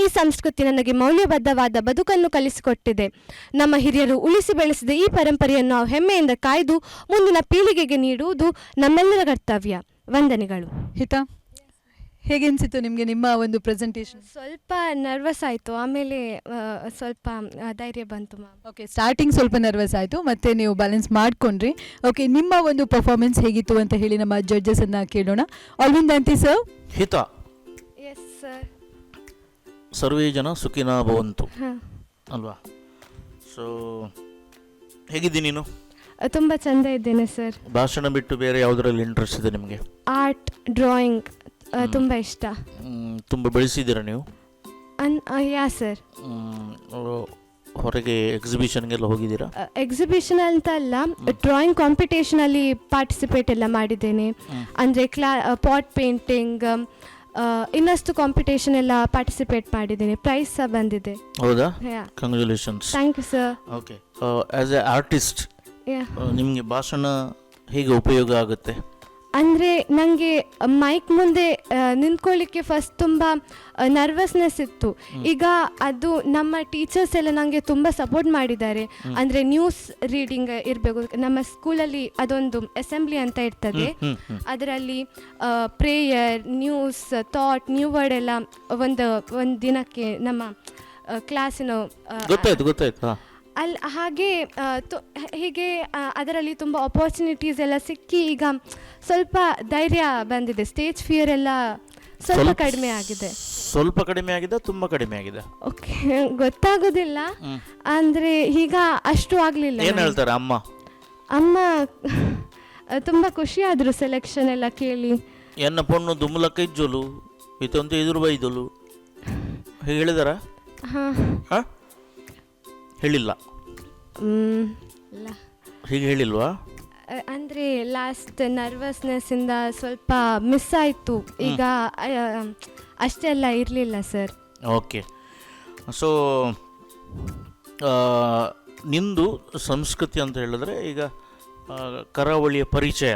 [SPEAKER 17] ಈ ಸಂಸ್ಕೃತಿ ನನಗೆ ಮೌಲ್ಯಬದ್ಧವಾದ ಬದುಕನ್ನು ಕಲಿಸಿಕೊಟ್ಟಿದೆ. ನಮ್ಮ ಹಿರಿಯರು ಉಳಿಸಿ ಬೆಳೆಸಿದ ಈ ಪರಂಪರೆಯನ್ನು ನಾವು ಹೆಮ್ಮೆಯಿಂದ ಕಾಯ್ದು ಮುಂದಿನ ಪೀಳಿಗೆಗೆ ನೀಡುವುದು ನಮ್ಮೆಲ್ಲರ ಕರ್ತವ್ಯ. ವಂದನೆಗಳು.
[SPEAKER 1] ಹಿತಾ, ಹೇಗೆ ಅನಿಸಿತು ನಿಮಗೆ ನಿಮ್ಮ ಒಂದು ಪ್ರೆಸೆಂಟೇಷನ್?
[SPEAKER 17] ಸ್ವಲ್ಪ ನರ್ವಸ್ ಆಯಿತು, ಆಮೇಲೆ ಸ್ವಲ್ಪ ಧೈರ್ಯ ಬಂತು ಮ್ಯಾಮ್.
[SPEAKER 1] ಓಕೆ, ಸ್ಟಾರ್ಟಿಂಗ್ ಸ್ವಲ್ಪ ನರ್ವಸ್ ಆಯಿತು, ಮತ್ತೆ ನೀವು ಬ್ಯಾಲೆನ್ಸ್ ಮಾಡ್ಕೊಂಡ್ರಿ. ಓಕೆ, ನಿಮ್ಮ ಒಂದು ಪರ್ಫಾರ್ಮೆನ್ಸ್ ಹೇಗಿತ್ತು ಅಂತ ಹೇಳಿ ನಮ್ಮ ಜಡ್ಜಸನ್ನು ಕೇಳೋಣ. Alvin Danti sir.
[SPEAKER 4] Hita.
[SPEAKER 17] Yes sir.
[SPEAKER 4] ಸರ್ವೇ ಜನ ಸುಖಿನ ಭವಂತು ಅಲ್ವಾ? ಸೊ ಹೇಗಿದ್ದೀನಿ ನೀನು?
[SPEAKER 17] ತುಂಬ ಚೆಂದ ಇದ್ದೇನೆ ಸರ್.
[SPEAKER 4] ಭಾಷಣ ಬಿಟ್ಟು ಬೇರೆ ಯಾವುದರಲ್ಲಿ ಇಂಟ್ರೆಸ್ಟ್ ಇದೆ ನಿಮಗೆ?
[SPEAKER 17] ಆರ್ಟ್, ಡ್ರಾಯಿಂಗ್ ತುಂಬ ಇಷ್ಟ.
[SPEAKER 4] ತುಂಬ ಬೆಳೆಸಿದ್ದೀರಾ ನೀವು?
[SPEAKER 17] ಯಾ ಸರ್.
[SPEAKER 4] ಹೊರಗೆ ಎಕ್ಸಿಬಿಷನ್ಗೆಲ್ಲ ಹೋಗಿದ್ದೀರಾ?
[SPEAKER 17] ಎಕ್ಸಿಬಿಷನ್ ಅಂತ ಅಲ್ಲ, ಡ್ರಾಯಿಂಗ್ ಕಾಂಪಿಟೇಷನಲ್ಲಿ ಪಾರ್ಟಿಸಿಪೇಟ್ ಎಲ್ಲ ಮಾಡಿದ್ದೇನೆ. ಅಂದರೆ ಪಾಟ್ ಪೇಂಟಿಂಗ್, ಇನ್ನಷ್ಟು ಕಾಂಪಿಟೇಷನ್ ಎಲ್ಲ ಪಾರ್ಟಿಸಿಪೇಟ್ ಮಾಡಿದ್ದೇನೆ. ಪ್ರೈಸ್ ಸಹ ಬಂದಿದೆ.
[SPEAKER 4] ಹೌದಾ? Congratulations.
[SPEAKER 17] Thank you sir.
[SPEAKER 4] Okay, as a artist ನಿಮಗೆ ಭಾಷಣ ಹೇಗೆ ಉಪಯೋಗ ಆಗುತ್ತೆ?
[SPEAKER 17] ಅಂದರೆ ನನಗೆ ಮೈಕ್ ಮುಂದೆ ನಿಂತ್ಕೊಳ್ಳಿಕ್ಕೆ ಫಸ್ಟ್ ತುಂಬ ನರ್ವಸ್ನೆಸ್ ಇತ್ತು. ಈಗ ಅದು ನಮ್ಮ ಟೀಚರ್ಸ್ ಎಲ್ಲ ನನಗೆ ತುಂಬ ಸಪೋರ್ಟ್ ಮಾಡಿದ್ದಾರೆ. ಅಂದರೆ ನ್ಯೂಸ್ ರೀಡಿಂಗ್ ಇರಬೇಕು. ನಮ್ಮ ಸ್ಕೂಲಲ್ಲಿ ಅದೊಂದು ಅಸೆಂಬ್ಲಿ ಅಂತ ಇರ್ತದೆ, ಅದರಲ್ಲಿ prayer, news, thought, new word ಎಲ್ಲ ಒಂದು ದಿನಕ್ಕೆ ನಮ್ಮ ಕ್ಲಾಸಿನ
[SPEAKER 4] ಗೊತ್ತಾಯ್ತು
[SPEAKER 17] ಹಾಗೆ ಹೀಗೆ ಅದರಲ್ಲಿ ತುಂಬ ಆಪರ್ಚುನಿಟೀಸ್ ಎಲ್ಲ ಸಿಕ್ಕಿ ಈಗ ಸ್ವಲ್ಪ ಧೈರ್ಯ ಬಂದಿದೆ. ಸ್ಟೇಜ್ ಫಿಯರ್ ಎಲ್ಲ ಸ್ವಲ್ಪ ಕಡಿಮೆ ಆಗಿದೆ.
[SPEAKER 4] ಸ್ವಲ್ಪ ಕಡಿಮೆ ಆಗಿದೆ, ತುಂಬ ಕಡಿಮೆ ಆಗಿದೆ?
[SPEAKER 17] ಓಕೆ, ಗೊತ್ತಾಗೋದಿಲ್ಲ. ಅಂದರೆ ಈಗ ಅಷ್ಟು ಆಗಲಿಲ್ಲ.
[SPEAKER 4] ಏನು ಹೇಳ್ತಾರೆ ಅಮ್ಮ?
[SPEAKER 17] ಅಮ್ಮ ತುಂಬ ಖುಷಿಯಾದರು ಸೆಲೆಕ್ಷನ್ ಎಲ್ಲ ಕೇಳಿ.
[SPEAKER 4] ಎನ್ನ ಪೊಣ್ಣು ದುಮ್ಮಲಕ್ಕ ಇಜ್ಜೋಲು ಇತ್ತಂತ ಎದುರು ಬೈದೋಲು ಹೇಳಿದಾರ? ಹಾಂ, ಹೇಳಿಲ್ಲ. ಹೀಗೆ ಹೇಳಿಲ್ವಾ?
[SPEAKER 17] ಅಂದರೆ ಲಾಸ್ಟ್ ನರ್ವಸ್ನೆಸ್ಸಿಂದ ಸ್ವಲ್ಪ ಮಿಸ್ ಆಯಿತು. ಈಗ ಅಷ್ಟೆಲ್ಲ ಇರಲಿಲ್ಲ ಸರ್.
[SPEAKER 4] ಓಕೆ, ಸೊ ನಿಂದು ಸಂಸ್ಕೃತಿ ಅಂತ ಹೇಳಿದ್ರೆ ಈಗ ಕರಾವಳಿಯ ಪರಿಚಯ,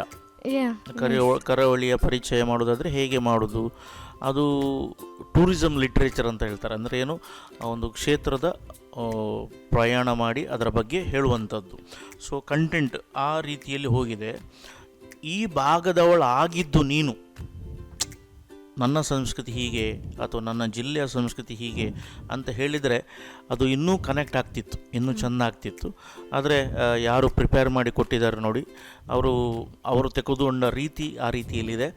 [SPEAKER 4] ಕರಾವಳಿಯ ಪರಿಚಯ ಮಾಡೋದಾದರೆ ಹೇಗೆ ಮಾಡೋದು? ಅದು ಟೂರಿಸಮ್ ಲಿಟ್ರೇಚರ್ ಅಂತ ಹೇಳ್ತಾರೆ. ಅಂದರೆ ಏನು, ಒಂದು ಕ್ಷೇತ್ರದ ಪ್ರಯಾಣ ಮಾಡಿ ಅದರ ಬಗ್ಗೆ ಹೇಳುವಂಥದ್ದು. ಸೊ ಕಂಟೆಂಟ್ ಆ ರೀತಿಯಲ್ಲಿ ಹೋಗಿದೆ. ಈ ಭಾಗದವಳಾಗಿದ್ದು ನೀನು ನನ್ನ ಸಂಸ್ಕೃತಿ ಹೀಗೆ ಅಥವಾ ನನ್ನ ಜಿಲ್ಲೆಯ ಸಂಸ್ಕೃತಿ ಹೀಗೆ ಅಂತ ಹೇಳಿದರೆ ಅದು ಇನ್ನೂ ಕನೆಕ್ಟ್ ಆಗ್ತಿತ್ತು, ಇನ್ನೂ ಚೆಂದ ಆಗ್ತಿತ್ತು. ಆದರೆ ಯಾರು ಪ್ರಿಪೇರ್ ಮಾಡಿ ಕೊಟ್ಟಿದ್ದಾರೆ ನೋಡಿ, ಅವರು ತೆಗೆದುಕೊಂಡ ರೀತಿ ಆ ರೀತಿಯಲ್ಲಿದೆ.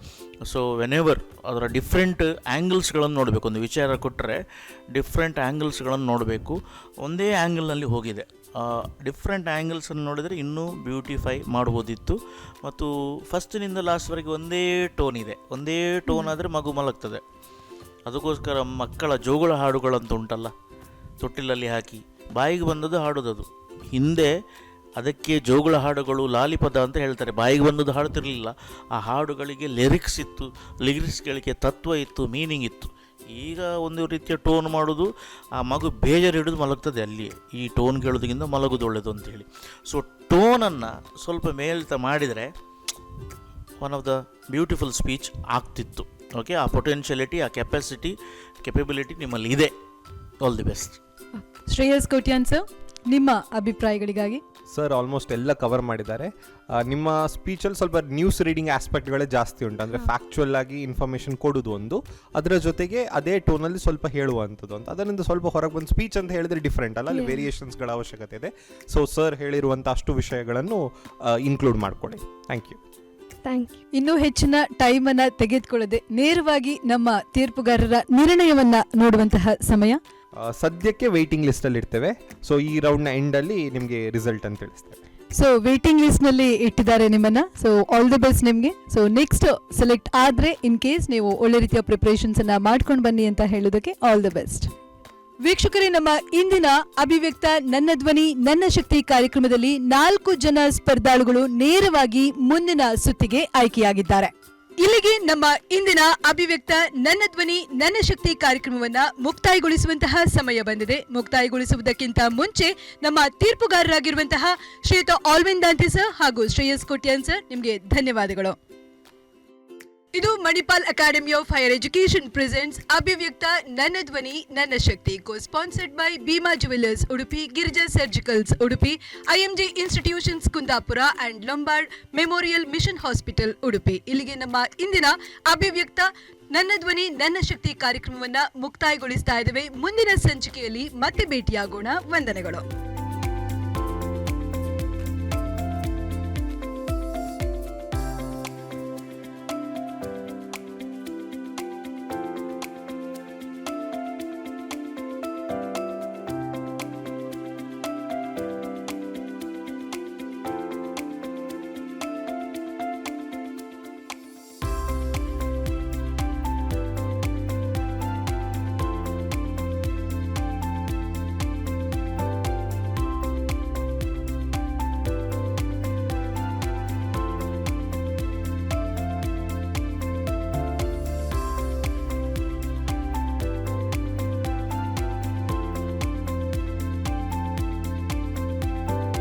[SPEAKER 4] ಸೊ ವೆನೆವರ್ ಅದರ ಡಿಫ್ರೆಂಟ್ ಆ್ಯಂಗಲ್ಸ್ಗಳನ್ನು ನೋಡಬೇಕು. ಒಂದು ವಿಚಾರ ಕೊಟ್ಟರೆ ಡಿಫ್ರೆಂಟ್ ಆ್ಯಂಗಲ್ಸ್ಗಳನ್ನು ನೋಡಬೇಕು. ಒಂದೇ ಆ್ಯಂಗಲ್ನಲ್ಲಿ ಹೋಗಿದೆ. ಡಿಫ್ರೆಂಟ್ ಆ್ಯಂಗಲ್ಸನ್ನು ನೋಡಿದರೆ ಇನ್ನೂ ಬ್ಯೂಟಿಫೈ ಮಾಡ್ಬೋದಿತ್ತು. ಮತ್ತು ಫಸ್ಟಿನಿಂದ ಲಾಸ್ಟ್ವರೆಗೆ ಒಂದೇ ಟೋನ್ ಇದೆ. ಒಂದೇ ಟೋನ್ ಆದರೆ ಮಗು ಮಲಗ್ತದೆ. ಅದಕ್ಕೋಸ್ಕರ ಮಕ್ಕಳ ಜೋಗುಳ ಹಾಡುಗಳಂತ ಉಂಟಲ್ಲ, ತೊಟ್ಟಿಲಲ್ಲಿ ಹಾಕಿ ಬಾಯಿಗೆ ಬಂದದ್ದು ಹಾಡೋದದು. ಹಿಂದೆ ಅದಕ್ಕೆ ಜೋಗುಳ ಹಾಡುಗಳು, ಲಾಲಿಪದ ಅಂತ ಹೇಳ್ತಾರೆ. ಬಾಯಿಗೆ ಬಂದದ್ದು ಹಾಡ್ತಿರಲಿಲ್ಲ. ಆ ಹಾಡುಗಳಿಗೆ ಲಿರಿಕ್ಸ್ ಇತ್ತು, ಲಿರಿಕ್ಸ್ಗಳಿಗೆ ತತ್ವ ಇತ್ತು, ಮೀನಿಂಗ್ ಇತ್ತು. ಈಗ ಒಂದು ರೀತಿಯ ಟೋನ್ ಮಾಡೋದು, ಆ ಮಗು ಬೇಜಾರು ಹಿಡಿದು ಮಲಗ್ತದೆ ಅಲ್ಲಿಯೇ. ಈ ಟೋನ್ ಕೇಳೋದಕ್ಕಿಂತ ಮಲಗೋದು ಒಳ್ಳೆಯದು ಅಂತೇಳಿ. ಸೊ ಟೋನನ್ನು ಸ್ವಲ್ಪ ಮೇಲ್ತ ಮಾಡಿದರೆ one of the beautiful speech ಆಗ್ತಿತ್ತು. ಓಕೆ, ಆ ಪೊಟೆನ್ಷಿಯಲಿಟಿ, ಆ ಕೆಪಬಿಲಿಟಿ ನಿಮ್ಮಲ್ಲಿ ಇದೆ. All the best.
[SPEAKER 1] Shreyas Kotian sir, ನಿಮ್ಮ ಅಭಿಪ್ರಾಯಗಳಿಗಾಗಿ.
[SPEAKER 3] ಸರ್ ಆಲ್ಮೋಸ್ಟ್ ಎಲ್ಲ ಕವರ್ ಮಾಡಿದ್ದಾರೆ. ನಿಮ್ಮ ಸ್ಪೀಚಲ್ಲಿ ಸ್ವಲ್ಪ ನ್ಯೂಸ್ ರೀಡಿಂಗ್ ಆಸ್ಪೆಕ್ಟ್ಗಳೇ ಜಾಸ್ತಿ ಉಂಟು. ಅಂದರೆ ಫ್ಯಾಕ್ಚುಯಲ್ ಆಗಿ ಇನ್ಫಾರ್ಮೇಷನ್ ಕೊಡೋದು ಒಂದು, ಅದರ ಜೊತೆಗೆ ಅದೇ ಟೋನಲ್ಲಿ ಸ್ವಲ್ಪ ಹೇಳುವಂಥದ್ದು ಅಂತ. ಅದರಿಂದ ಸ್ವಲ್ಪ ಹೊರಗೆ ಬಂದು ಸ್ಪೀಚ್ ಅಂತ ಹೇಳಿದ್ರೆ ಡಿಫ್ರೆಂಟ್ ಅಲ್ಲ, ಅಲ್ಲಿ ವೇರಿಯೇಷನ್ಸ್ಗಳ ಅವಶ್ಯಕತೆ ಇದೆ. ಸೊ ಸರ್ ಹೇಳಿರುವಂಥ ಅಷ್ಟು ವಿಷಯಗಳನ್ನು ಇನ್ಕ್ಲೂಡ್ ಮಾಡ್ಕೊಳ್ಳಿ. Thank you.
[SPEAKER 1] ಇನ್ನೂ ಹೆಚ್ಚಿನ ಟೈಮನ್ನು ತೆಗೆದುಕೊಳ್ಳದೆ ನೇರವಾಗಿ ನಮ್ಮ ತೀರ್ಪುಗಾರರ ನಿರ್ಣಯವನ್ನು ನೋಡುವಂತಹ ಸಮಯ.
[SPEAKER 3] ಸದ್ಯಕ್ಕೆ ವೇಟಿಂಗ್ ಲಿಸ್ಟಲ್ಲಿ ಇರ್ತೇವೆ. ಸೊ ಈ ರೌಂಡ್ನ ಎಂಡಲ್ಲಿ ನಿಮಗೆ ರಿಸಲ್ಟ್ ಅಂತ ತಿಳಿಸ್ತೇವೆ.
[SPEAKER 1] ಸೊ ವೇಟಿಂಗ್ ಲಿಸ್ಟ್ನಲ್ಲಿ ಇಟ್ಟಿದ್ದಾರೆ ನಿಮ್ಮನ್ನು. ಸೊ ಆಲ್ ದಿ ಬೆಸ್ಟ್ ನಿಮಗೆ. ಸೊ ನೆಕ್ಸ್ಟ್ ಸೆಲೆಕ್ಟ್ ಆದರೆ ಇನ್ ಕೇಸ್ ನೀವು ಒಳ್ಳೆ ರೀತಿಯ ಪ್ರಿಪ್ರೇಷನ್ಸನ್ನು ಮಾಡ್ಕೊಂಡು ಬನ್ನಿ ಅಂತ ಹೇಳೋದಕ್ಕೆ ಆಲ್ ದಿ ಬೆಸ್ಟ್. ವೀಕ್ಷಕರೇ, ನಮ್ಮ ಇಂದಿನ ಅಭಿವ್ಯಕ್ತ ನನ್ನ ಧ್ವನಿ ನನ್ನ ಶಕ್ತಿ ಕಾರ್ಯಕ್ರಮದಲ್ಲಿ 4 ಜನ ಸ್ಪರ್ಧಾಳುಗಳು ನೇರವಾಗಿ ಮುಂದಿನ ಸುತ್ತಿಗೆ ಆಯ್ಕೆಯಾಗಿದ್ದಾರೆ. ಇಲ್ಲಿಗೆ ನಮ್ಮ ಇಂದಿನ ಅಭಿವ್ಯಕ್ತ ನನ್ನ ಧ್ವನಿ ನನ್ನ ಶಕ್ತಿ ಕಾರ್ಯಕ್ರಮವನ್ನ ಮುಕ್ತಾಯಗೊಳಿಸುವಂತಹ ಸಮಯ ಬಂದಿದೆ. ಮುಕ್ತಾಯಗೊಳಿಸುವುದಕ್ಕಿಂತ ಮುಂಚೆ ನಮ್ಮ ತೀರ್ಪುಗಾರರಾಗಿರುವಂತಹ ಶ್ರೀಯುತ ಆಲ್ವಿನ್ ದಾಂತಿ ಸರ್ ಹಾಗೂ ಶ್ರೇಯಸ್ ಕೋಟ್ಯಾನ್ ಸರ್, ನಿಮಗೆ ಧನ್ಯವಾದಗಳು. ಇದು Manipal academy of higher education presents ಅಭಿವ್ಯಕ್ತ ನನ್ನ ಧ್ವನಿ ನನ್ನ ಶಕ್ತಿ, co sponsored by Bhima jewellers Udupi, Girija surgicals Udupi, IMJ institutions Kundapura and Lombard memorial mission hospital Udupi. ಇಲ್ಲಿಗೆ ನಮ್ಮ ಇಂದಿನ ಅಭಿವ್ಯಕ್ತ ನನ್ನ ಧ್ವನಿ ನನ್ನ ಶಕ್ತಿ ಕಾರ್ಯಕ್ರಮವನ್ನ ಮುಕ್ತಾಯಗೊಳಿಸ್ತಾ ಇದ್ದೇವೆ. ಮುಂದಿನ ಸಂಚಿಕೆಯಲ್ಲಿ ಮತ್ತೆ ಭೇಟಿಯಾಗೋಣ. ವಂದನೆಗಳು.